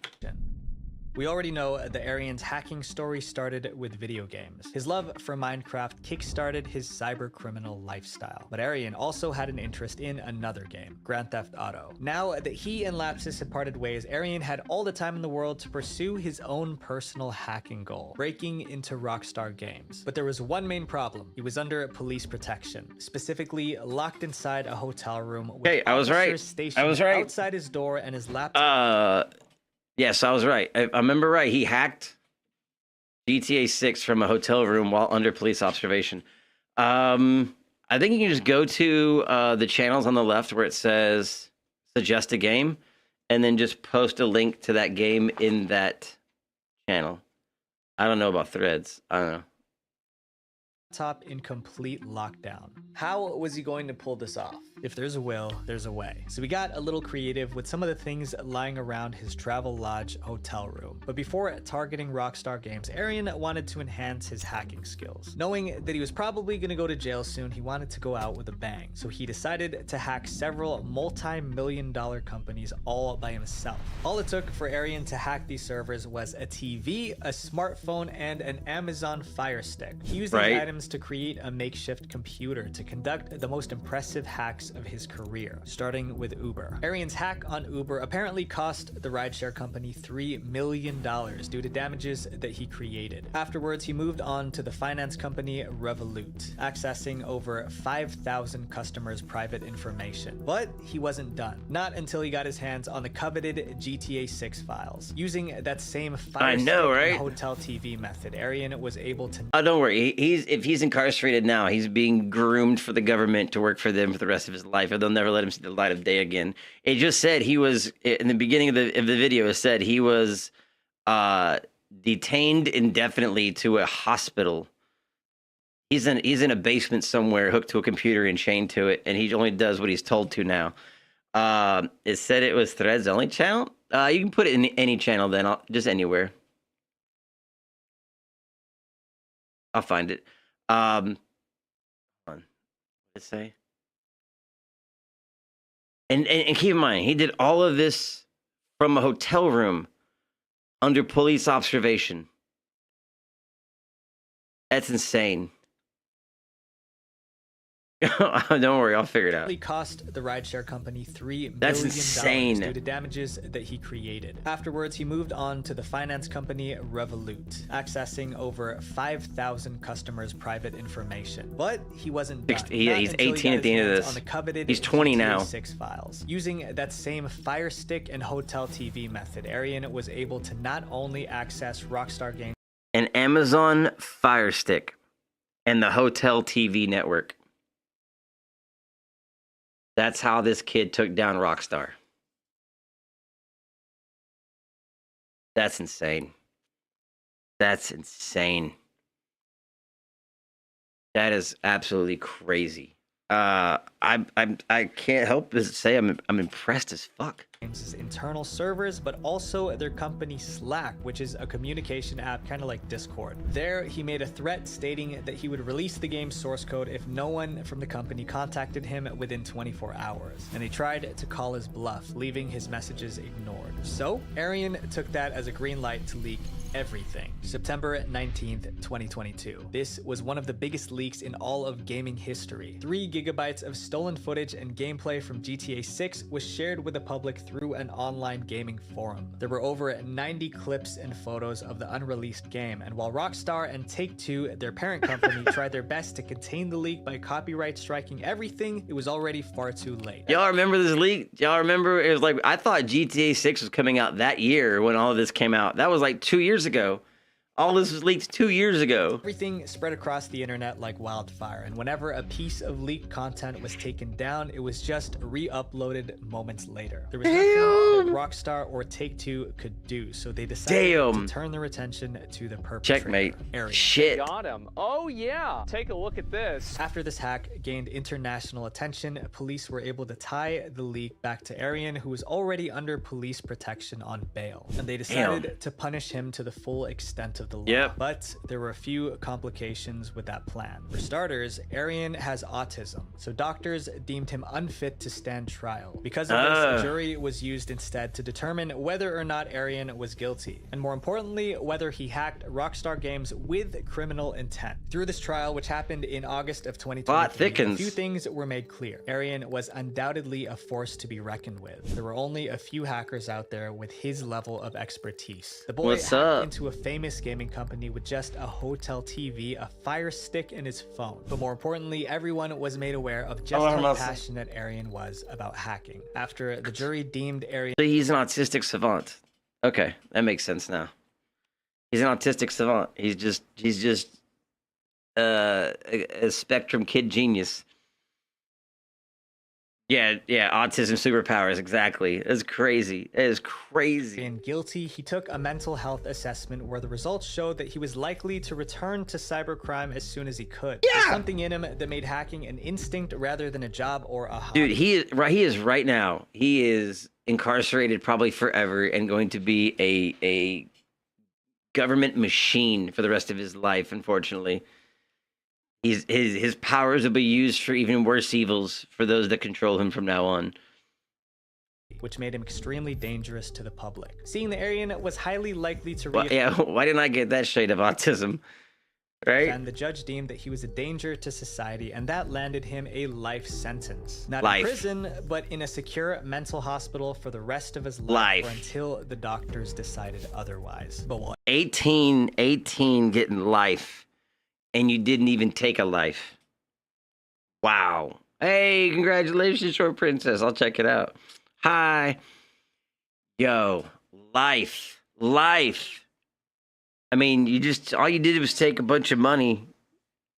We already know the Aryan's hacking story started with video games. His love for Minecraft kickstarted his cyber criminal lifestyle. But Aryan also had an interest in another game, Grand Theft Auto. Now that he and Lapsus had parted ways, Aryan had all the time in the world to pursue his own personal hacking goal, breaking into Rockstar Games. But there was one main problem. He was under police protection, specifically locked inside a hotel room with officers stationed outside his door and his laptop. Yes, I was right. I remember right. He hacked GTA 6 from a hotel room while under police observation. I think you can just go to the channels on the left where it says suggest a game, and then just post a link to that game in that channel. I don't know about threads. I don't know. Top in complete lockdown. How was he going to pull this off? If there's a will, there's a way. So we got a little creative with some of the things lying around his travel lodge hotel room. But before targeting Rockstar Games, Aryan wanted to enhance his hacking skills. Knowing that he was probably going to go to jail soon, he wanted to go out with a bang. So he decided to hack several multi-million-dollar companies all by himself. All it took for Aryan to hack these servers was a TV, a smartphone, and an Amazon Fire Stick. He used these items to create a makeshift computer to conduct the most impressive hacks of his career, starting with Uber. Aryan's hack on Uber apparently cost the rideshare company $3 million due to damages that he created. Afterwards, he moved on to the finance company Revolut, accessing over 5,000 customers' private information. But he wasn't done. Not until he got his hands on the coveted GTA 6 files. Using that same Fire Stick and hotel TV method, Aryan was able to... Oh, don't worry. If he's incarcerated now, he's being groomed for the government to work for them for the rest of his life, and they'll never let him see the light of day again. It just said he was, in the beginning of the video, it said he was detained indefinitely to a hospital. He's in a basement somewhere, hooked to a computer and chained to it, and he only does what he's told to now. It said it was Threads only channel. You can put it in any channel then, just anywhere. I'll find it. Hold on. What did it say? And keep in mind, he did all of this from a hotel room under police observation. That's insane. Don't worry, I'll figure it out. It cost the rideshare company $3 That's million due to damages that he created. Afterwards, he moved on to the finance company Revolut, accessing over 5,000 customers' private information. But he wasn't done. He's 18 at the end of this. On the coveted he's 20 GTA now. 6 files. Using that same Fire Stick and hotel TV method, Aryan was able to not only access Rockstar Games, an Amazon Fire Stick, and the hotel TV network. That's how this kid took down Rockstar. That's insane. That's insane. That is absolutely crazy. I can't help but say I'm impressed as fuck. Internal servers, but also their company Slack, which is a communication app kind of like Discord. There, he made a threat stating that he would release the game's source code if no one from the company contacted him within 24 hours. And they tried to call his bluff, leaving his messages ignored. So, Aryan took that as a green light to leak everything. September 19th, 2022. This was one of the biggest leaks in all of gaming history. 3 gigabytes of stolen footage and gameplay from GTA 6 was shared with the public through an online gaming forum. There were over 90 clips and photos of the unreleased game, and while Rockstar and Take-Two, their parent company, tried their best to contain the leak by copyright striking everything, it was already far too late. Y'all remember this leak? Y'all remember? It was like, I thought GTA 6 was coming out that year when all of this came out. That was like 2 years ago. All this was leaked 2 years ago. Everything spread across the internet like wildfire, and whenever a piece of leaked content was taken down, it was just re-uploaded moments later. There was nothing that Rockstar or Take-Two could do, so they decided to turn their attention to the perpetrator. Checkmate. Arian. Shit. Got him. Oh yeah. Take a look at this. After this hack gained international attention, police were able to tie the leak back to Arian, who was already under police protection on bail, and they decided to punish him to the full extent of the law. But there were a few complications with that plan. For starters, Arian has autism, so doctors deemed him unfit to stand trial. Because of this, a jury was used instead to determine whether or not Arian was guilty, and more importantly, whether he hacked Rockstar Games with criminal intent. Through this trial, which happened in August of 2023, a few things were made clear. Arian was undoubtedly a force to be reckoned with. There were only a few hackers out there with his level of expertise. The boy hacked into a famous gaming company with just a hotel TV, a Fire Stick, and his phone. But more importantly, everyone was made aware of just how passionate Arian was about hacking. After the jury deemed Arian... So he's an autistic savant. Okay, that makes sense now. He's an autistic savant. He's just a spectrum kid genius. Yeah, autism superpowers, exactly. That's crazy. It is crazy. And guilty, he took a mental health assessment where the results showed that he was likely to return to cybercrime as soon as he could. There's something in him that made hacking an instinct rather than a job or a hobby. Dude, he is right now. He is incarcerated probably forever and going to be a government machine for the rest of his life, unfortunately. His powers will be used for even worse evils for those that control him from now on. Which made him extremely dangerous to the public. Seeing the Arian was highly likely to why didn't I get that shade of autism? Right? And the judge deemed that he was a danger to society, and that landed him a life sentence. Not in prison, but in a secure mental hospital for the rest of his life. Or until the doctors decided otherwise. But what? 18 getting life. And you didn't even take a life. Wow. Hey, congratulations, Short Princess. I'll check it out. Hi. Yo, life. I mean, all you did was take a bunch of money.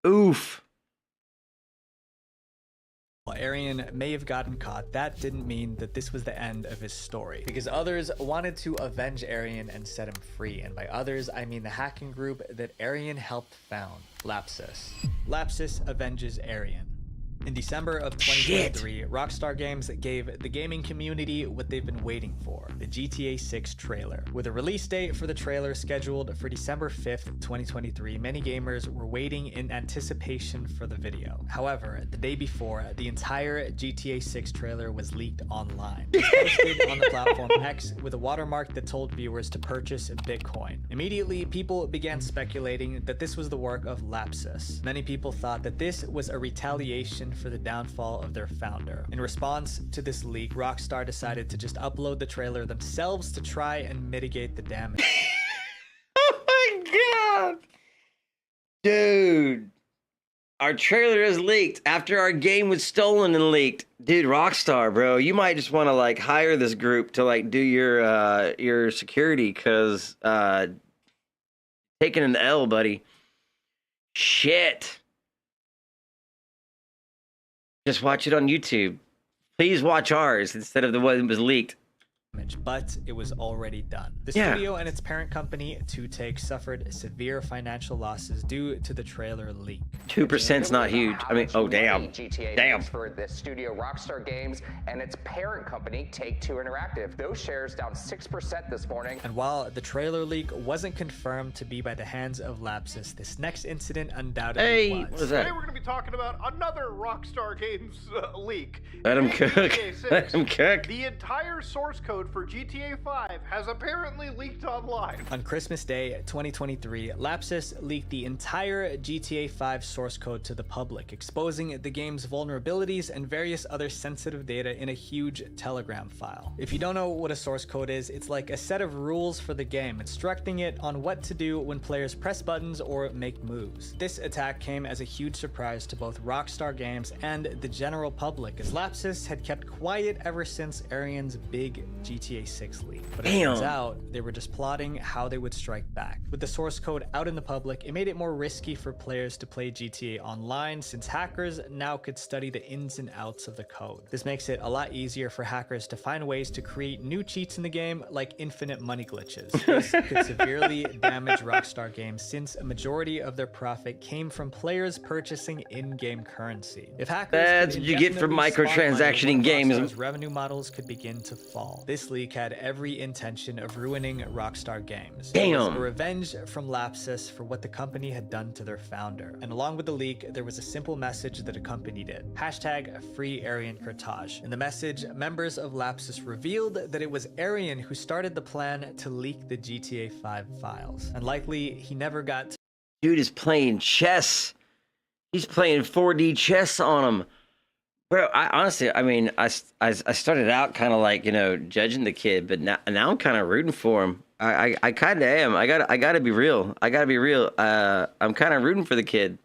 Oof. While Arian may have gotten caught, that didn't mean that this was the end of his story, because others wanted to avenge Arian and set him free. And by others, I mean the hacking group that Arian helped found, Lapsus. Lapsus avenges Arian. In December of 2023, Rockstar Games gave the gaming community what they've been waiting for, the GTA 6 trailer. With a release date for the trailer scheduled for December 5th, 2023, many gamers were waiting in anticipation for the video. However, the day before, the entire GTA 6 trailer was leaked online. It was posted on the platform X with a watermark that told viewers to purchase Bitcoin. Immediately, people began speculating that this was the work of Lapsus. Many people thought that this was a retaliation for the downfall of their founder. In response to this leak, Rockstar decided to just upload the trailer themselves to try and mitigate the damage. Oh my god! Dude, our trailer is leaked after our game was stolen and leaked. Dude, Rockstar, bro, you might just want to like hire this group to like do your security, because taking an L, buddy. Shit. Just watch it on YouTube. Please watch ours instead of the one that was leaked. But it was already done. The studio and its parent company, 2Take, suffered severe financial losses due to the trailer leak. 2%'s not huge. I mean, oh damn. GTA for the studio Rockstar Games and its parent company, Take-Two Interactive. Those shares down 6% this morning. And while the trailer leak wasn't confirmed to be by the hands of Lapsus, this next incident undoubtedly was. What was that? Today we're going to be talking about another Rockstar Games leak. Let him cook. Let him cook. The entire source code for GTA 5 has apparently leaked online. On Christmas Day 2023, Lapsus leaked the entire GTA 5 source code to the public, exposing the game's vulnerabilities and various other sensitive data in a huge Telegram file. If you don't know what a source code is, it's like a set of rules for the game, instructing it on what to do when players press buttons or make moves. This attack came as a huge surprise to both Rockstar Games and the general public, as Lapsus had kept quiet ever since Arian's big GTA 6 leak. But it turns out they were just plotting how they would strike back. With the source code out in the public, it made it more risky for players to play GTA Online since hackers now could study the ins and outs of the code. This makes it a lot easier for hackers to find ways to create new cheats in the game, like infinite money glitches. This could severely damage Rockstar Games since a majority of their profit came from players purchasing in-game currency. If hackers that's what you get for microtransaction in games. Rockstar's revenue models could begin to fall. This leak had every intention of ruining Rockstar Games. It was a revenge from Lapsus for what the company had done to their founder. And along with the leak, there was a simple message that accompanied it. #free Arian Kurtage. In the message, members of Lapsus revealed that it was Arian who started the plan to leak the GTA 5 files. And likely, he never got to— Dude is playing chess. He's playing 4D chess on him. Bro, I honestly, I mean, I started out kind of like, you know, judging the kid, but now I'm kind of rooting for him. I kind of am. I gotta be real. I'm kind of rooting for the kid.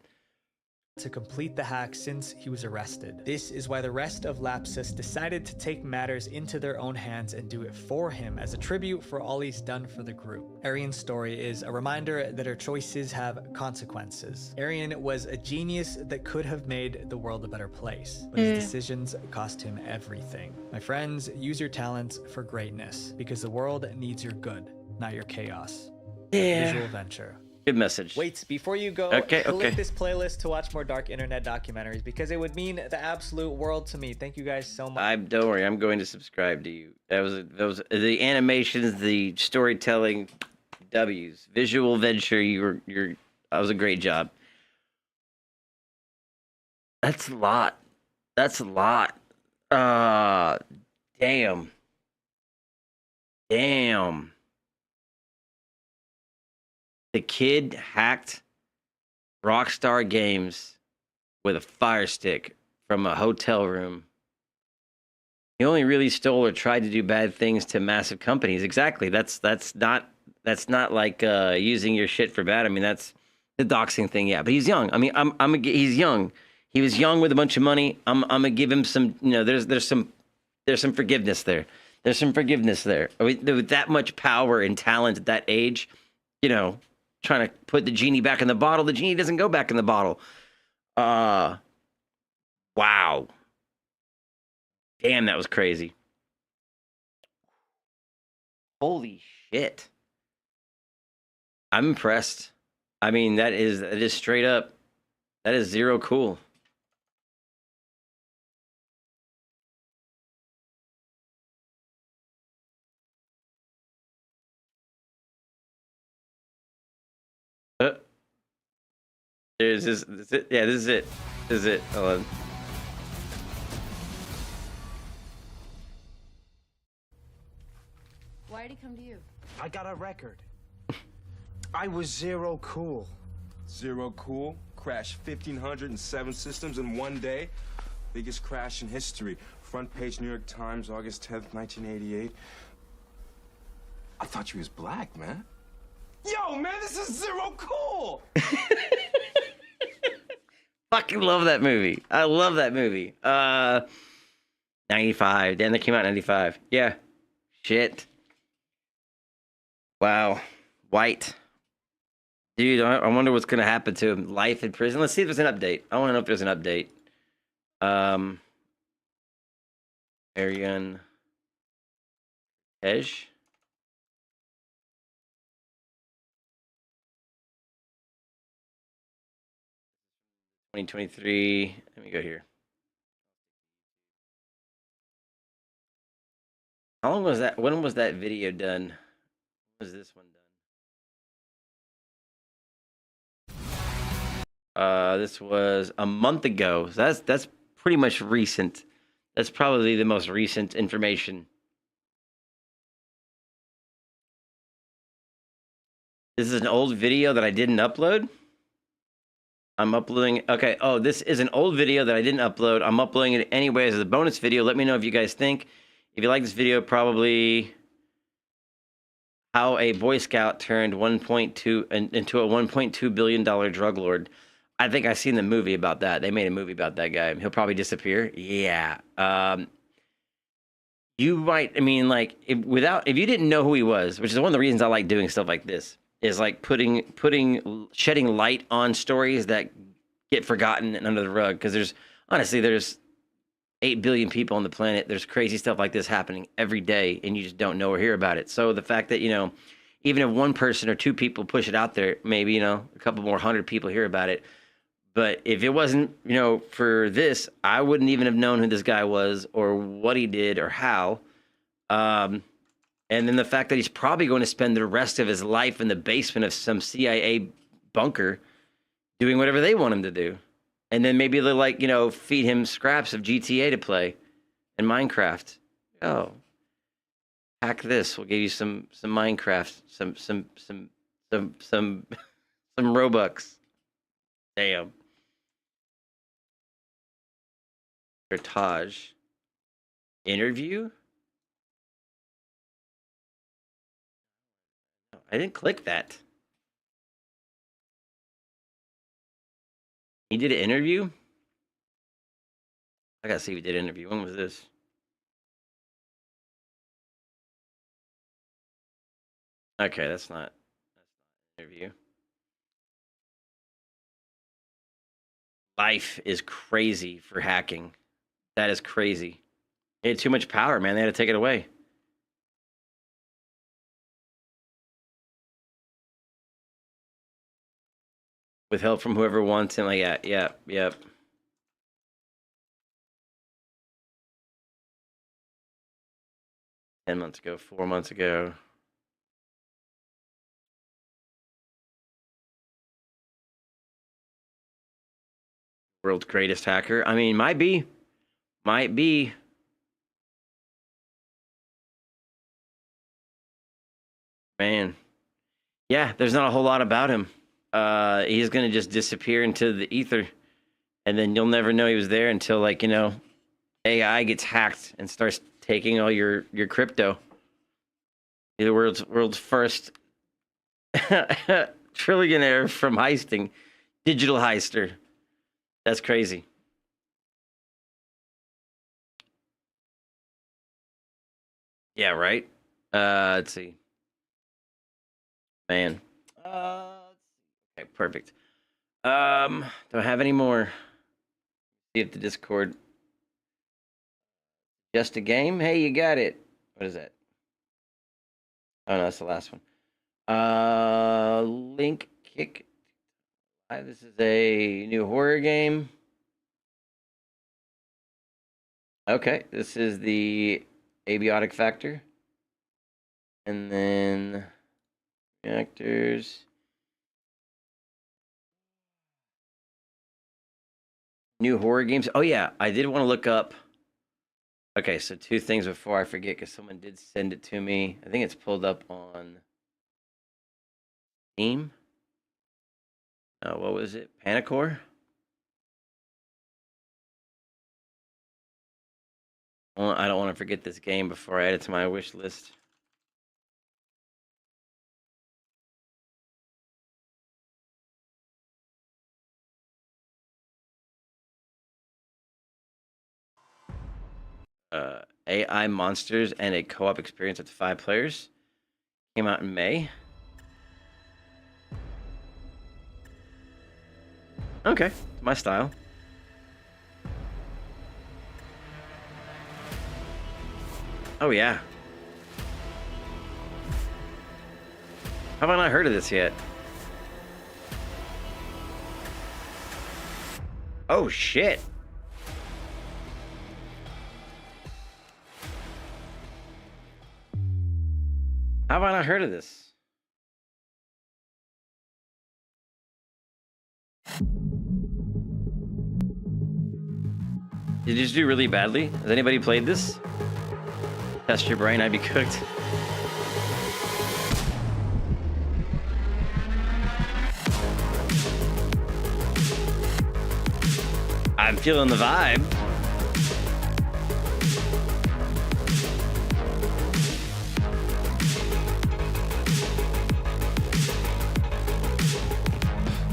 To complete the hack since he was arrested. This is why the rest of Lapsus decided to take matters into their own hands and do it for him as a tribute for all he's done for the group. Arian's story is a reminder that our choices have consequences. Arian was a genius that could have made the world a better place, but his decisions cost him everything. My friends, use your talents for greatness because the world needs your good, not your chaos. Visual Venture. Good message. Wait, before you go, click this playlist to watch more dark internet documentaries because it would mean the absolute world to me. Thank you guys so much. Don't worry, I'm going to subscribe to you. That was the animations, the storytelling, W's. Visual Venture, that was a great job. That's a lot. Damn. The kid hacked Rockstar Games with a fire stick from a hotel room. He only really stole or tried to do bad things to massive companies. Exactly. That's not like using your shit for bad. I mean, that's the doxing thing. Yeah, but he's young. I mean, he's young. He was young with a bunch of money. I'm gonna give him some. You know, there's some forgiveness there. There's some forgiveness there. With that much power and talent at that age, you know. Trying to put the genie back in the bottle. The genie doesn't go back in the bottle. Wow. Damn, that was crazy. Holy shit. I'm impressed. I mean, that is straight up. That is zero cool. This is it. Yeah, this is it. This is it. Hold on. Why did he come to you? I got a record. I was zero cool. Zero cool? Crashed 1,507 systems in one day. Biggest crash in history. Front page New York Times, August 10th, 1988. I thought you was black, man. Yo, man, this is zero cool! Fucking love that movie. I love that movie. 95. Damn, that came out in 95. Yeah. Shit. Wow. White. Dude, I wonder what's going to happen to him. Life in prison. Let's see if there's an update. I want to know if there's an update. Arian Tej. $2023. Let me go here. How long was that? When was that video done? When was this one done? This was a month ago. So that's pretty much recent. That's probably the most recent information. This is an old video that I didn't upload. I'm uploading. Okay. Oh, this is an old video that I didn't upload. I'm uploading it anyways as a bonus video. Let me know if you guys think. If you like this video, probably how a Boy Scout turned into a $1.2 billion drug lord. I think I've seen the movie about that. They made a movie about that guy. He'll probably disappear. Yeah. you might, I mean, like, if you didn't know who he was, which is one of the reasons I like doing stuff like this, is like shedding light on stories that get forgotten and under the rug. Because there's 8 billion people on the planet. There's crazy stuff like this happening every day, and you just don't know or hear about it. So the fact that, even if one person or two people push it out there, maybe, a couple more 100 people hear about it. But if it wasn't, for this, I wouldn't even have known who this guy was or what he did or how. And then the fact that he's probably going to spend the rest of his life in the basement of some CIA bunker doing whatever they want him to do. And then maybe they'll feed him scraps of GTA to play and Minecraft. Oh, hack this. We'll give you some Minecraft, some Robux. Damn. Reportage. Interview? I didn't click that. He did an interview? I gotta see if he did an interview. When was this? Okay, that's not an interview. Life is crazy for hacking. That is crazy. He had too much power, man. They had to take it away. With help from whoever wants him. Like, yep. $10 months ago, 4 months ago. World's greatest hacker. I mean, might be. Man. Yeah, there's not a whole lot about him. He's going to just disappear into the ether. And then you'll never know he was there until, AI gets hacked and starts taking all your crypto. The world's first trillionaire from heisting. Digital heister. That's crazy. Yeah, right? Let's see. Man. Okay, perfect. Do I have any more? See if the Discord. Just a game? Hey, you got it. What is that? Oh, no, that's the last one. Link Kick. This is a new horror game. Okay, this is the Abiotic Factor. And then reactors. New horror games. Oh, yeah, I did want to look up. Okay, so 2 things before I forget, because someone did send it to me. I think it's pulled up on Steam. What was it? Panicore? Well, I don't want to forget this game before I add it to my wish list. AI monsters and a co-op experience up to 5 players. Came out in May. Okay, my style. Oh yeah. How have I not heard of this yet? Oh shit. How have I not heard of this? Did you just do really badly? Has anybody played this? Test your brain, I'd be cooked. I'm feeling the vibe.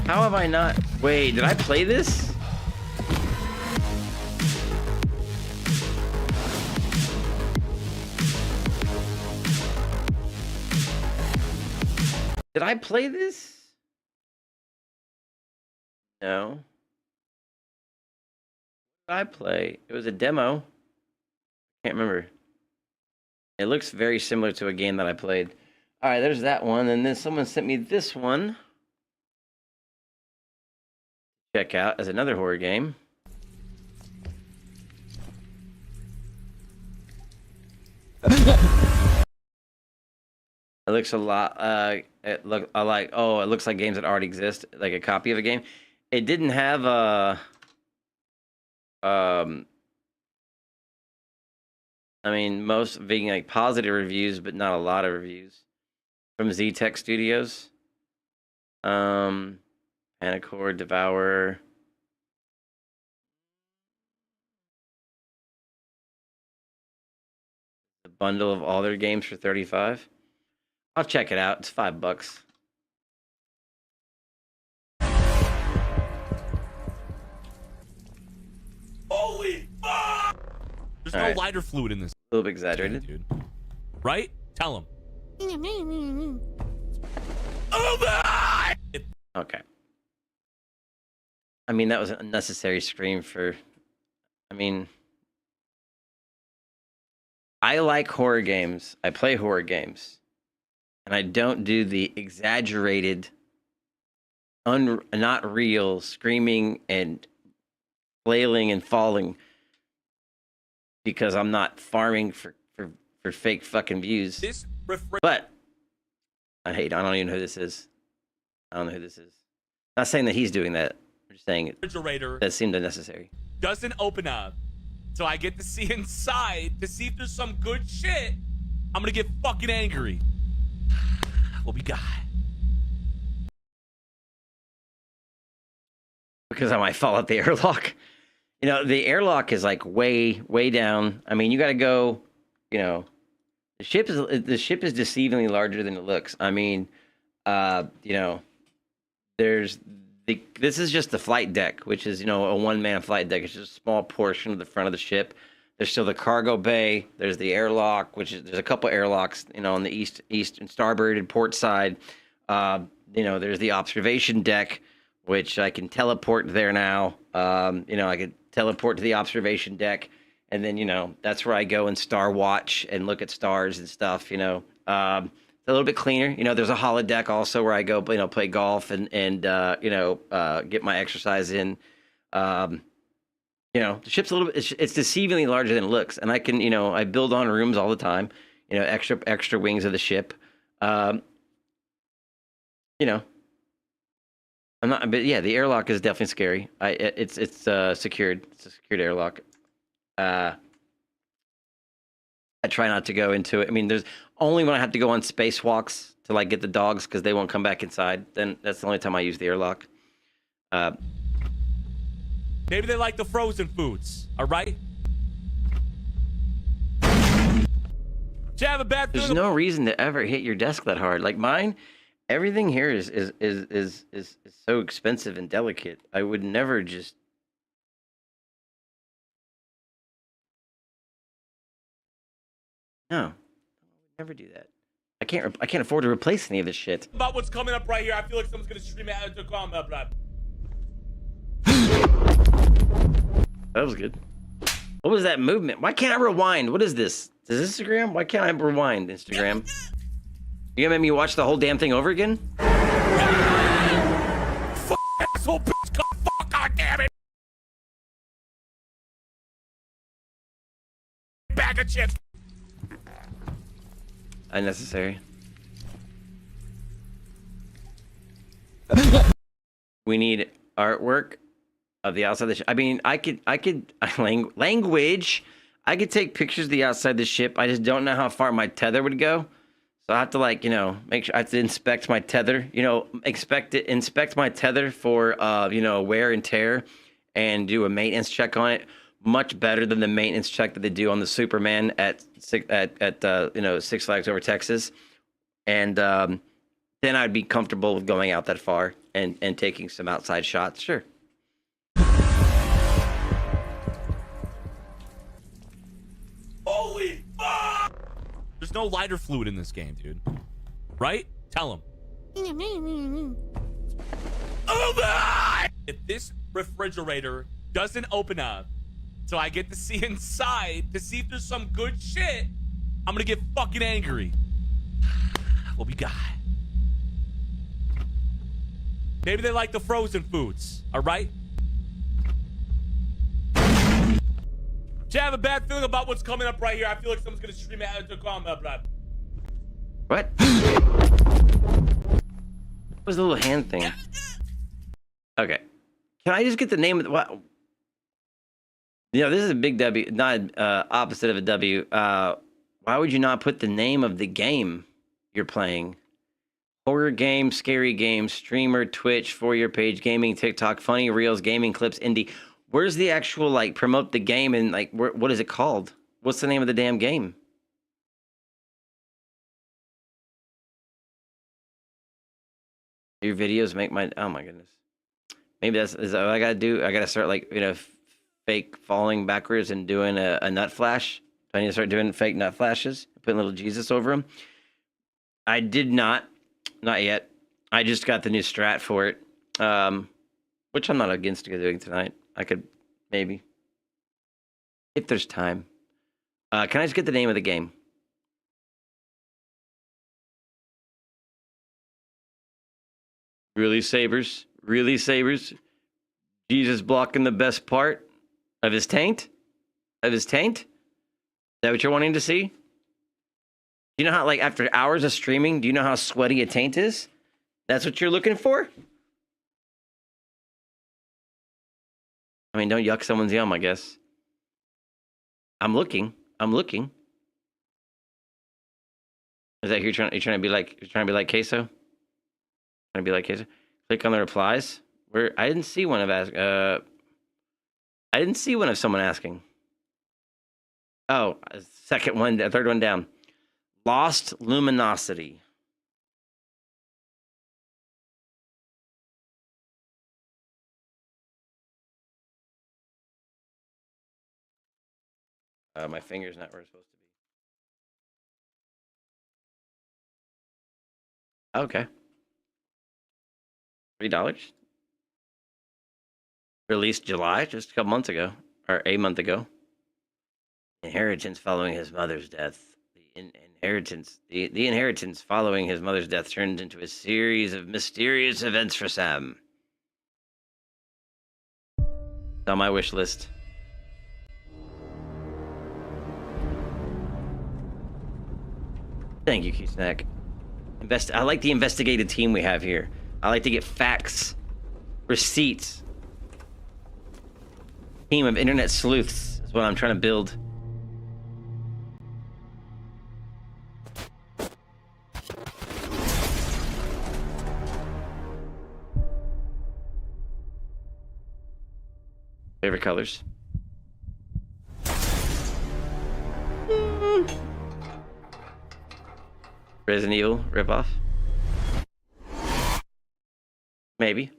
How have I not? Wait, did I play this? Did I play this? No. What did I play? It was a demo. Can't remember. It looks very similar to a game that I played. All right, there's that one. And then someone sent me this one. Check out as another horror game. It looks a lot. It looks like games that already exist, like a copy of a game. It didn't have a. I mean, most being like positive reviews, but not a lot of reviews from Z Tech Studios. Panicord, Devourer. The bundle of all their games for $35. I'll check it out. It's $5. Holy fuck! There's no lighter fluid in this. A little bit exaggerated, dude. Right? Tell him. Okay. I mean, that was an unnecessary scream for. I mean, I like horror games. I play horror games. And I don't do the exaggerated, not real screaming and flailing and falling because I'm not farming for fake fucking views. But I don't even know who this is. I don't know who this is. Not saying that he's doing that. I'm just saying Refrigerator that seemed unnecessary. doesn't open up, so I get to see inside to see if there's some good shit. I'm gonna get fucking angry. What we got? Because I might fall out the airlock. You know, the airlock is like way down. I mean, you got to go. You know, the ship is deceivingly larger than it looks. I mean, you know, this is just the flight deck, which is, you know, a one-man flight deck. It's just a small portion of the front of the ship. There's still the cargo bay. There's the airlock, there's a couple airlocks, you know, on the east and starboard and port side. You know, there's the observation deck, which I can teleport there now. You know, I could teleport to the observation deck, and then, you know, that's where I go and star watch and look at stars and stuff. You know, it's a little bit cleaner. You know, there's a holodeck also where I go, you know, play golf and you know, get my exercise in. You know, the ship's a little bit, it's deceivingly larger than it looks. And I can, you know, I build on rooms all the time, you know, extra wings of the ship. You know, I'm not, but yeah, the airlock is definitely scary. It's secured. It's a secured airlock. I try not to go into it. I mean, there's only when I have to go on spacewalks to like get the dogs because they won't come back inside. Then that's the only time I use the airlock. Maybe they like the frozen foods. All right. Should have a bad. There's no reason to ever hit your desk that hard. Like mine, everything here is so expensive and delicate. I would never just. No, I would never do that. I can't afford to replace any of this shit. About what's coming up right here, I feel like someone's gonna stream it out to comment. That was good. What was that movement? Why can't I rewind? What is this? Is this Instagram? Why can't I rewind, Instagram? You gonna make me watch the whole damn thing over again? Fuck asshole bitch, god damn it! Bag of chips. Unnecessary. We need artwork of the outside of the ship. I mean, I could language. I could take pictures of the outside of the ship. I just don't know how far my tether would go. So I have to, like, you know, make sure I have to inspect my tether. You know, inspect my tether for you know, wear and tear, and do a maintenance check on it. Much better than the maintenance check that they do on the Superman at you know, Six Flags Over Texas. And then I'd be comfortable with going out that far and taking some outside shots. Sure. Holy fuck! There's no lighter fluid in this game, dude. Right? Tell him. Oh my! If this refrigerator doesn't open up so I get to see inside to see if there's some good shit, I'm gonna get fucking angry. What we got? Maybe they like the frozen foods, all right? I have a bad feeling about what's coming up right here. I feel like someone's gonna stream it to calm up. What? What was the little hand thing? Okay. Can I just get the name of the... What? You know, this is a big W, not opposite of a W. Why would you not put the name of the game you're playing? Horror game, scary game, streamer, Twitch, for your page, gaming, TikTok, funny reels, gaming clips, indie. Where's the actual, like, promote the game and, like, what is it called? What's the name of the damn game? Your videos make my... Oh, my goodness. Maybe is that what I gotta do? I gotta start, like, you know, fake falling backwards and doing a nut flash. Do I need to start doing fake nut flashes? Putting little Jesus over them? I did not yet. I just got the new strat for it, which I'm not against doing tonight. I could maybe, if there's time. Can I just get the name of the game? Really, Sabers? Really, Sabers? Jesus blocking the best part of his taint? Of his taint? Is that what you're wanting to see? Do you know how, like, after hours of streaming, do you know how sweaty a taint is? That's what you're looking for? I mean, don't yuck someone's yum, I guess. I'm looking. Is that you're trying to be like queso? Trying to be like queso? Click on the replies. Where I didn't see one of someone asking. Oh, second one, third one down. Lost luminosity. My finger's not where it's supposed to be. Okay. $3. Released July, just a couple months ago, or a month ago. Inheritance following his mother's death. The inheritance following his mother's death turned into a series of mysterious events for Sam. It's on my wish list. Thank you, Q-Snack. I like the investigative team we have here. I like to get facts, receipts. Team of internet sleuths is what I'm trying to build. Favorite colors? Resident Evil ripoff? Maybe.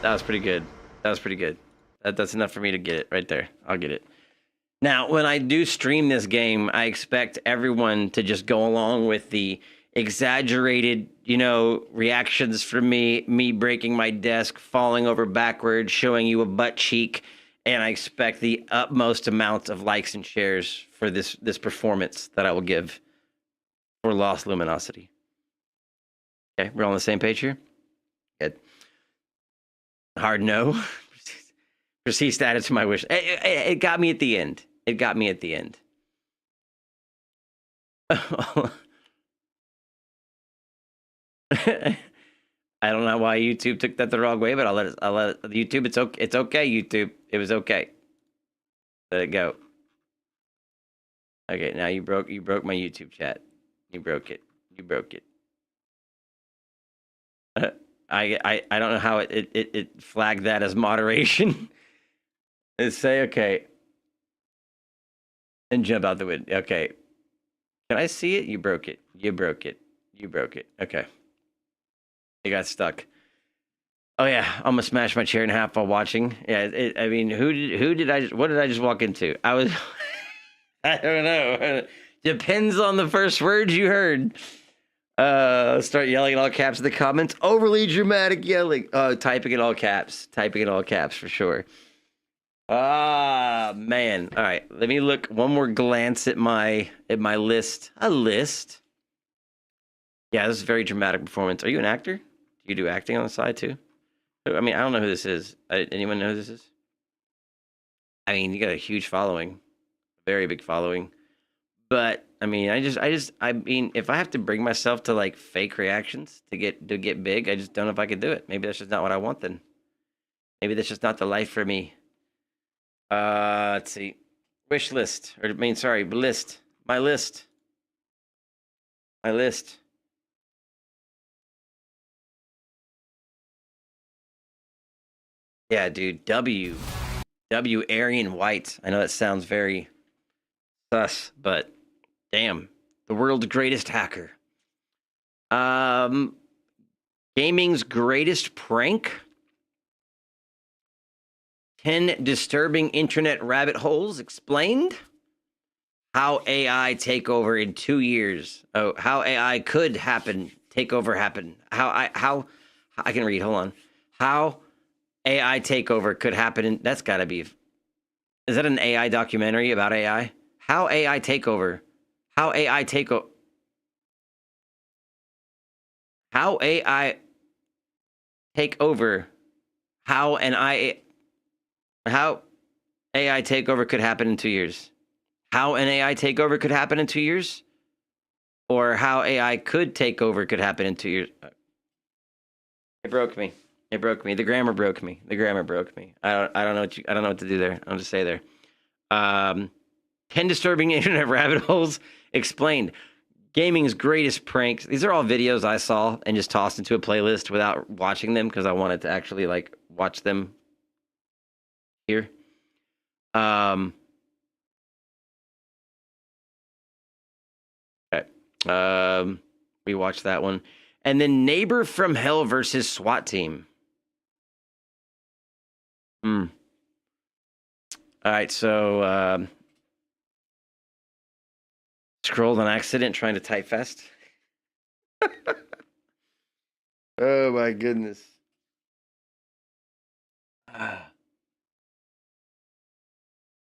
That was pretty good. That's enough for me to get it right there. I'll get it. Now, when I do stream this game, I expect everyone to just go along with the exaggerated, reactions from me breaking my desk, falling over backwards, showing you a butt cheek, and I expect the utmost amount of likes and shares for this performance that I will give for Lost Luminosity. Okay, we're on the same page here? Good. Hard no. Proceed to add it to my wish. It got me at the end. I don't know why YouTube took that the wrong way, but I'll let it. YouTube, it's okay. It's okay, YouTube. It was okay. Let it go. Okay, now you broke my YouTube chat. You broke it. I don't know how it flagged that as moderation. And say, okay. And jump out the window. Okay. Can I see it? You broke it. You broke it. You broke it. Okay. It got stuck. Oh yeah, I'm gonna smash my chair in half while watching. Yeah, I mean, what did I just walk into? I don't know. Depends on the first words you heard. Start yelling in all caps in the comments. Overly dramatic yelling. Typing in all caps. Typing in all caps for sure. Ah, man. All right, let me look one more glance at my list. A list. Yeah, this is a very dramatic performance. Are you an actor? Do you do acting on the side too? I mean, I don't know who this is. Anyone know who this is? I mean, you got a huge following, very big following. But I mean, I mean, if I have to bring myself to like fake reactions to get big, I just don't know if I could do it. Maybe that's just not what I want then. Maybe that's just not the life for me. Let's see. Wish list. Or I mean, sorry, list. My list. My list. Yeah, dude. W. Arian White. I know that sounds very sus, but damn. The world's greatest hacker. Gaming's greatest prank. 10 disturbing internet rabbit holes explained. How AI take over in 2 years. Oh, how AI could happen. Takeover happen. How I can read. Hold on. How AI takeover could happen. That's got to be. Is that an AI documentary about AI? How AI takeover. How AI take over. How AI take over. How AI takeover could happen in 2 years. How an AI takeover could happen in 2 years, or how AI could take over could happen in 2 years. It broke me. It broke me. The grammar broke me. The grammar broke me. I don't know what to do there. I'll just say there. 10 disturbing internet rabbit holes explained. Gaming's greatest pranks. These are all videos I saw and just tossed into a playlist without watching them because I wanted to actually like watch them here. Okay. We watched that one. And then Neighbor from Hell versus SWAT Team. All right, so scrolled on accident trying to type fast. Oh my goodness.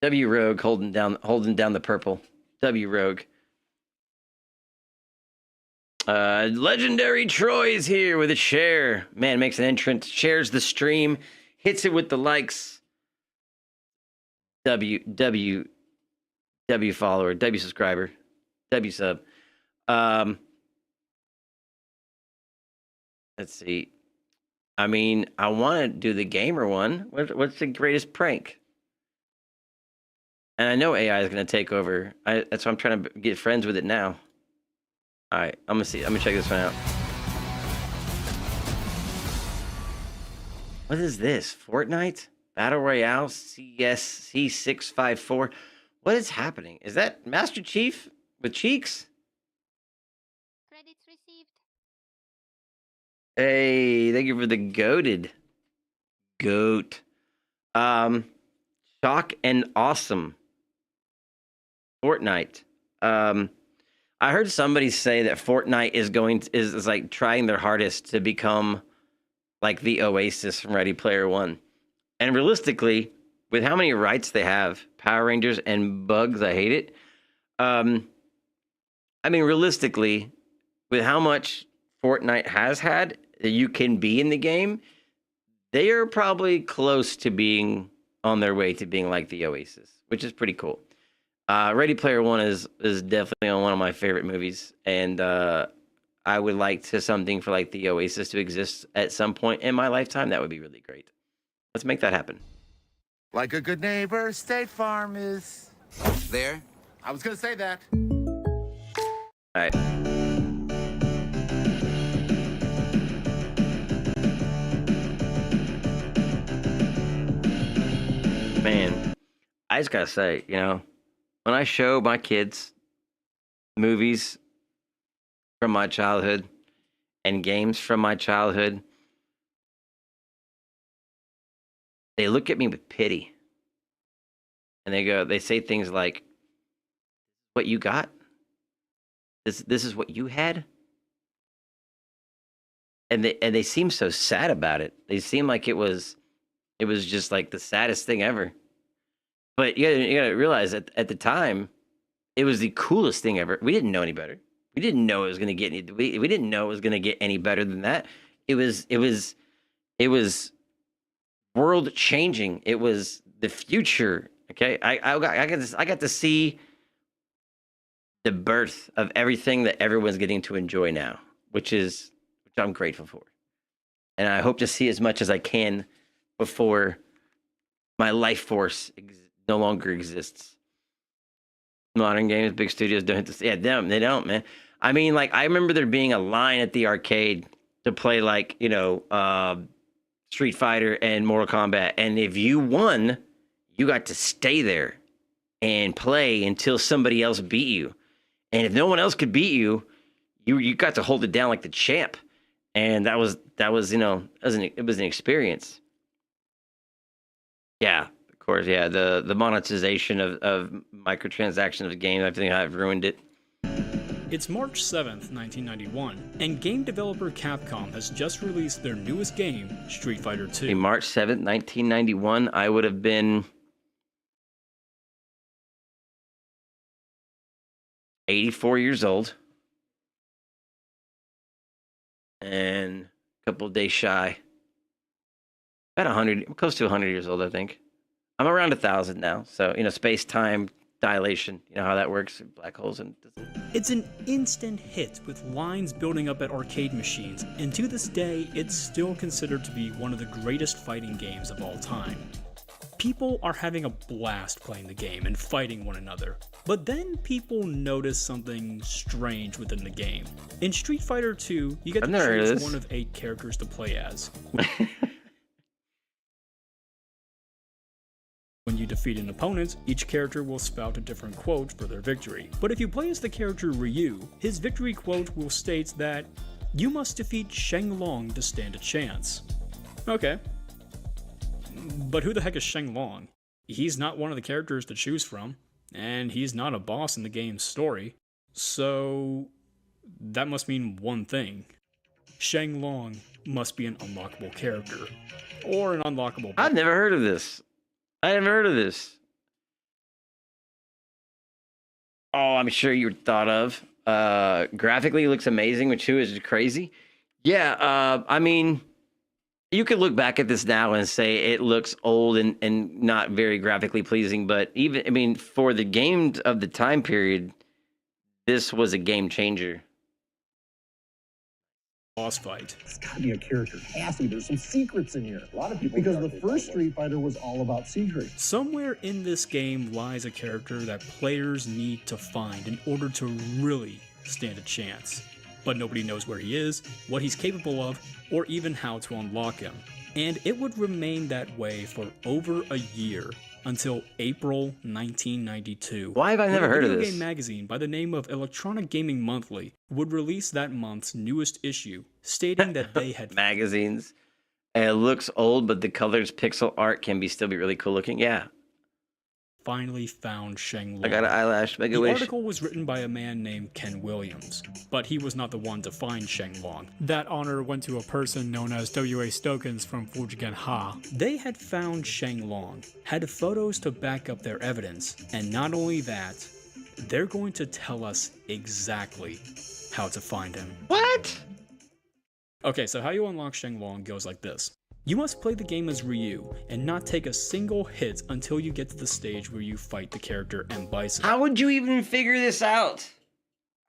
W Rogue holding down the purple. W Rogue. Legendary Troy's here with a share. Man makes an entrance, shares the stream, hits it with the likes. W follower, W subscriber, W sub. Let's see. I mean, I want to do the gamer one. What's the greatest prank? And I know AI is going to take over. That's why I'm trying to get friends with it now. All right, I'm gonna check this one out. What is this? Fortnite? Battle Royale? CSC 654? What is happening? Is that Master Chief with cheeks? Credits received. Hey, thank you for the goated. Goat. Shock and awesome. Fortnite. I heard somebody say that Fortnite is like trying their hardest to become like the Oasis from Ready Player One. And realistically, with how many rights they have, Power Rangers and Bugs, I hate it. I mean, realistically, with how much Fortnite has had that you can be in the game, they are probably close to being on their way to being like the Oasis, which is pretty cool. Ready Player One is definitely one of my favorite movies, and I would like something for like the Oasis to exist at some point in my lifetime. That would be really great. Let's make that happen. Like a good neighbor, State Farm is there. I was gonna say that. All right. Man, I just gotta say, you know, when I show my kids movies from my childhood and games from my childhood, they look at me with pity. And they say things like, "What you got? This is what you had?" And they seem so sad about it. They seem like it was just like the saddest thing ever. But you gotta realize that at the time, it was the coolest thing ever. We didn't know any better. We didn't know it was gonna get any. We didn't know it was gonna get any better than that. It was world changing. It was the future. Okay, I got to see the birth of everything that everyone's getting to enjoy now, which I'm grateful for, and I hope to see as much as I can before my life force no longer exists. Modern games, big studios don't have to see. Yeah, they don't, man. I mean, like, I remember there being a line at the arcade to play, like, you know, Street Fighter and Mortal Kombat, and if you won, you got to stay there and play until somebody else beat you. And if no one else could beat you, you got to hold it down like the champ. And that was you know, it was an experience. Yeah, of course, yeah. The monetization of microtransactions of the game, I think I've ruined it. It's March 7th, 1991, and game developer Capcom has just released their newest game, Street Fighter II. March 7th, 1991, I would have been 84 years old and a couple of days shy. About 100, close to 100 years old, I think. I'm around 1,000 now, so, you know, space-time dilation, you know how that works, black holes. And it's an instant hit with lines building up at arcade machines, and to this day, it's still considered to be one of the greatest fighting games of all time. People are having a blast playing the game and fighting one another, but then people notice something strange within the game. In Street Fighter II, you get to choose one of 8 characters to play as. When you defeat an opponent, each character will spout a different quote for their victory. But if you play as the character Ryu, his victory quote will state that you must defeat Sheng Long to stand a chance. Okay. But who the heck is Sheng Long? He's not one of the characters to choose from, and he's not a boss in the game's story. So that must mean one thing. Sheng Long must be an unlockable character. Or an unlockable boss. I've never heard of this. I haven't heard of this. Oh, I'm sure you thought of. Graphically, it looks amazing, which is crazy. Yeah, I mean, you could look back at this now and say it looks old and not very graphically pleasing, but even, I mean, for the games of the time period, this was a game changer. Boss fight. It's gotta be a character. Cassie, there's some secrets in here. A lot of people. Because the first Street Fighter was all about secrets. Somewhere in this game lies a character that players need to find in order to really stand a chance. But nobody knows where he is, what he's capable of, or even how to unlock him. And it would remain that way for over a year. Until April 1992. Why have I never heard of this? A video game magazine by the name of Electronic Gaming Monthly would release that month's newest issue, stating that they had magazines. And it looks old, but the colors, pixel art can still be really cool looking. Yeah. Finally found Sheng Long. I got an eyelash. Make a the wish. article was written by a man named Ken Williams, but he was not the one to find Sheng Long. That honor went to a person known as W.A. Stokens from Fujigen Ha. They had found Sheng Long, had photos to back up their evidence, and not only that, they're going to tell us exactly how to find him. What? Okay, so how you unlock Sheng Long goes like this. You must play the game as Ryu, and not take a single hit until you get to the stage where you fight the character M. Bison. How would you even figure this out?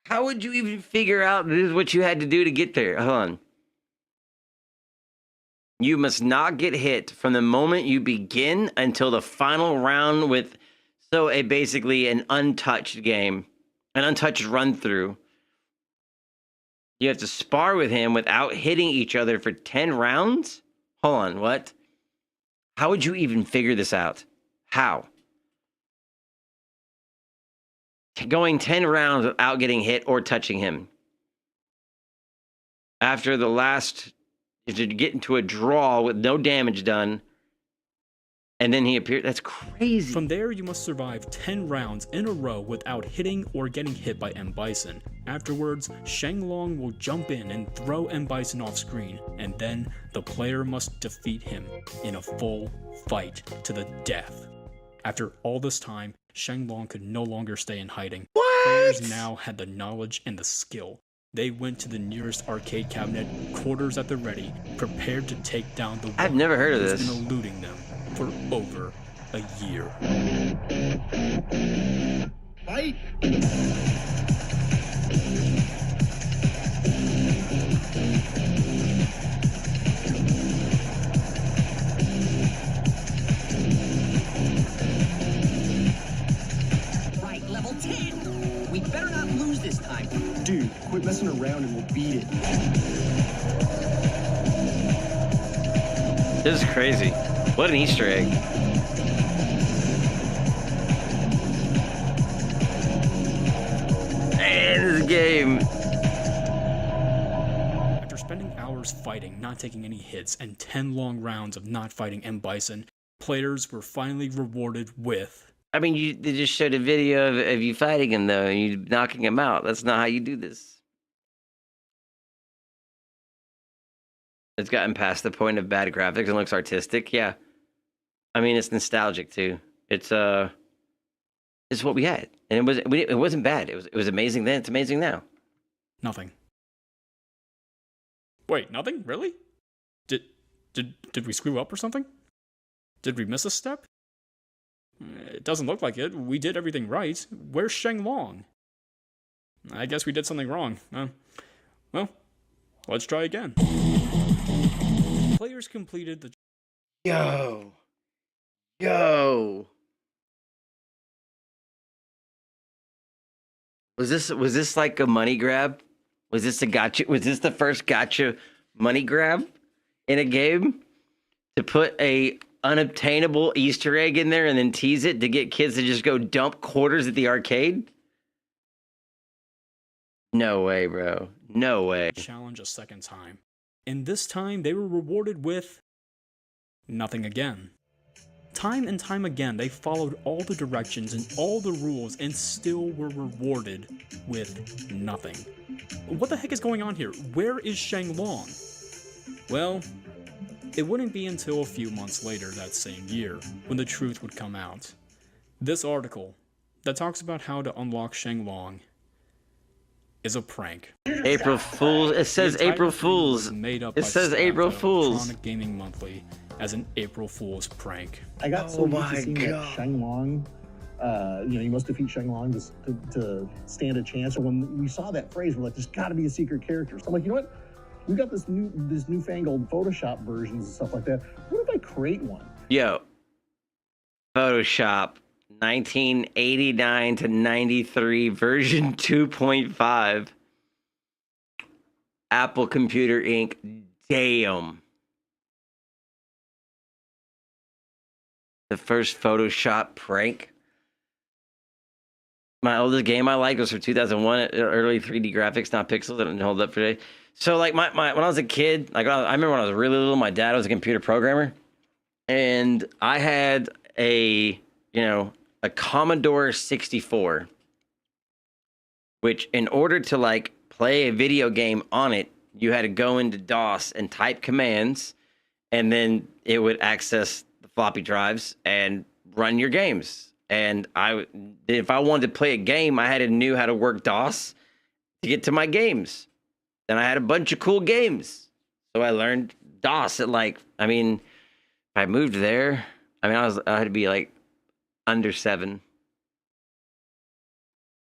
How would you even figure out this is what you had to do to get there? Hold on. You must not get hit from the moment you begin until the final round with, basically an untouched game, an untouched run through. You have to spar with him without hitting each other for 10 rounds? Hold on, what? How would you even figure this out? How? Going 10 rounds without getting hit or touching him. After the last, to get into a draw with no damage done, and then he appeared. That's crazy. From there, you must survive 10 rounds in a row without hitting or getting hit by M. Bison. Afterwards, Shenlong will jump in and throw M. Bison off screen, and then the player must defeat him in a full fight to the death. After all this time, Shenlong could no longer stay in hiding. What? Players now had the knowledge and the skill. They went to the nearest arcade cabinet, quarters at the ready, prepared to take down the one I've never heard of who's this. been eluding them for over a year. Fight! Right, level 10. We better not lose this time. Dude, quit messing around and we'll beat it. This is crazy. What an Easter egg. Man, this game. After spending hours fighting, not taking any hits, and 10 long rounds of not fighting M. Bison, players were finally rewarded with... I mean, they just showed a video of you fighting him, though, and you knocking him out. That's not how you do this. It's gotten past the point of bad graphics and looks artistic. Yeah. I mean, it's nostalgic, too. It's what we had. And it wasn't bad. It was amazing then. It's amazing now. Nothing. Wait, nothing? Really? Did we screw up or something? Did we miss a step? It doesn't look like it. We did everything right. Where's Shenlong? I guess we did something wrong. Well, let's try again. Players completed the... Yo. Was this like a money grab? Was this the first gotcha money grab in a game? To put a unobtainable Easter egg in there and then tease it to get kids to just go dump quarters at the arcade? No way, bro. No way. Challenge a second time. And this time they were rewarded with nothing again. Time and time again, they followed all the directions and all the rules and still were rewarded with nothing. What the heck is going on here? Where is Shenlong? Well, it wouldn't be until a few months later that same year when the truth would come out. This article that talks about how to unlock Shenlong is a prank. April Fools. It says April Fools. It says April Fools. Electronic Gaming Monthly as an April Fool's prank. I got so used to seeing that Shenlong, you must defeat Shenlong to stand a chance. Or when we saw that phrase, we're like, there's got to be a secret character. So I'm like, you know what? We got this newfangled Photoshop versions and stuff like that. What if I create one? Yo, Photoshop 1989 to 93 version 2.5. Apple Computer Inc. Damn. The first Photoshop prank. My oldest game I liked was from 2001. Early 3D graphics, not pixels. That didn't hold up for today. So, like, when I was a kid, like, I remember when I was really little, my dad was a computer programmer. And I had a Commodore 64. Which, in order to, like, play a video game on it, you had to go into DOS and type commands. And then it would access the floppy drives and run your games. And if I wanted to play a game, I had to know how to work DOS to get to my games. And I had a bunch of cool games. So I learned DOS at if I moved there, I had to be like under 7.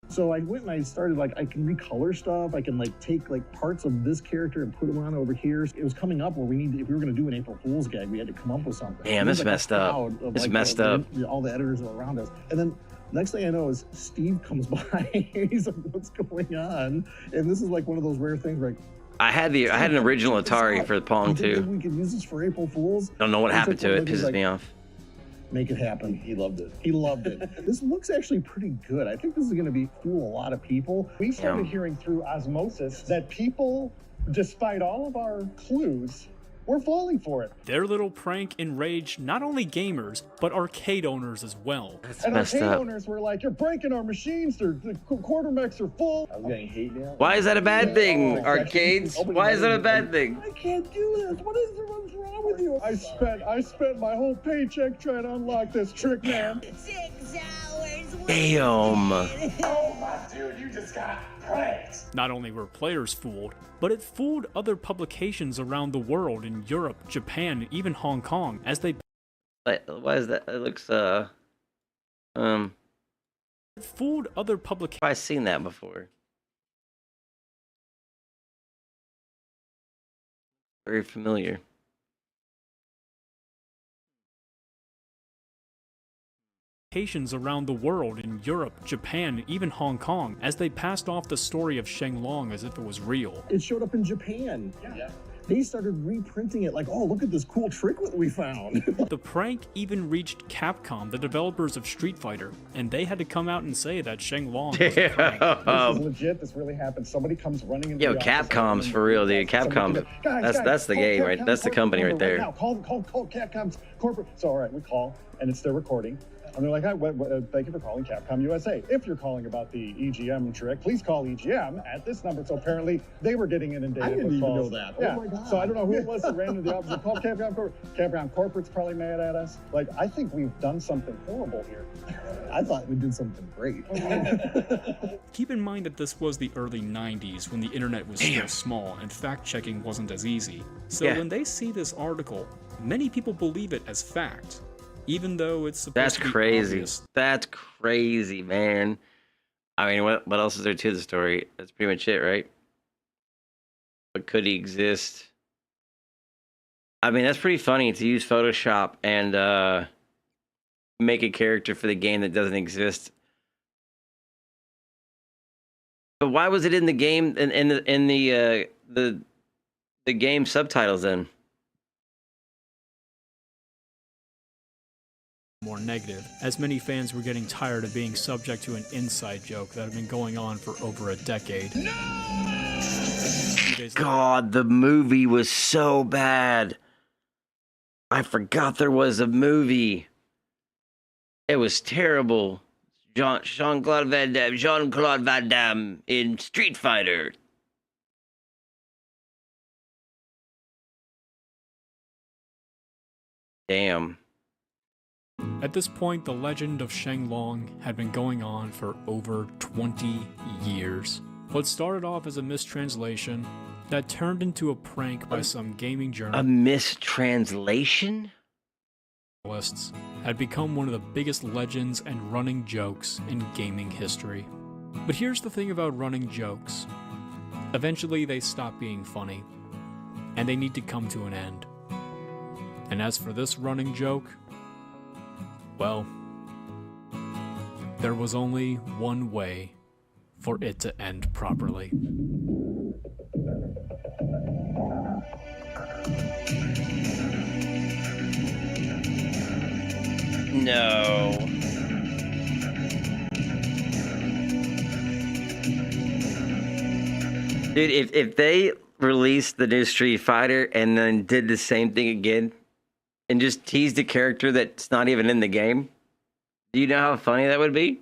So I went and I started, I can recolor stuff. I can take parts of this character and put them on over here. It was coming up where if we were going to do an April Fool's gag, we had to come up with something. Damn, this messed up. This messed up. All the editors around us. And then next thing I know is Steve comes by. He's like, what's going on? And this is one of those rare things where I had an original Atari for the Pong too. We could use this for April Fools. Don't know what happened to it. Pisses me off. Make it happen. He loved it. He loved it. This looks actually pretty good. I think this is going to fool a lot of people. We started hearing through osmosis that people, despite all of our clues, we're falling for it. Their little prank enraged not only gamers, but arcade owners as well. And arcade owners were like, you're breaking our machines, the quarter mechs are full. I'm getting hate now. Why is that a bad thing, arcades? Why is that a bad thing? I can't do this. What's wrong with you? I spent my whole paycheck trying to unlock this trick, man. 6 hours. Damn. Oh my dude, you just got pranked. Not only were players fooled, but it fooled other publications around the world in Europe, Japan, and even Hong Kong as they... Why is that? It looks, It fooled other publications... I've seen that before. Very familiar. around the world in Europe, Japan, even Hong Kong, as they passed off the story of Shenlong as if it was real. It showed up in Japan. Yeah. They started reprinting it like, oh, look at this cool trick that we found. The prank even reached Capcom, the developers of Street Fighter, and they had to come out and say that Shenlong was a prank. This is legit. This really happened. Somebody comes running into Yo, the Capcom's for real, dude. Capcom. That's the game, right? That's the company right there. Now. Call Capcom's corporate. So, all right, we call, and it's their recording. And they're like, hi, thank you for calling Capcom USA. If you're calling about the EGM trick, please call EGM at this number. So apparently they were getting inundated I didn't with even calls. know that. Yeah. Oh my God. So I don't know who it was that ran into the office. Called Capcom Corporate. Capcom Corporate's probably mad at us. Like, I think we've done something horrible here. I thought we did something great. Keep in mind that this was the early 90s when the internet was still small and fact-checking wasn't as easy. So when they see this article, many people believe it as fact. Even though it's supposed to be crazy. obvious. That's crazy, man. I mean, what else is there to the story? That's pretty much it, right? But could he exist? I mean, that's pretty funny to use Photoshop and make a character for the game that doesn't exist. But why was it in the game in the game subtitles then? More negative, as many fans were getting tired of being subject to an inside joke that had been going on for over a decade. God, the movie was so bad. I forgot there was a movie. It was terrible. Jean-Claude Van Damme in Street Fighter. Damn. At this point, the legend of Shenlong had been going on for over 20 years. What started off as a mistranslation that turned into a prank by some gaming journalists. A mistranslation? Had become one of the biggest legends and running jokes in gaming history. But here's the thing about running jokes. Eventually they stop being funny, and they need to come to an end. And as for this running joke, well, there was only one way for it to end properly. No. Dude, if they released the new Street Fighter and then did the same thing again and just teased a character that's not even in the game, do you know how funny that would be?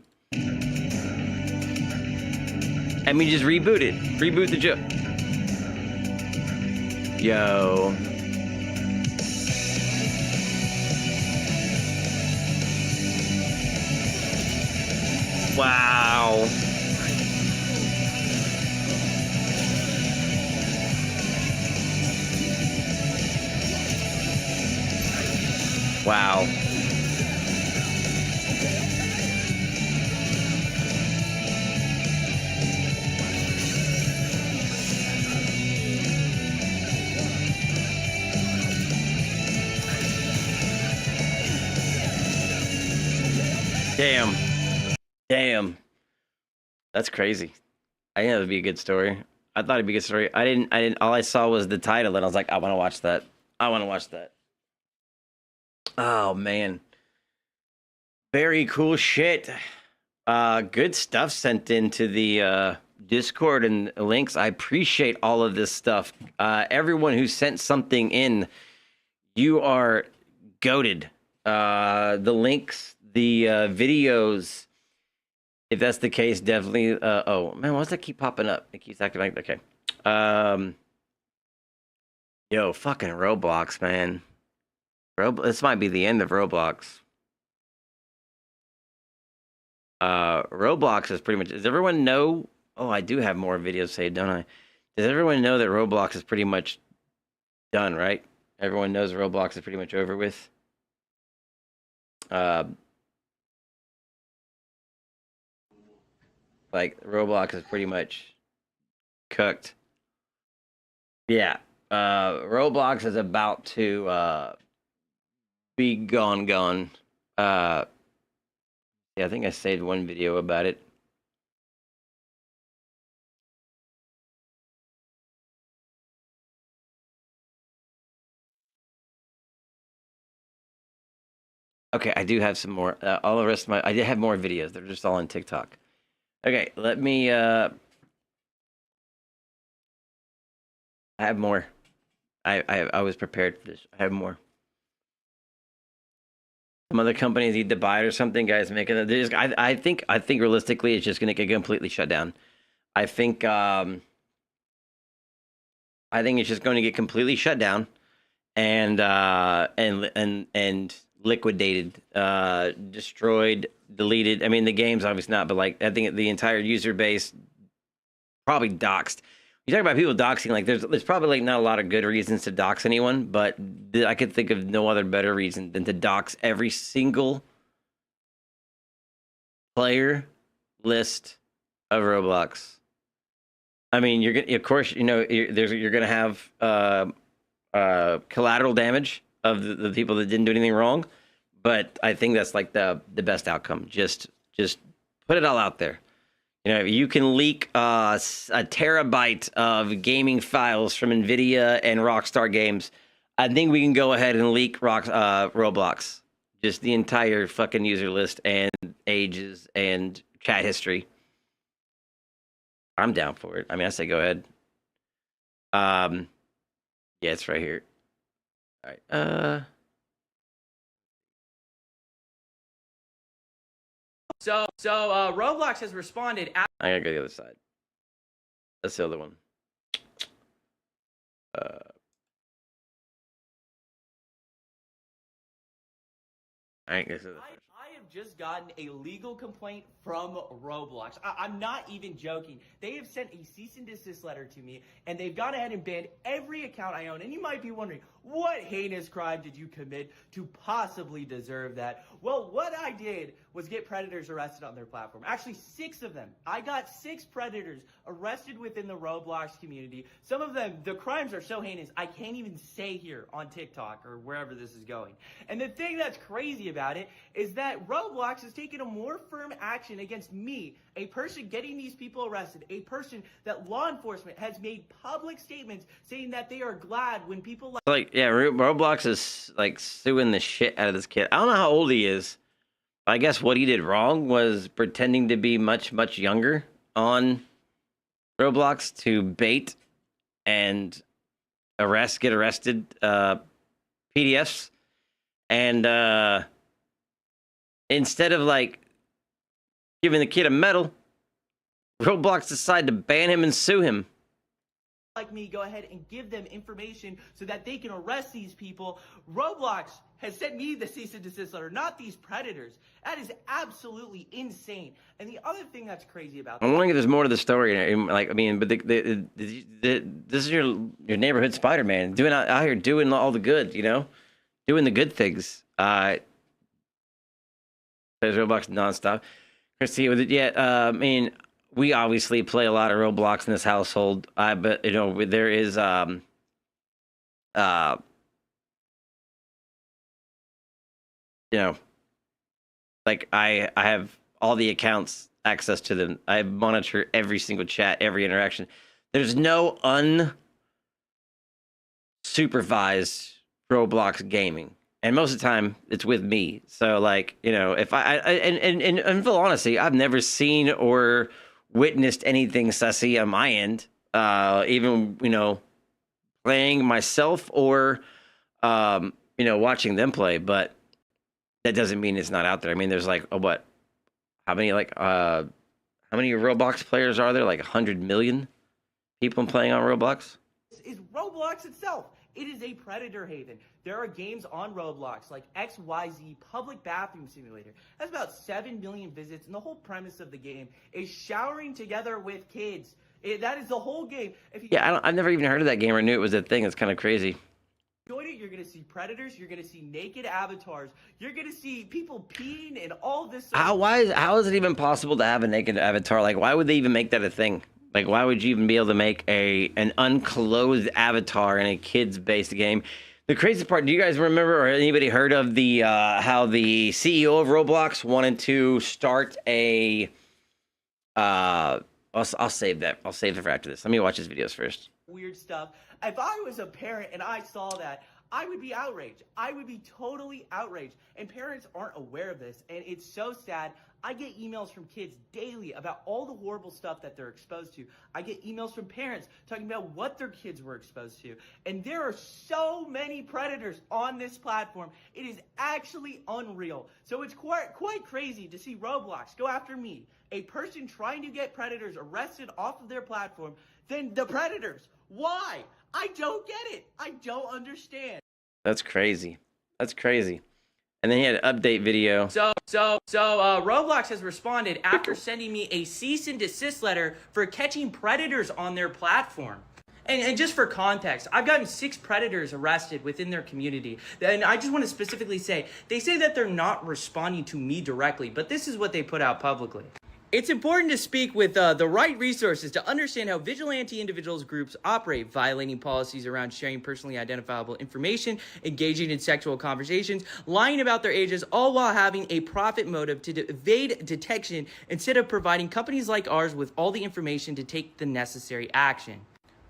I mean, just reboot it. Reboot the joke. Yo. Wow. Wow. Damn. Damn. That's crazy. I think that would be a good story. I thought it'd be a good story. I didn't, all I saw was the title and I was like, I want to watch that. I want to watch that. Oh, man. Very cool shit. Good stuff sent into the Discord and links. I appreciate all of this stuff. Everyone who sent something in, you are goated. The links, the videos, if that's the case, definitely. Oh man, why does that keep popping up? It keeps acting like okay. Yo, fucking Roblox, man. This might be the end of Roblox. Roblox is pretty much. Does everyone know? Oh, I do have more videos saved, don't I? Does everyone know that Roblox is pretty much done, right? Everyone knows Roblox is pretty much over with. Like Roblox is pretty much cooked. Yeah. Roblox is about to be gone. Yeah, I think I saved one video about it. Okay, I do have some more. All the rest of I did have more videos. They're just all on TikTok. Okay, let me I have more. I was prepared for this. I have more. Some other companies need to buy it or something, guys. Making it. I think realistically, it's just going to get completely shut down. I think it's just going to get completely shut down, and liquidated, destroyed, deleted. I mean, the game's obviously not, but like I think the entire user base probably doxed. You talk about people doxing, like there's probably like not a lot of good reasons to dox anyone, but I could think of no other better reason than to dox every single player list of Roblox. I mean, you're gonna, of course, you know, you're gonna have collateral damage of the people that didn't do anything wrong, but I think that's like the best outcome. Just put it all out there. You know, you can leak a terabyte of gaming files from NVIDIA and Rockstar Games. I think we can go ahead and leak Roblox. Just the entire fucking user list and ages and chat history. I'm down for it. I mean, I say go ahead. Yeah, it's right here. All right. So Roblox has responded. I gotta go to the other side. That's the other one. I guess I have just gotten a legal complaint from Roblox. I'm not even joking. They have sent a cease and desist letter to me, and they've gone ahead and banned every account I own. And you might be wondering, what heinous crime did you commit to possibly deserve that? Well, what I did was get predators arrested on their platform. Actually, 6 of them. I got 6 predators arrested within the Roblox community. Some of them, the crimes are so heinous, I can't even say here on TikTok or wherever this is going. And the thing that's crazy about it is that Roblox has taken a more firm action against me, a person getting these people arrested, a person that law enforcement has made public statements saying that they are glad when people yeah, Roblox is like suing the shit out of this kid. I don't know how old he is. I guess what he did wrong was pretending to be much younger on Roblox to bait and get arrested PDFs, and instead of like giving the kid a medal, Roblox decided to ban him and sue him. like me go ahead and give them information so that they can arrest these people. Roblox has sent me the cease and desist letter, not these predators. That is absolutely insane. And the other thing that's crazy about I'm wondering if there's more to the story. Like, I mean, but this is your neighborhood Spider-Man doing out here doing all the good, you know, doing the good things. There's Roblox nonstop. Christy, yeah, I mean, we obviously play a lot of Roblox in this household. But you know, there is you know, like I have all the accounts, access to them. I monitor every single chat, every interaction. There's no unsupervised Roblox gaming. and most of the time it's with me. So like, you know, if and in full honesty, I've never seen or witnessed anything sussy on my end, even, you know, playing myself or you know, watching them play. But that doesn't mean it's not out there. I mean, there's like what, how many Roblox players are there? Like 100 million people playing on Roblox. Is Roblox itself. It is a predator haven. There are games on Roblox like XYZ Public Bathroom Simulator. That's about 7 million visits, and the whole premise of the game is showering together with kids. That is the whole game. If you I've never even heard of that game or knew it was a thing. It's kind of crazy. enjoyed it, you're going to see predators, you're going to see naked avatars, you're going to see people peeing and all this stuff. How is it even possible to have a naked avatar? Like, why would they even make that a thing? Like, why would you even be able to make an unclothed avatar in a kids-based game? The crazy part, do you guys remember or anybody heard of the how the CEO of Roblox wanted to start a I'll save that. I'll save it for after this. Let me watch his videos first. Weird stuff. If I was a parent and I saw that, I would be outraged. I would be totally outraged. And parents aren't aware of this, and it's so sad. I get emails from kids daily about all the horrible stuff that they're exposed to. I get emails from parents talking about what their kids were exposed to. And there are so many predators on this platform. It is actually unreal. So it's quite crazy to see Roblox go after me, a person trying to get predators arrested off of their platform, than the predators. Why? I don't get it. I don't understand. That's crazy. That's crazy. And then he had an update video. So Roblox has responded after sending me a cease and desist letter for catching predators on their platform. And just for context, I've gotten 6 predators arrested within their community. And I just want to specifically say, they say that they're not responding to me directly, but this is what they put out publicly. It's important to speak with the right resources to understand how vigilante individuals groups operate, violating policies around sharing personally identifiable information, engaging in sexual conversations, lying about their ages, all while having a profit motive to evade detection instead of providing companies like ours with all the information to take the necessary action.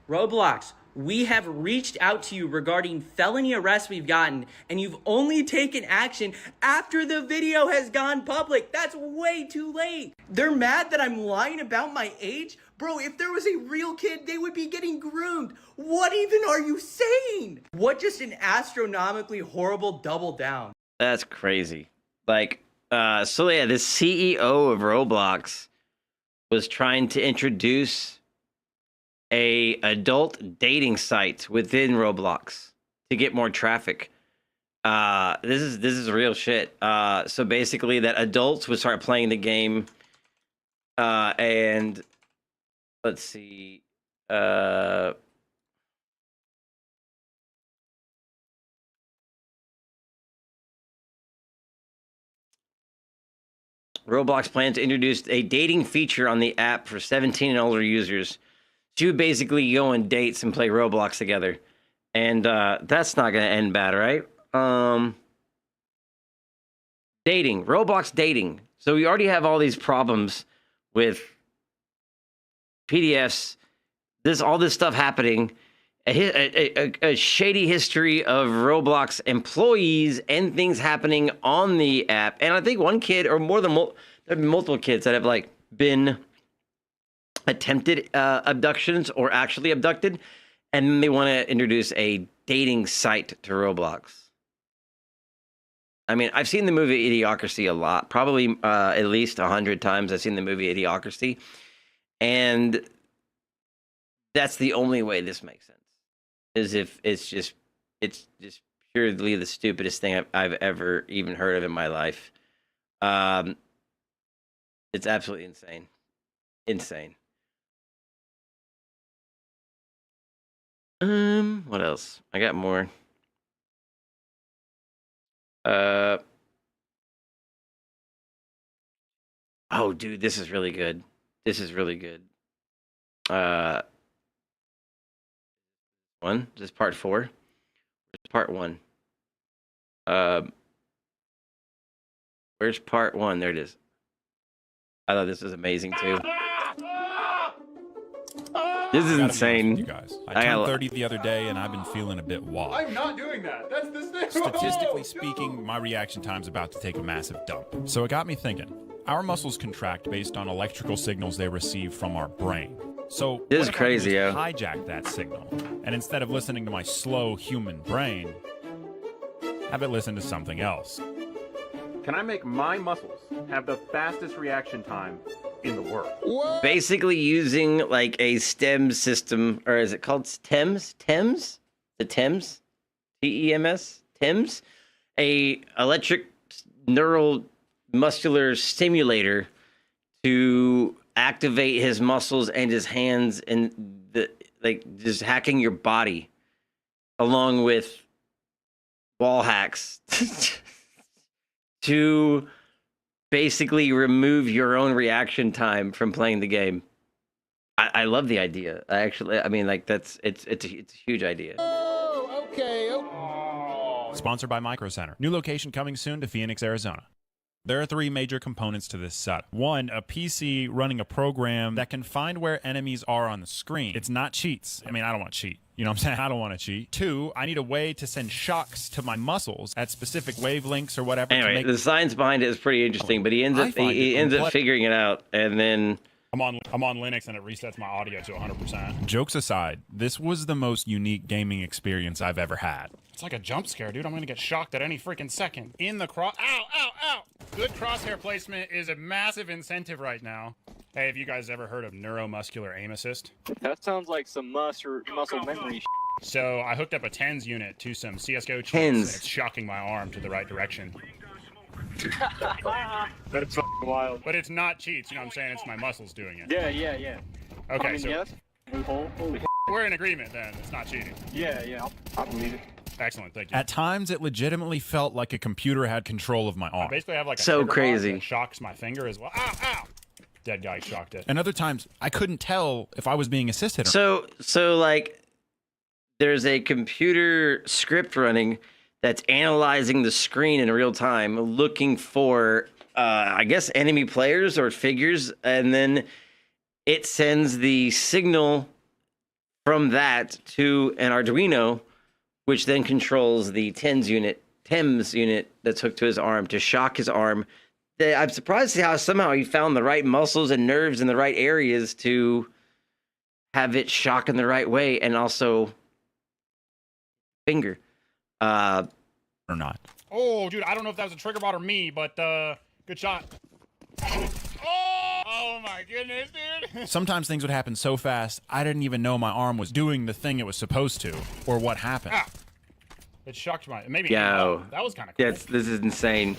Roblox, we have reached out to you regarding felony arrests we've gotten, and you've only taken action after the video has gone public. That's way too late. They're mad that I'm lying about my age? Bro, if there was a real kid, they would be getting groomed. What even are you saying? What just an astronomically horrible double down. That's crazy. Like, so yeah, the CEO of Roblox was trying to introduce a adult dating site within Roblox to get more traffic. This is real shit. So basically, that adults would start playing the game, and let's see, Roblox plans to introduce a dating feature on the app for 17 and older users to basically go on dates and play Roblox together. And that's not going to end bad, right? Dating. Roblox dating. So we already have all these problems with PDFs, all this stuff happening, a shady history of Roblox employees and things happening on the app. And I think one kid, or more than there have been multiple kids that have like been attempted abductions or actually abducted, and then they want to introduce a dating site to Roblox. I mean, I've seen the movie Idiocracy a lot, probably at least 100 times. I've seen the movie Idiocracy, and that's the only way this makes sense. Is if it's just purely the stupidest thing I've ever even heard of in my life. It's absolutely insane. Insane. What else? I got more. Oh, dude, this is really good. This is really good. This is part 4. Part 1. Where's part 1? There it is. I thought this was amazing too. This is I gotta be honest insane. with you guys. I turned 30 the other day, and I've been feeling a bit wild. I'm not doing that. That's this thing. Statistically speaking, my reaction time's about to take a massive dump. So it got me thinking. Our muscles contract based on electrical signals they receive from our brain. So This what is if I crazy, just yo. hijack that signal, and instead of listening to my slow human brain, have it listen to something else? Can I make my muscles have the fastest reaction time in the world? Basically using like a STEM system, or is it called TEMS? TEMS? The TEMS? TEMS? TEMS? A electric neural muscular stimulator to activate his muscles and his hands, and just hacking your body along with wall hacks to basically remove your own reaction time from playing the game. I love the idea. It's a huge idea. Oh, okay. Sponsored by Micro Center. New location coming soon to Phoenix, Arizona. There are 3 major components to this setup. 1, a PC running a program that can find where enemies are on the screen. It's not cheats. I mean, I don't want to cheat. You know what I'm saying? I don't want to cheat. 2, I need a way to send shocks to my muscles at specific wavelengths or whatever. Anyway, the science behind it is pretty interesting, but he ends up figuring it out, and then I'm on Linux and it resets my audio to 100%. Jokes aside, this was the most unique gaming experience I've ever had. It's like a jump scare, dude. I'm gonna get shocked at any freaking second. In the cross. Ow, ow, ow! Good crosshair placement is a massive incentive right now. Hey, have you guys ever heard of neuromuscular aim assist? That sounds like some muscle memory. So I hooked up a TENS unit to some CSGO cheats, TENS. and it's shocking my arm to the right direction. That's fucking wild. But it's not cheats, you know what I'm saying? It's my muscles doing it. Yeah. Okay, I mean, so yes. Holy we're in agreement then. It's not cheating. Yeah, I believe it. Excellent, thank you. At times, it legitimately felt like a computer had control of my arm. I basically have like a So trigger bar crazy. that shocks my finger as well. Ow, ow! Dead guy shocked it. And other times, I couldn't tell if I was being assisted or So like, there's a computer script running that's analyzing the screen in real time, looking for, I guess, enemy players or figures, and then it sends the signal from that to an Arduino, which then controls the TEMS unit that's hooked to his arm to shock his arm. I'm surprised how somehow he found the right muscles and nerves in the right areas to have it shock in the right way, and also finger. or not. Oh, dude, I don't know if that was a trigger bot or me, but good shot. Oh my goodness, dude. Sometimes things would happen so fast, I didn't even know my arm was doing the thing it was supposed to, or what happened. Ah. It shocked my, maybe. Yo, that was kind of cool. This is insane.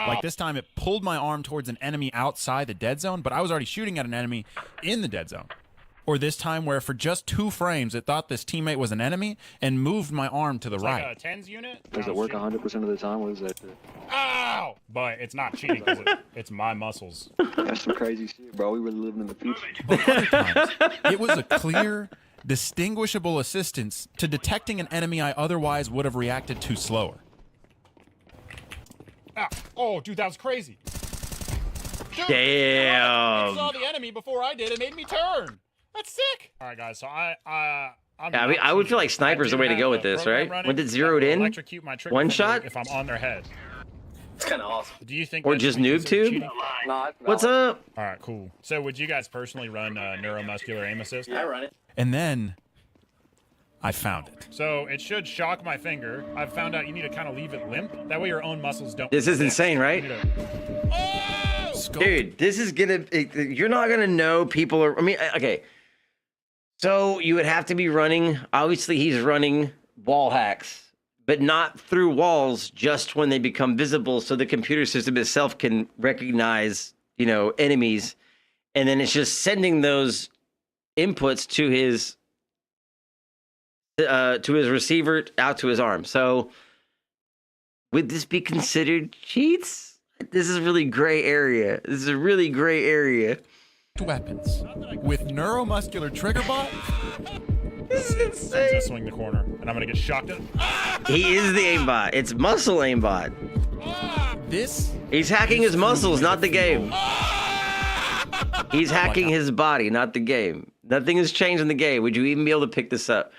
Like this time, it pulled my arm towards an enemy outside the dead zone, but I was already shooting at an enemy in the dead zone. Or this time where for just 2 frames, it thought this teammate was an enemy and moved my arm to the right. Like a TENS unit? Does it work 100% of the time? What is that? Ow! But it's not cheating because it's my muscles. That's some crazy shit, bro. We really living in the future. But other times, it was a clear, distinguishable assistance to detecting an enemy I otherwise would have reacted to slower. Ah. Oh, dude, that was crazy. Dude, damn. It saw the enemy before I did. It made me turn. That's sick. All right, guys. So I mean, I would feel like sniper's the way to go with this, right? When it zeroed in, one shot. If I'm on their head. It's kind of awesome. Do you think? Or just noob tube? What's up? All right, cool. So would you guys personally run neuromuscular aim assist? Yeah, I run it. And then I found it. So it should shock my finger. I've found out you need to kind of leave it limp. That way your own muscles don't. This is insane, right? Dude, this is gonna. You're not gonna know people are. I mean, okay. So you would have to be running. Obviously, he's running wall hacks, but not through walls. Just when they become visible, so the computer system itself can recognize, enemies, and then it's just sending those inputs to his receiver out to his arm. So would this be considered cheats? This is really gray area. This is a really gray area. Weapons with neuromuscular trigger bot. This is insane. Just swing the corner, and I'm gonna get shocked at. He is the aimbot. It's muscle aimbot. He's hacking his muscles, not the game. He's hacking his body, not the game. Nothing has changed in the game. Would you even be able to pick this up?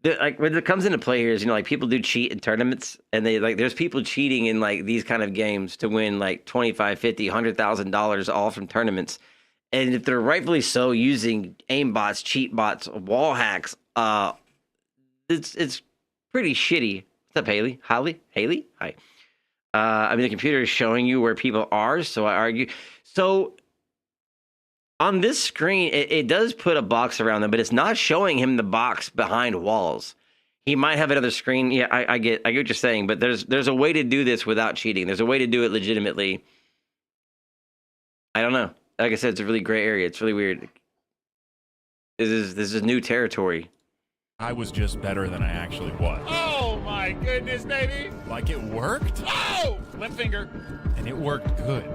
Like when it comes into play here is, like people do cheat in tournaments, and there's people cheating in like these kind of games to win like $25, $50, $100,000 all from tournaments. And if they're rightfully so using aim bots, cheat bots, wall hacks, it's pretty shitty. What's up, Haley? Haley? Hi. I mean, the computer is showing you where people are, so I argue. So on this screen, it does put a box around them, but it's not showing him the box behind walls. He might have another screen. Yeah, I get what you're saying, but there's a way to do this without cheating. There's a way to do it legitimately. I don't know. Like I said, it's a really gray area. It's really weird. This is new territory. I was just better than I actually was. Oh my goodness, baby! Like it worked? Oh! Left finger. And it worked good.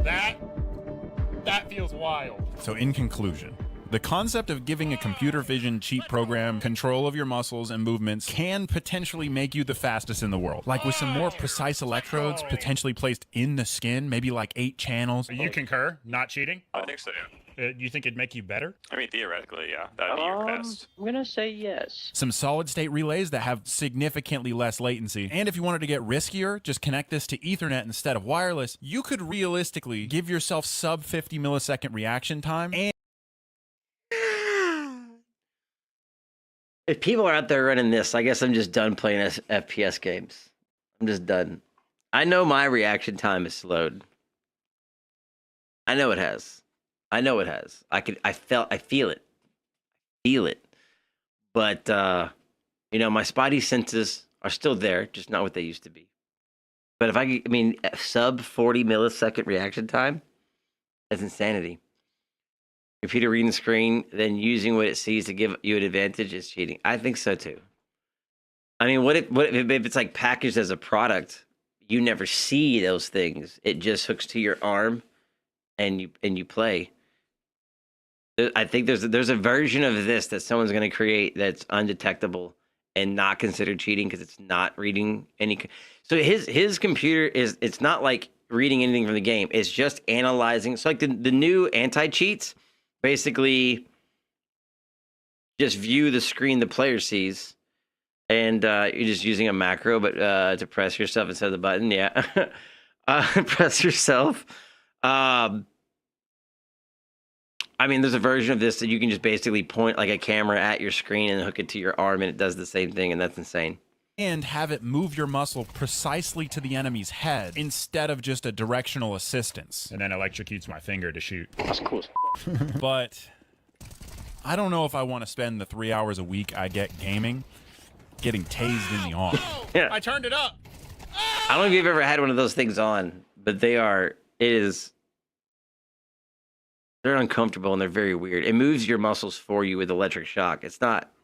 That feels wild. So in conclusion, the concept of giving a computer vision cheat program control of your muscles and movements can potentially make you the fastest in the world. Like with some more precise electrodes potentially placed in the skin, maybe like 8 channels. You concur? Not cheating? I think so, yeah. You think it'd make you better? I mean, theoretically, yeah. That'd be your best. I'm gonna say yes. Some solid state relays that have significantly less latency. And if you wanted to get riskier, just connect this to Ethernet instead of wireless. You could realistically give yourself sub 50 millisecond reaction time. And if people are out there running this, I guess I'm just done playing FPS games. I'm just done. I know my reaction time is slowed. I know it has. I feel it. But my spidey senses are still there, just not what they used to be. But sub 40 millisecond reaction time, that's insanity. Computer reading the screen, then using what it sees to give you an advantage is cheating. I think so too. I mean, what if it's like packaged as a product? You never see those things. It just hooks to your arm, and you play. I think there's a version of this that someone's going to create that's undetectable and not considered cheating because it's not reading any. So his computer it's not like reading anything from the game. It's just analyzing. So like the new anti-cheats basically just view the screen the player sees, and you're just using a macro, but to press yourself instead of the button. Yeah, press yourself. There's a version of this that you can just basically point like a camera at your screen and hook it to your arm, and it does the same thing, and that's insane. And have it move your muscle precisely to the enemy's head instead of just a directional assistance. And then electrocutes my finger to shoot. That's cool. But I don't know if I want to spend the 3 hours a week I get gaming getting tased in the arm. Yeah. I turned it up. I don't know if you've ever had one of those things on, but they're uncomfortable and they're very weird. It moves your muscles for you with electric shock. It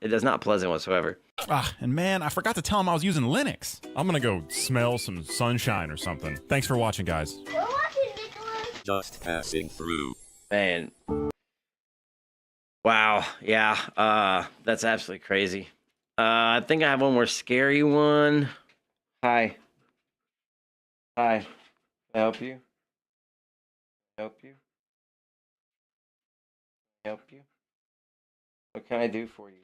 is not pleasant whatsoever. And man, I forgot to tell him I was using Linux. I'm gonna go smell some sunshine or something. Thanks for watching, guys. We're watching, Nicholas. Just passing through. Man. Wow. Yeah. That's absolutely crazy. I think I have one more scary one. Hi. Can I help you? What can I do for you?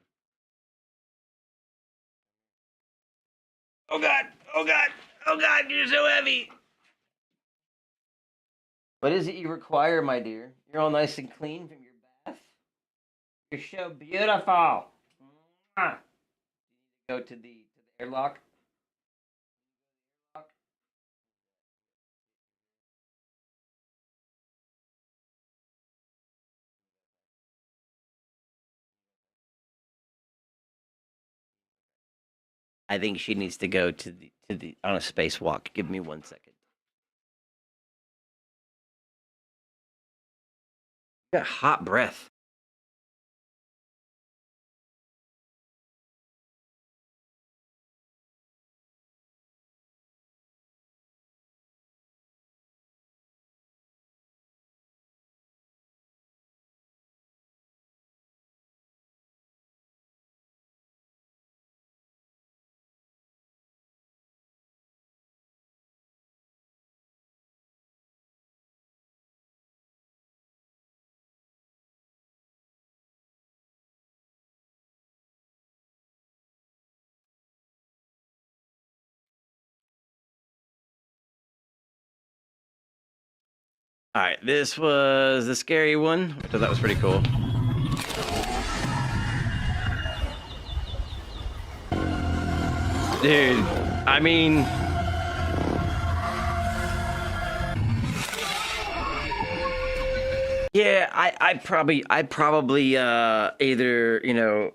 Oh God, you're so heavy. What is it you require, my dear? You're all nice and clean from your bath. You're so beautiful. Mwah. Go to the airlock. I think she needs to go to the on a spacewalk. Give me 1 second. You got hot breath. All right, this was the scary one, which I thought was pretty cool. Dude, I mean, yeah, I'd probably either, you know,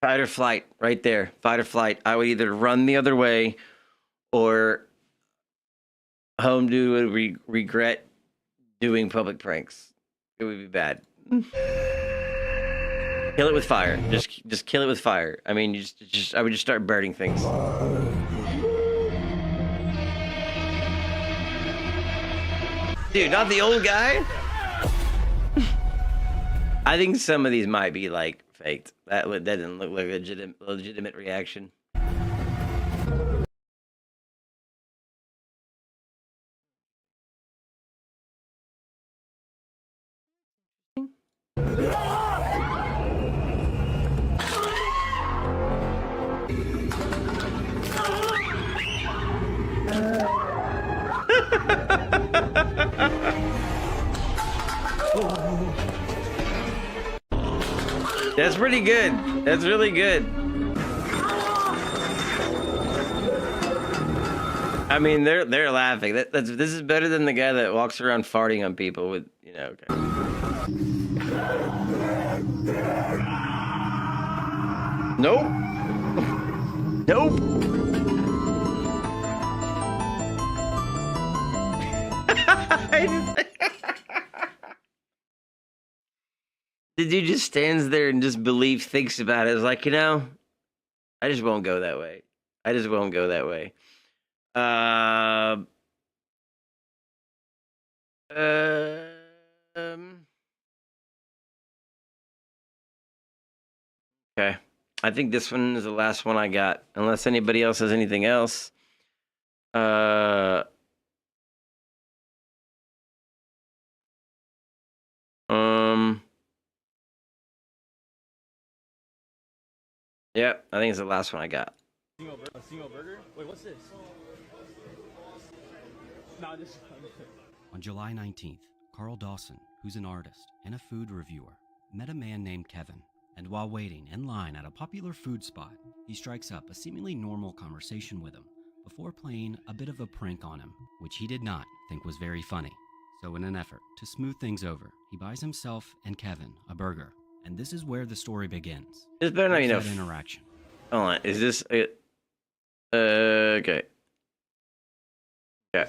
fight or flight right there. Fight or flight. I would either run the other way or home dude would regret doing public pranks. It would be bad. Kill it with fire. Just kill it with fire. I mean, I would just start burning things. Dude, not the old guy. I think some of these might be like faked. That didn't look like a legitimate reaction. That's pretty good. That's really good. I mean, they're laughing. This is better than the guy that walks around farting on people with, you know. Okay. Nope. Nope. The dude just stands there and just thinks about it. It's like, you know, I just won't go that way. I just won't go that way. Okay. I think this one is the last one I got. Unless anybody else has anything else. Yep, I think it's the last one I got. A single burger? Wait, what's this? Nah, this. On July 19th, Carl Dawson, who's an artist and a food reviewer, met a man named Kevin, and while waiting in line at a popular food spot, he strikes up a seemingly normal conversation with him before playing a bit of a prank on him, which he did not think was very funny. So in an effort to smooth things over, he buys himself and Kevin a burger, and this is where the story begins. This better not be There's no that interaction. Hold on, is this it? Okay. Yeah.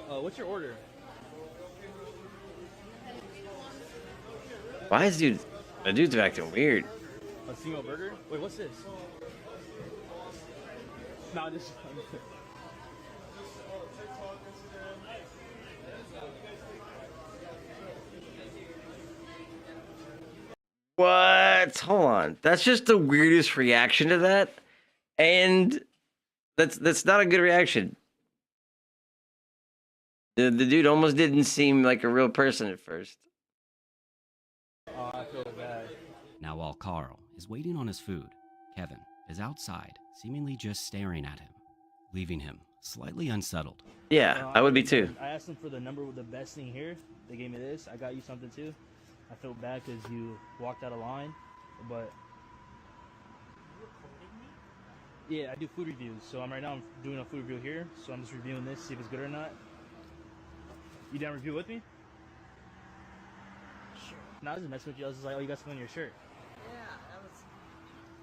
What's your order? Why is the dude's acting weird? A single burger? Wait, what's this? Nah, this. What? Hold on. That's just the weirdest reaction to that. And that's not a good reaction. The dude almost didn't seem like a real person at first. Oh, I feel bad. Now while Carl is waiting on his food, Kevin is outside, seemingly just staring at him, leaving him slightly unsettled. Yeah, I would be too. I asked them for the number with the best thing here. They gave me this. I got you something too. I feel bad because you walked out of line, but yeah, I do food reviews. So I'm doing a food review here. So I'm just reviewing this, see if it's good or not. You down review with me? Sure. No, I was just messing with you. I was just like, oh, you got something on your shirt. Yeah, that was.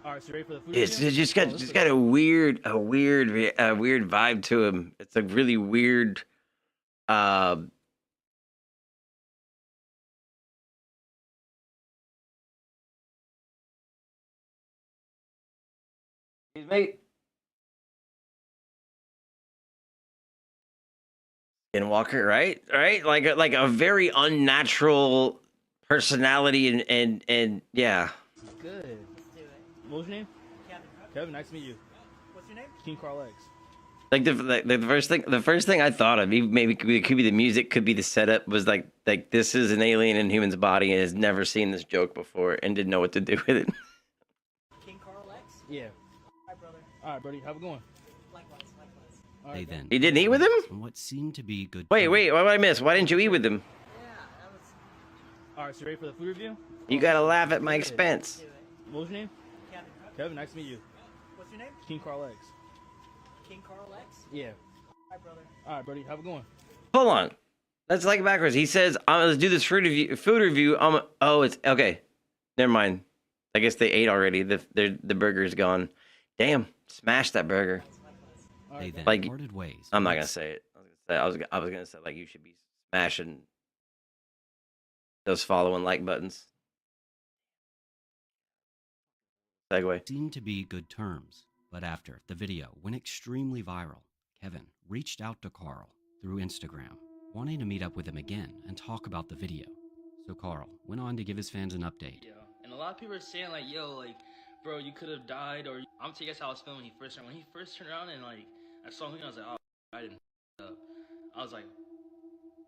All right, so you ready for the food It's review? just got a weird vibe to him. It's a really weird. Mate. Skinwalker, right? Right? Like a very unnatural personality and yeah. Good. Let's do it. What was your name? Kevin. Kevin, nice to meet you. What's your name? King Carl X. Like the first thing I thought of, maybe it could be the music, could be the setup, was like this is an alien in human's body and has never seen this joke before and didn't know what to do with it. King Carl X? Yeah. All right, brother. All right, buddy. Have a good one. Likewise. They then You didn't eat with him? on what seemed to be good. Wait, what did I miss? Why didn't you eat with him? All right, so ready for the food review? You gotta laugh at my expense. What was your name? Kevin. Kevin, nice to meet you. What's your name? King Carl X. King Carl X? Yeah. Hi, brother. All right, buddy. Have a good one. Hold on. That's like backwards. He says, let's do this food review. Oh, it's okay. Never mind. I guess they ate already. The burger's gone. Damn. Smash that burger. They then Like, parted ways. I'm not gonna say it. I was gonna say like you should be smashing those follow and like buttons. Segue. Seemed to be good terms, but after the video went extremely viral, Kevin reached out to Carl through Instagram, wanting to meet up with him again and talk about the video. So Carl went on to give his fans an update. Yeah, and a lot of people are saying like, "Yo, like, bro, you could have died," or I'm gonna tell you guys how I was feeling when he first turned around and like I saw him. I was like, "Oh, I didn't f- up." I was like,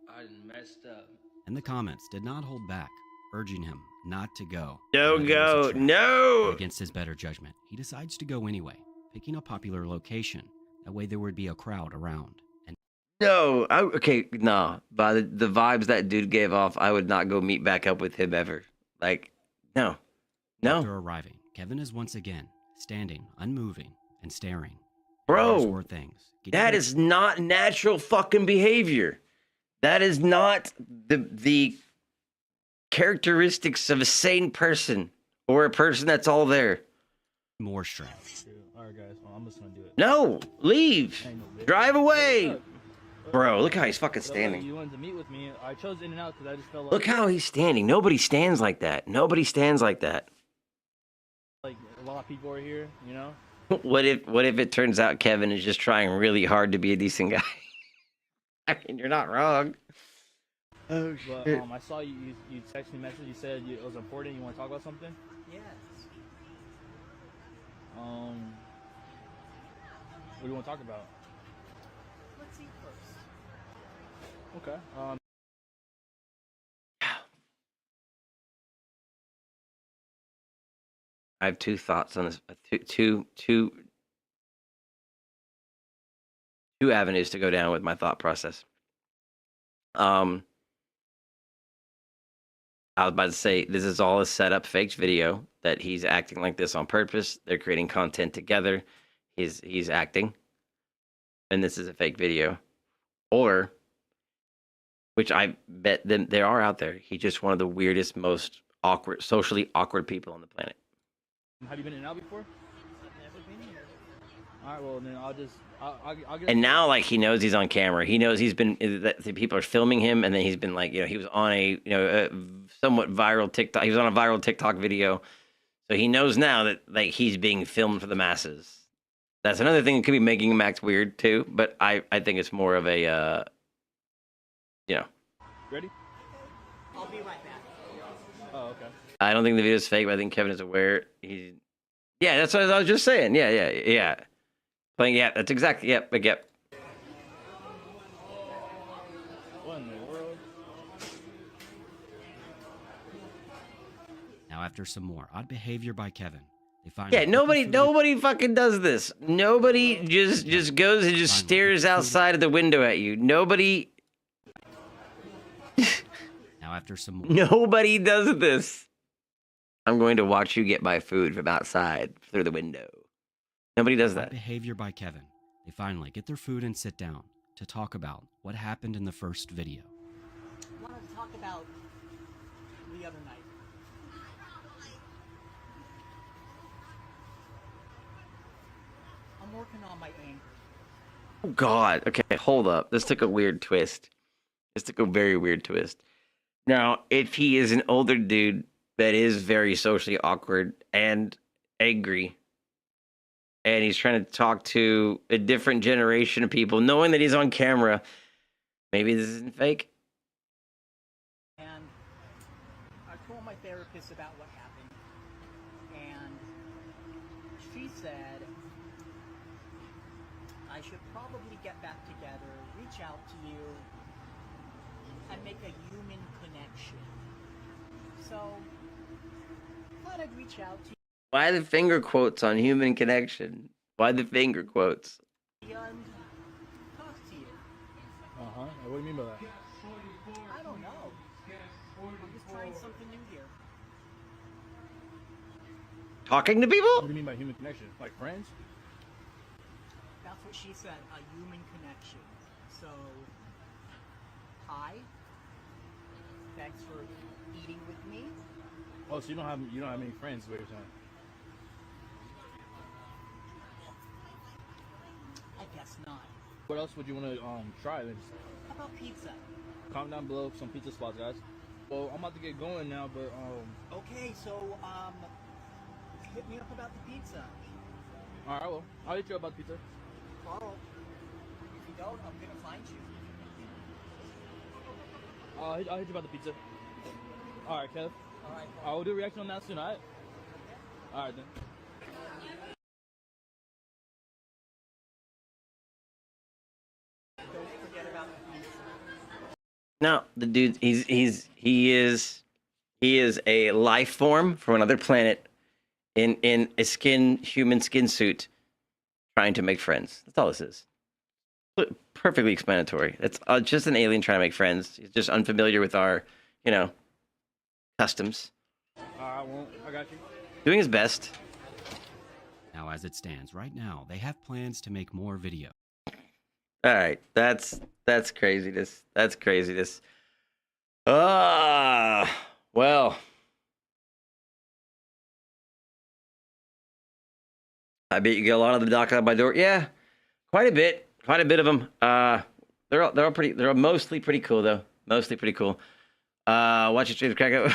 "I didn't messed up." And the comments did not hold back, urging him not to go. Don't But it was a go. trap. No. Against his better judgment, he decides to go anyway, picking a popular location. That way there would be a crowd around. And No. Okay. No. By the vibes that dude gave off, I would not go meet back up with him ever. Like, no. after arriving, Kevin is once again standing, unmoving, and staring. Bro, There's more things. that is not natural fucking behavior. That is not the characteristics of a sane person or a person that's all there. More shrimp. All right, guys. Well, I'm just gonna do it. No, leave. Drive away. Bro, look how he's fucking So, standing. you wanted to meet with me. I chose In and Out because I just felt like Look how he's standing. Nobody stands like that. Nobody stands like that. like a lot of people are here. You know. What if it turns out Kevin is just trying really hard to be a decent guy? I mean, you're not wrong. Oh But, shit. I saw you text me a message. You said it was important. You want to talk about something? Yes. What do you want to talk about? Let's eat first. Okay. I have two thoughts on this. Two avenues to go down with my thought process. I was about to say this is all a setup, faked video that he's acting like this on purpose. They're creating content together. He's acting, and this is a fake video, or which I bet them there are out there. He's just one of the weirdest, most awkward, socially awkward people on the planet. Have you been in and out before? I've never been here. All right. Well, then I'll get. And now, like, he knows he's on camera. He knows he's been that the people are filming him, and then he's been like, he was on a somewhat viral TikTok. He was on a viral TikTok video, so he knows now that like he's being filmed for the masses. That's another thing that could be making him act weird too. But I think it's more of a Ready? I'll be right back. Oh, okay. I don't think the video is fake, but I think Kevin is aware. Yeah, that's what I was just saying. Yeah. Playing, yeah, that's exactly, yep. What in the world? Now, after some more odd behavior by Kevin, they find Yeah, nobody fucking does this. Nobody just goes and just stares outside of the window at you. Nobody. Now, after some more. Nobody does this. I'm going to watch you get my food from outside through the window. Nobody does that. Behavior by Kevin. They finally get their food and sit down to talk about what happened in the first video. I wanted to talk about the other night. I'm working on my anger. Oh, God. Okay, hold up. This took a weird twist. This took a very weird twist. Now, if he is an older dude that is very socially awkward and angry, and he's trying to talk to a different generation of people, knowing that he's on camera, maybe this isn't fake. And I told my therapist about what happened, and she said I should probably get back together, reach out to you, and make a human connection. So, thought I'd reach out to you. Why the finger quotes on human connection? Why the finger quotes? And Huh? What do you mean by that? I don't know. I'm just trying something new here. Talking to people? What do you mean by human connection? Like friends? That's what she said, a human connection. So, hi. Thanks for eating with me. Oh, so you don't have many friends, is what you're saying? I guess not. What else would you want to try? Then How about pizza? comment down below some pizza spots, guys. Well, I'm about to get going now, but Okay, so hit me up about the pizza. all right, well, I'll hit you up about pizza. Carl, if you don't, I'm gonna find you. I'll hit you about the pizza. All right, Kev. All right. I will do a reaction on that soon. All right. All right then. Don't forget about the pizza. No, the dude, he is a life form from another planet in a human skin suit trying to make friends. That's all this is. Perfectly explanatory. It's just an alien trying to make friends. He's just unfamiliar with our, customs. I got you. Doing his best. Now, as it stands right now, they have plans to make more video. All right, that's craziness. That's craziness. Well, I bet you get a lot of them knocking on my door. Yeah, quite a bit of them. They're mostly pretty cool though. Mostly pretty cool. Watch your streams crack up.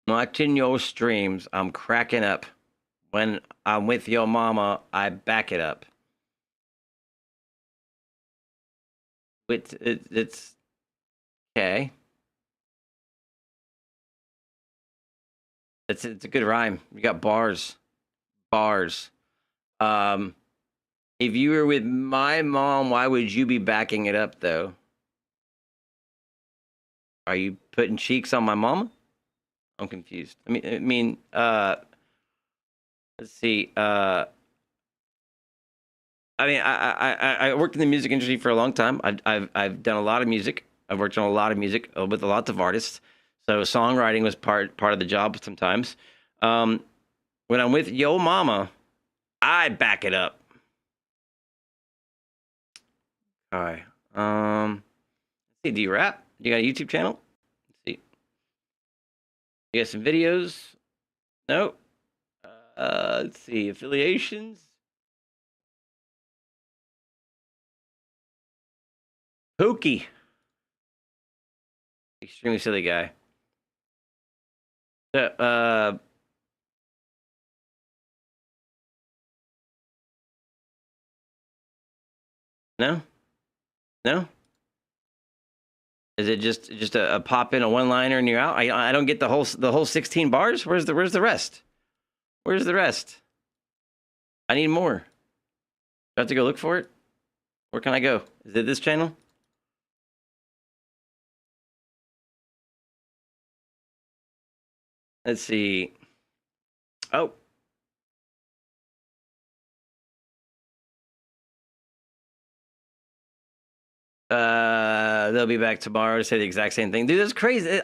Watching your streams, I'm cracking up. When I'm with your mama, I back it up. It's okay. It's a good rhyme. You got bars. If you were with my mom, why would you be backing it up though? Are you putting cheeks on my mama? I'm confused. Let's see. I worked in the music industry for a long time. I've done a lot of music. I've worked on a lot of music with lots of artists. So songwriting was part of the job sometimes. When I'm with yo mama, I back it up. All right. Let's see. Do you rap? You got a YouTube channel? Let's see. You got some videos? No. Let's see. Affiliations. Pookie. Extremely silly guy. No? Is it just a pop in, a one liner, and you're out? I don't get the whole 16 bars. Where's the rest? Where's the rest? I need more. Do I have to go look for it? Where can I go? Is it this channel? Let's see. Oh. They'll be back tomorrow to say the exact same thing. Dude, that's crazy.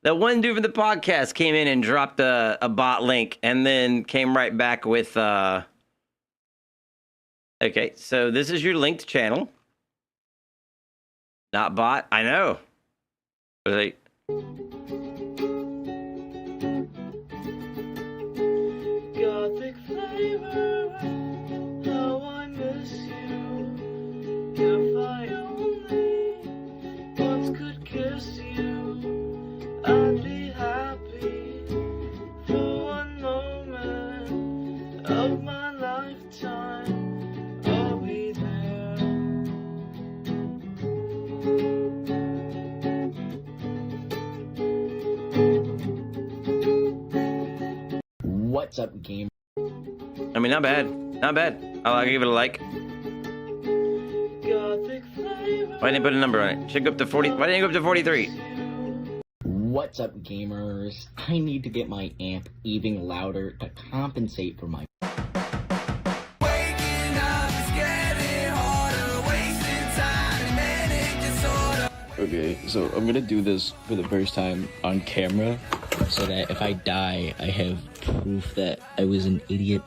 That one dude from the podcast came in and dropped a bot link and then came right back with... Okay, so this is your linked channel. Not bot. I know. Gothic flavor, how I miss you. If I only once could kiss you, I'd be happy for one moment of my lifetime. I'll be there. What's up, game? I mean, not bad. Not bad. I'll give it a like. Why didn't I put a number on it? Should go up to 40. Why didn't I go up to 43? What's up, gamers? I need to get my amp even louder to compensate for my... Waking up is Okay, so I'm gonna do this for the first time on camera, so that if I die, I have proof that I was an idiot.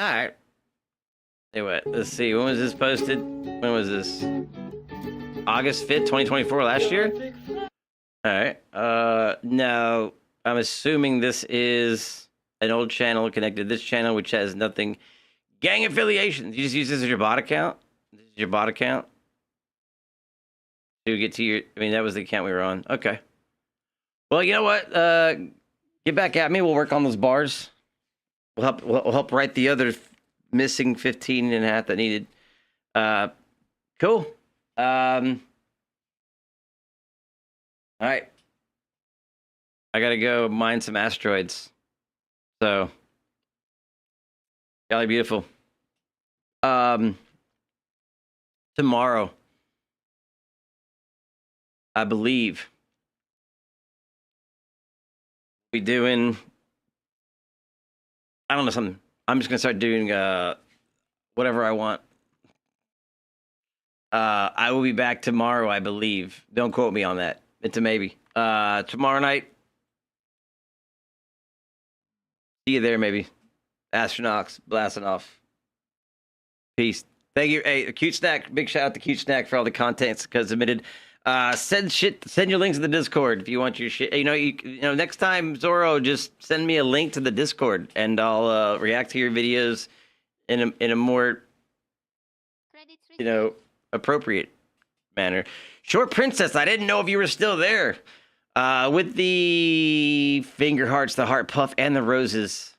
Alright. Hey, what? Let's see. When was this posted? When was this? August 5th, 2024, last year? Alright. No. I'm assuming this is an old channel connected to this channel, which has nothing. Gang affiliations. You just use this as your bot account? This is your bot account? To get to your... I mean, that was the account we were on. Okay. Well, you know what? Get back at me. We'll work on those bars. We'll help write the other missing 15 and a half that needed. Cool. All right. I gotta go mine some asteroids. So, golly beautiful. Tomorrow, I believe, we doing, I don't know, something. I'm just gonna start doing whatever I want. I will be back tomorrow, I believe. Don't quote me on that. It's a maybe. Tomorrow night. See you there, maybe. Astronauts blasting off. Peace. Thank you. Hey, Cute Snack. Big shout out to Cute Snack for all the contents because submitted. Send your links to the Discord if you want your shit. You know, next time, Zorro, just send me a link to the Discord and I'll react to your videos in a more, you know, appropriate manner. Short Princess, I didn't know if you were still there. With the finger hearts, the heart puff, and the roses,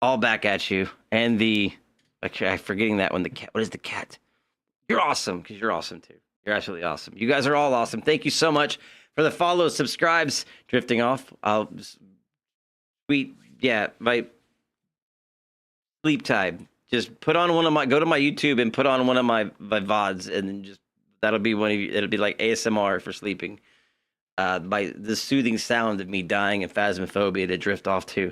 all back at you. And the, actually, I'm forgetting that one. The cat. What is the cat? You're awesome, because you're awesome too. You're absolutely awesome. You guys are all awesome. Thank you so much for the follows, subscribes, drifting off. My sleep time. Just put on go to my YouTube and put on one of my VODs, and then just, that'll be one of you. It'll be like ASMR for sleeping. By the soothing sound of me dying in phasmophobia to drift off to.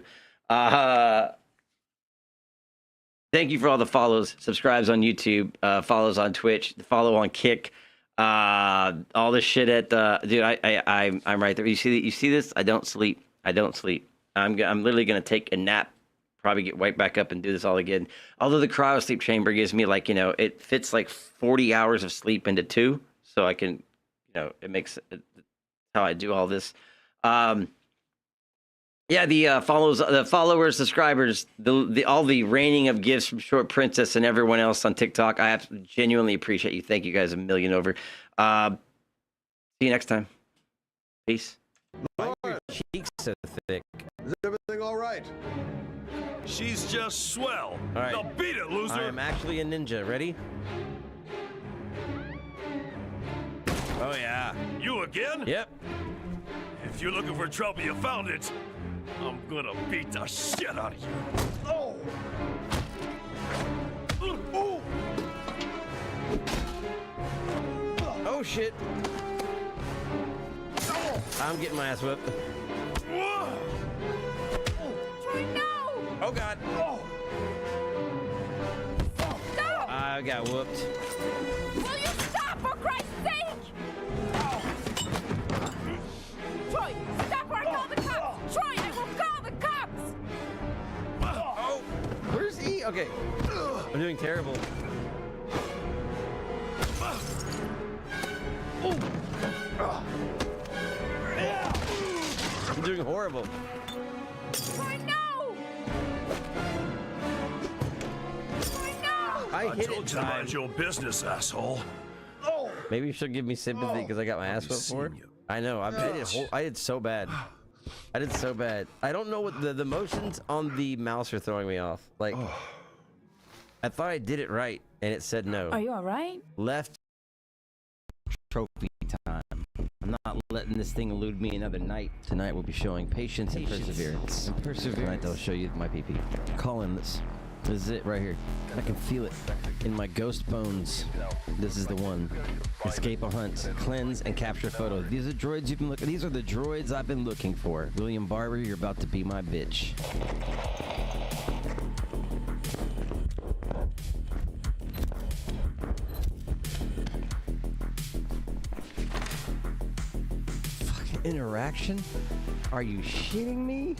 Thank you for all the follows, subscribes on YouTube, follows on Twitch, the follow on Kick, all this shit at dude. I'm right there. You see this? I don't sleep. I'm literally gonna take a nap, probably get right back up and do this all again. Although the cryo sleep chamber gives me, like, you know, it fits like 40 hours of sleep into 2, so I can, you know, it makes how I do all this. Yeah, the followers, subscribers, all the raining of gifts from Short Princess and everyone else on TikTok. I genuinely appreciate you. Thank you guys a million over. See you next time. Peace. Why are your cheeks so thick? Is everything all right? She's just swell. All right. Now beat it, loser. I am actually a ninja. Ready? Oh, yeah. You again? Yep. If you're looking for trouble, you found it. I'm gonna beat the shit out of you. Oh! Oh! Oh, shit. I'm getting my ass whipped. Troy, no! Oh, God. Stop! I got whooped. Will you stop, for Christ's sake? Troy, stop or I call the cops! Troy, I will call the cops! Oh! Where's he? Okay. I'm doing terrible. I'm doing horrible. Troy, no! Troy, no! I hit told it you to time. mind your business, asshole. Maybe you should give me sympathy because I got my ass whipped for it. I know. I did so bad. I did so bad. I don't know what the motions on the mouse are throwing me off. Like, I thought I did it right, and it said no. Are you alright? Left trophy time. I'm not letting this thing elude me another night. Tonight we'll be showing patience and perseverance. Tonight I'll show you my PP. Colin, this is it right here. I can feel it in my ghost bones. This is the one. Escape a hunt, cleanse, and capture photo. These are droids you've been looking. These are the droids I've been looking for. William Barber, you're about to be my bitch. interaction? Are you shitting me?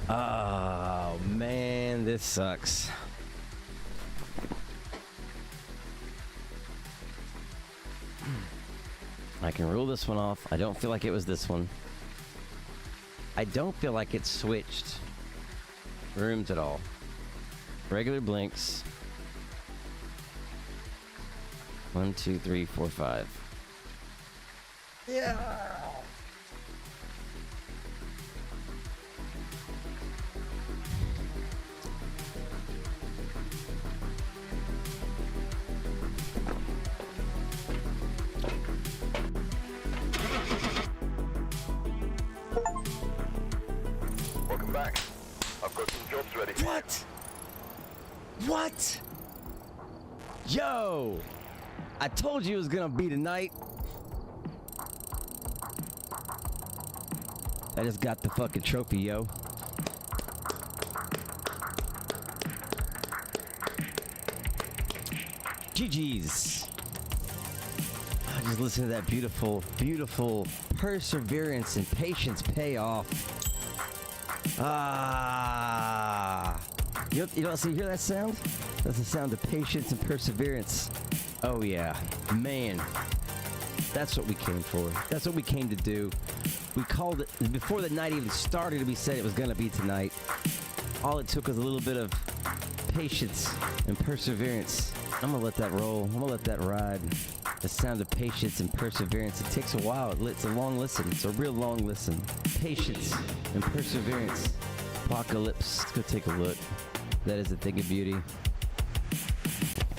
Oh man, this sucks. I can rule this one off. I don't feel like it was this one. I don't feel like it switched rooms at all. Regular blinks. 1, 2, 3, 4, 5. Yeah. Welcome back. I've got some jobs ready. What? What? Yo! I told you it was gonna be tonight. I just got the fucking trophy, yo. GG's. Just listen to that beautiful, beautiful perseverance and patience pay off. Ah. You hear that sound? That's the sound of patience and perseverance. Oh yeah, man. That's what we came for. That's what we came to do. We called it, before the night even started, we said it was gonna be tonight. All it took was a little bit of patience and perseverance. I'm gonna let that roll. I'm gonna let that ride. The sound of patience and perseverance. It takes a while. It's a long listen. It's a real long listen. Patience and perseverance. Apocalypse. Let's go take a look. That is a thing of beauty.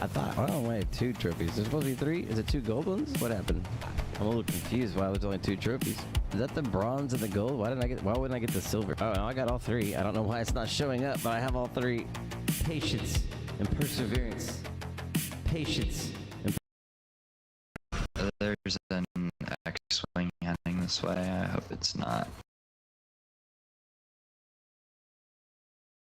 I thought, I had 2 trophies. There's supposed to be 3? Is it 2 gold ones? What happened? I'm a little confused why there's only 2 trophies. Is that the bronze and the gold? Why wouldn't I get the silver? Oh, no, I got all 3. I don't know why it's not showing up, but I have all 3. Patience and perseverance. Patience and There's an X-wing heading this way. I hope it's not